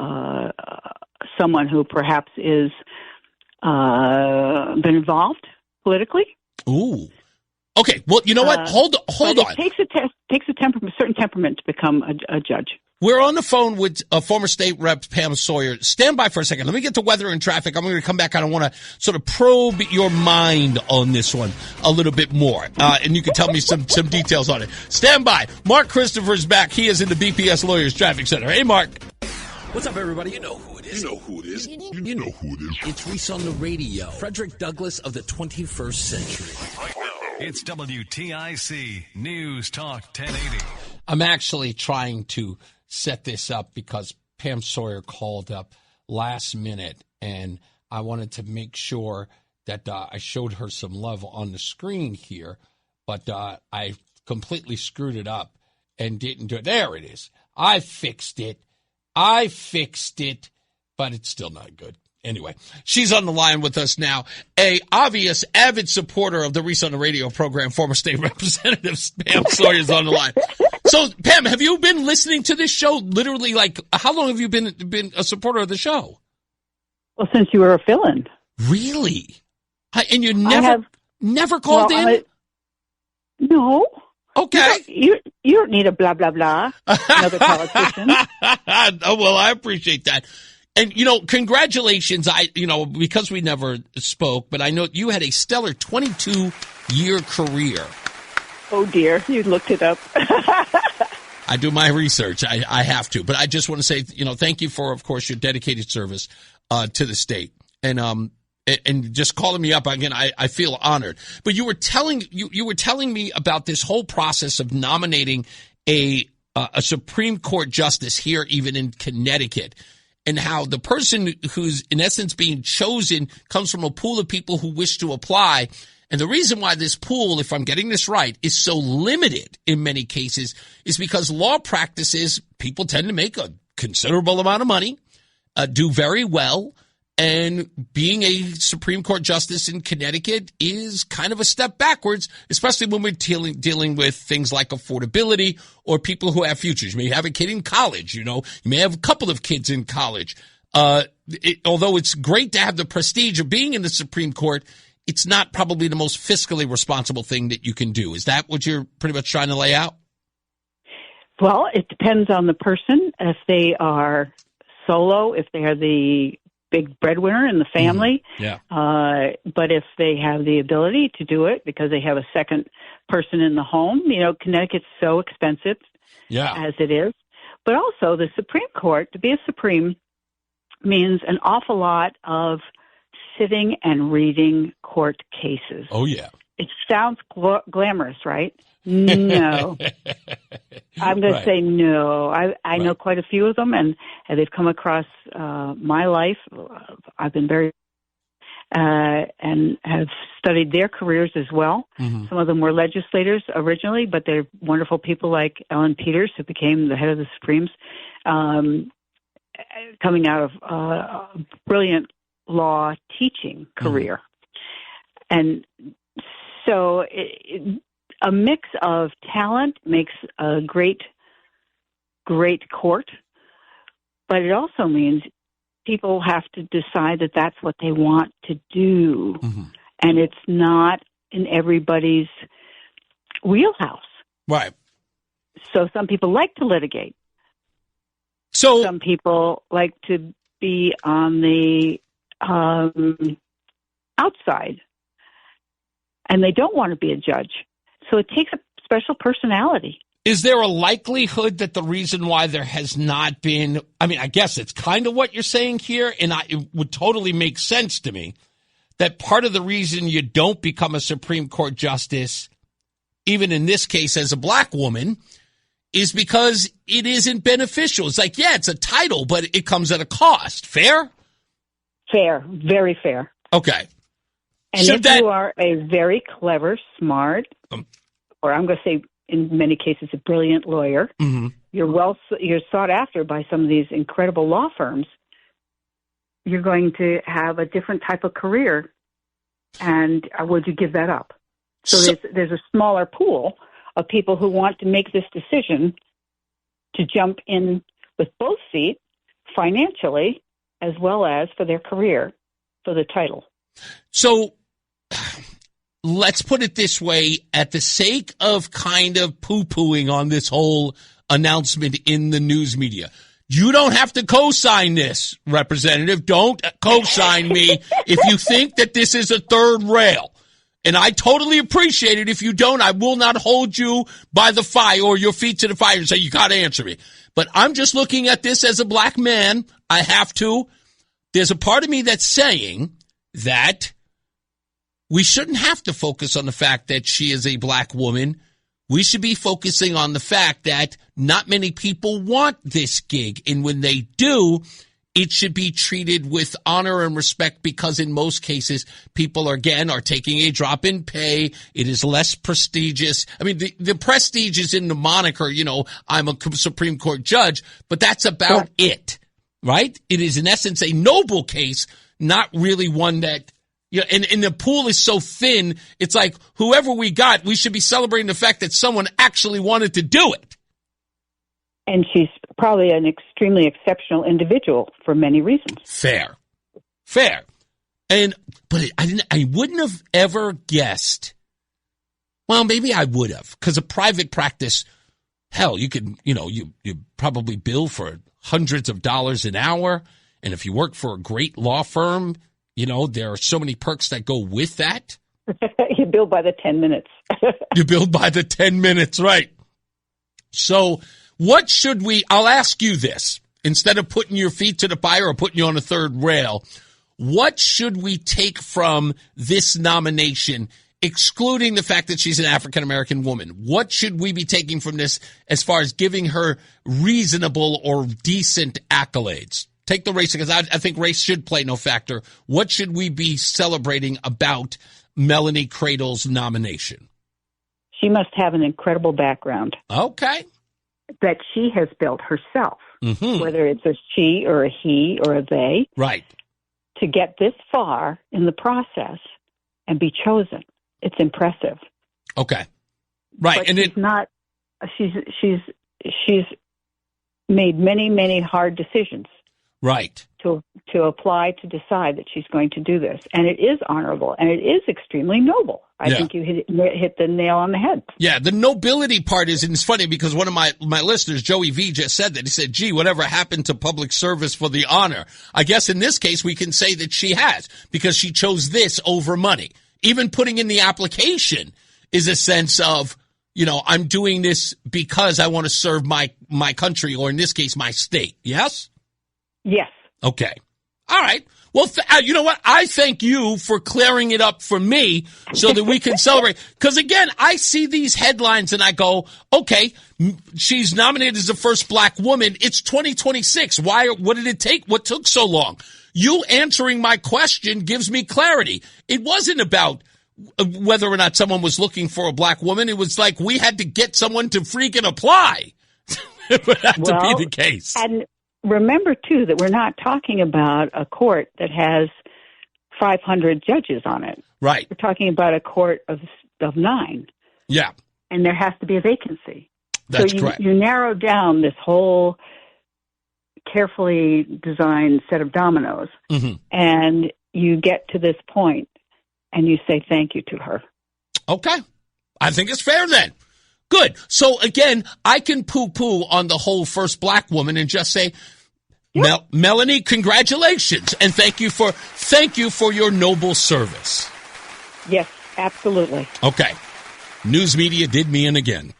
someone who perhaps is been involved politically. Ooh. Okay. Well, you know what? Hold on. It takes a certain temperament to become a judge. We're on the phone with former state rep Pam Sawyer. Stand by for a second. Let me get to weather and traffic. I'm going to come back. I want to sort of probe your mind on this one a little bit more, and you can tell me some details on it. Stand by. Mark Christopher's back. He is in the BPS Lawyers Traffic Center. Hey, Mark. What's up, everybody? You know who it is. You know who it is. You know who it is. It's Reese on the radio. Frederick Douglass of the 21st century. It's WTIC News Talk 1080. I'm actually trying to set this up because Pam Sawyer called up last minute, and I wanted to make sure that I showed her some love on the screen here, but I completely screwed it up and didn't do it. There it is. I fixed it, but it's still not good. Anyway, she's on the line with us now. A obvious, avid supporter of the Reese on the Radio program, former state representative Pam Sawyer's on the line. So, Pam, have you been listening to this show? Literally, how long have you been a supporter of the show? Well, since you were a fill-in. Really? And you never called in? No. Okay. You don't need a blah, blah, blah, another politician. Oh, well, I appreciate that. And, congratulations. Because we never spoke, but I know you had a stellar 22-year career. Oh, dear. You looked it up. I do my research. I have to. But I just want to say, thank you for, of course, your dedicated service to the state. And just calling me up again, I feel honored. But you were telling me about this whole process of nominating a Supreme Court justice here, even in Connecticut, and how the person who's in essence being chosen comes from a pool of people who wish to apply. And the reason why this pool, if I'm getting this right, is so limited in many cases is because law practices, people tend to make a considerable amount of money, do very well. And being a Supreme Court justice in Connecticut is kind of a step backwards, especially when we're dealing with things like affordability or people who have futures. You may have a kid in college, you may have a couple of kids in college. Although it's great to have the prestige of being in the Supreme Court, it's not probably the most fiscally responsible thing that you can do. Is that what you're pretty much trying to lay out? Well, it depends on the person. If they are solo, if they are the big breadwinner in the family. Yeah. But if they have the ability to do it because they have a second person in the home, Connecticut's so expensive as it is. But also the Supreme Court, to be a Supreme means an awful lot of sitting and reading court cases. Oh, yeah. It sounds glamorous, right? No. I'm going to say no. I know quite a few of them, and they've come across my life. I've been very and have studied their careers as well. Mm-hmm. Some of them were legislators originally, but they're wonderful people like Ellen Peters, who became the head of the Supremes, coming out of a brilliant law teaching career. Mm-hmm. And so a mix of talent makes a great court, but it also means people have to decide that that's what they want to do. Mm-hmm. And it's not in everybody's wheelhouse. Right. So some people like to litigate. So some people like to be on the outside, and they don't want to be a judge. So it takes a special personality. Is there a likelihood that the reason why there has not been, I guess it's kind of what you're saying here, and it would totally make sense to me, that part of the reason you don't become a Supreme Court justice, even in this case as a black woman, is because it isn't beneficial. It's like, yeah, it's a title, but it comes at a cost. Fair? Fair. Very fair. Okay. And so if you are a very clever, smart, or I'm going to say in many cases a brilliant lawyer, mm-hmm. You're sought after by some of these incredible law firms, you're going to have a different type of career. And would you give that up? So there's a smaller pool of people who want to make this decision to jump in with both feet financially as well as for their career, for the title. So let's put it this way, at the sake of kind of poo-pooing on this whole announcement in the news media, you don't have to co-sign this, Representative. Don't co-sign me if you think that this is a third rail. And I totally appreciate it. If you don't, I will not hold you by the fire or your feet to the fire and say, you got to answer me. But I'm just looking at this as a black man. I have to. There's a part of me that's saying that we shouldn't have to focus on the fact that she is a black woman. We should be focusing on the fact that not many people want this gig. And when they do, it should be treated with honor and respect, because in most cases, people are taking a drop in pay. It is less prestigious. The prestige is in the moniker, I'm a Supreme Court judge, but that's about it, right? It is in essence a noble case, not really one that, and the pool is so thin, it's like whoever we got, we should be celebrating the fact that someone actually wanted to do it. And she's probably an extremely exceptional individual for many reasons. Fair. But I wouldn't have ever guessed. Well, maybe I would have, because a private practice, hell, you could, you probably bill for hundreds of dollars an hour. And if you work for a great law firm, you know, there are so many perks that go with that. You bill by the 10 minutes. You bill by the 10 minutes, right. So what should I'll ask you this, instead of putting your feet to the fire or putting you on a third rail, what should we take from this nomination, excluding the fact that she's an African-American woman? What should we be taking from this as far as giving her reasonable or decent accolades? Take the race, because I think race should play no factor. What should we be celebrating about Melanie Cradle's nomination? She must have an incredible background. Okay. That she has built herself, mm-hmm. whether it's a she or a he or a they. Right. To get this far in the process and be chosen. It's impressive. Okay. Right. But and she's made many, many hard decisions. Right. To apply to decide that she's going to do this. And it is honorable and it is extremely noble. I think you hit the nail on the head. Yeah, the nobility part is, and it's funny because one of my listeners, Joey V, just said that. He said, gee, whatever happened to public service for the honor? I guess in this case we can say that she has, because she chose this over money. Even putting in the application is a sense of, you know, I'm doing this because I want to serve my country, or in this case, my state. Yes? Yes. Okay. All right. Well, you know what? I thank you for clearing it up for me so that we can celebrate. Because, again, I see these headlines and I go, okay, she's nominated as the first black woman. It's 2026. What did it take? What took so long? You answering my question gives me clarity. It wasn't about whether or not someone was looking for a black woman. It was like we had to get someone to freaking apply for that to be the case. And remember, too, that we're not talking about a court that has 500 judges on it. Right. We're talking about a court of 9. Yeah. And there has to be a vacancy. That's so correct. You narrow down this whole carefully designed set of dominoes, mm-hmm. and you get to this point, and you say thank you to her. Okay. I think it's fair then. Good. So, again, I can poo-poo on the whole first black woman and just say, Melanie, congratulations, and thank you for your noble service. Yes, absolutely. Okay. News media did me in again.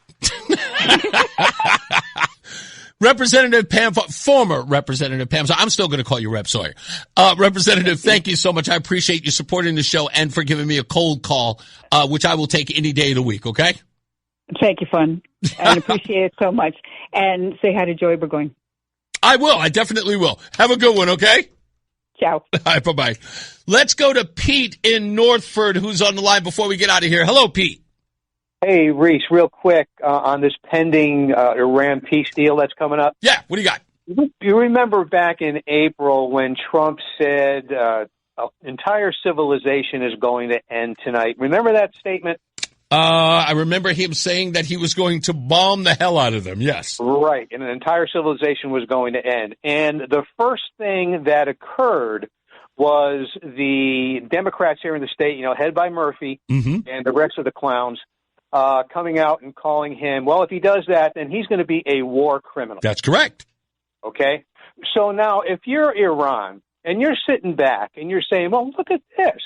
Representative Pam, former Representative Pam, so I'm still going to call you Rep Sawyer. Representative, thank you so much. I appreciate you supporting the show and for giving me a cold call, which I will take any day of the week, okay? Thank you, Fun. I appreciate it so much. And say hi to Joey Burgoyne. I will. I definitely will. Have a good one, okay? Ciao. All right, bye-bye. Let's go to Pete in Northford, who's on the line before we get out of here. Hello, Pete. Hey, Reese, real quick on this pending Iran peace deal that's coming up. Yeah, what do you got? You remember back in April when Trump said entire civilization is going to end tonight. Remember that statement? I remember him saying that he was going to bomb the hell out of them, yes. Right, and an entire civilization was going to end. And the first thing that occurred was the Democrats here in the state, headed by Murphy mm-hmm. and the rest of the clowns, coming out and calling him, well, if he does that, then he's going to be a war criminal. That's correct. Okay? So now, if you're Iran and you're sitting back and you're saying, well, look at this.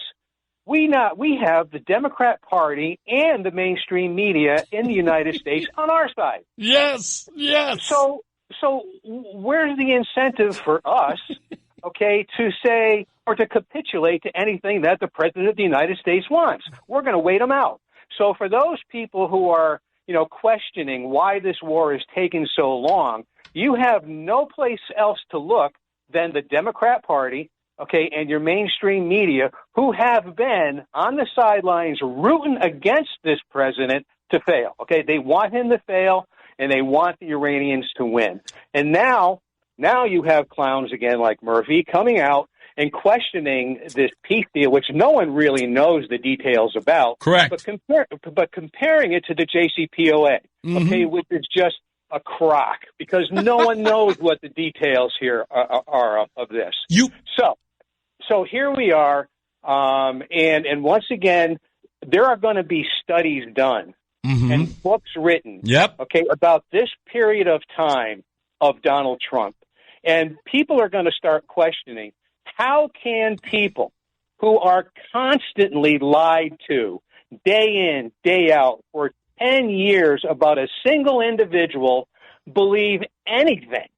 We have the Democrat Party and the mainstream media in the United States on our side. Yes, yes. So where's the incentive for us, okay, to say or to capitulate to anything that the President of the United States wants? We're going to wait them out. So for those people who are, questioning why this war is taking so long, you have no place else to look than the Democrat Party, okay, and your mainstream media, who have been on the sidelines rooting against this president to fail. Okay, they want him to fail, and they want the Iranians to win. And now you have clowns again like Murphy coming out and questioning this peace deal, which no one really knows the details about. Correct. But comparing it to the JCPOA, mm-hmm. okay, which is just a crock, because no one knows what the details here are of this. So here we are, and once again, there are going to be studies done mm-hmm. and books written, yep. okay, about this period of time of Donald Trump. And people are going to start questioning, how can people who are constantly lied to day in, day out for 10 years about a single individual believe anything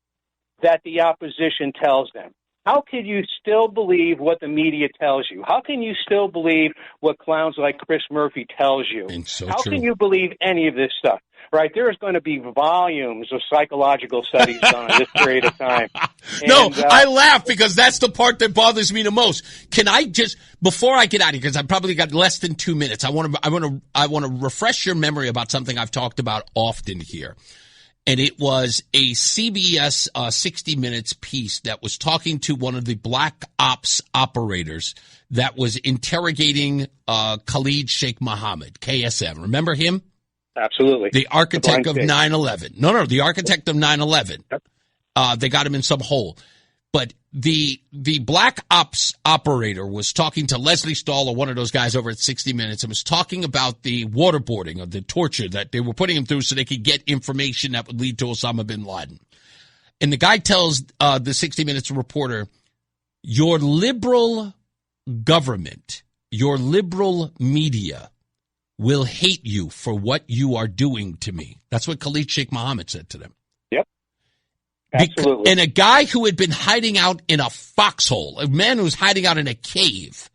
that the opposition tells them? How can you still believe what the media tells you? How can you still believe what clowns like Chris Murphy tells you? How can you believe any of this stuff? Right? There's going to be volumes of psychological studies done in this period of time. I laugh because that's the part that bothers me the most. Can I just, before I get out of here, because I've probably got less than 2 minutes, I want to refresh your memory about something I've talked about often here. And it was a CBS 60 Minutes piece that was talking to one of the black ops operators that was interrogating Khalid Sheikh Mohammed, KSM. Remember him? Absolutely. The architect of 9/11. No, the architect of 9/11. Yep. They got him in some hole. But the black ops operator was talking to Leslie Stahl, or one of those guys over at 60 Minutes, and was talking about the waterboarding of the torture that they were putting him through so they could get information that would lead to Osama bin Laden. And the guy tells the 60 Minutes reporter, your liberal government, your liberal media will hate you for what you are doing to me. That's what Khalid Sheikh Mohammed said to them. Yep. Absolutely. And a guy who had been hiding out in a foxhole, a man who was hiding out in a cave,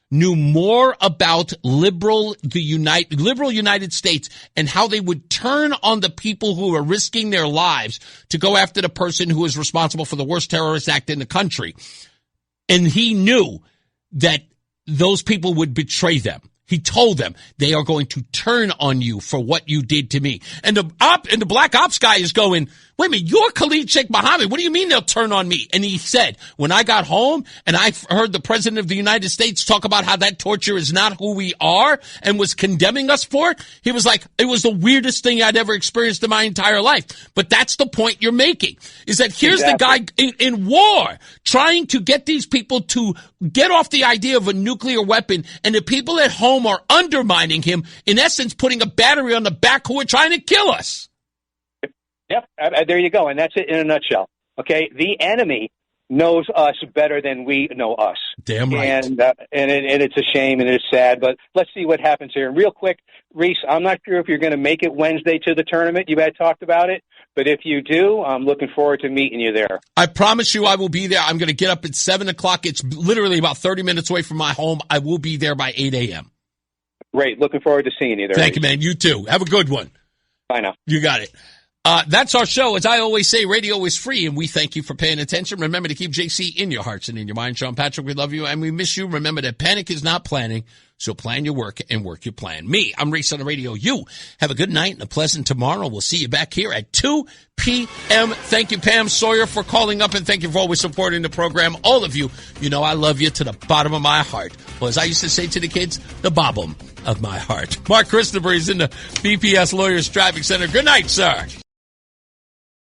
knew more about liberal United States and how they would turn on the people who are risking their lives to go after the person who is responsible for the worst terrorist act in the country. And he knew that those people would betray them. He told them they are going to turn on you for what you did to me. And the black ops guy is going, wait a minute, you're Khalid Sheikh Mohammed. What do you mean they'll turn on me? And he said, when I got home and I heard the president of the United States talk about how that torture is not who we are and was condemning us for it, he was like, it was the weirdest thing I'd ever experienced in my entire life. But that's the point you're making, is that here's the guy in war trying to get these people to get off the idea of a nuclear weapon, and the people at home are undermining him, in essence putting a battery on the back who are trying to kill us. Yep, there you go, and that's it in a nutshell. Okay, the enemy knows us better than we know us. Damn right. And it's a shame and it's sad, but let's see what happens here. And real quick, Reese, I'm not sure if you're going to make it Wednesday to the tournament. You had talked about it, but if you do, I'm looking forward to meeting you there. I promise you I will be there. I'm going to get up at 7 o'clock. It's literally about 30 minutes away from my home. I will be there by 8 a.m. Great. Looking forward to seeing you there. Thank you, man. You too. Have a good one. Bye now. You got it. That's our show. As I always say, radio is free, and we thank you for paying attention. Remember to keep JC in your hearts and in your mind. Sean Patrick, we love you, and we miss you. Remember that panic is not planning, so plan your work and work your plan. Me, I'm Reese on the radio. You have a good night and a pleasant tomorrow. We'll see you back here at 2 p.m. Thank you, Pam Sawyer, for calling up, and thank you for always supporting the program. All of you, you know I love you to the bottom of my heart. Well, as I used to say to the kids, the bottom of my heart. Mark Christopher is in the BPS Lawyers Traffic Center. Good night, sir.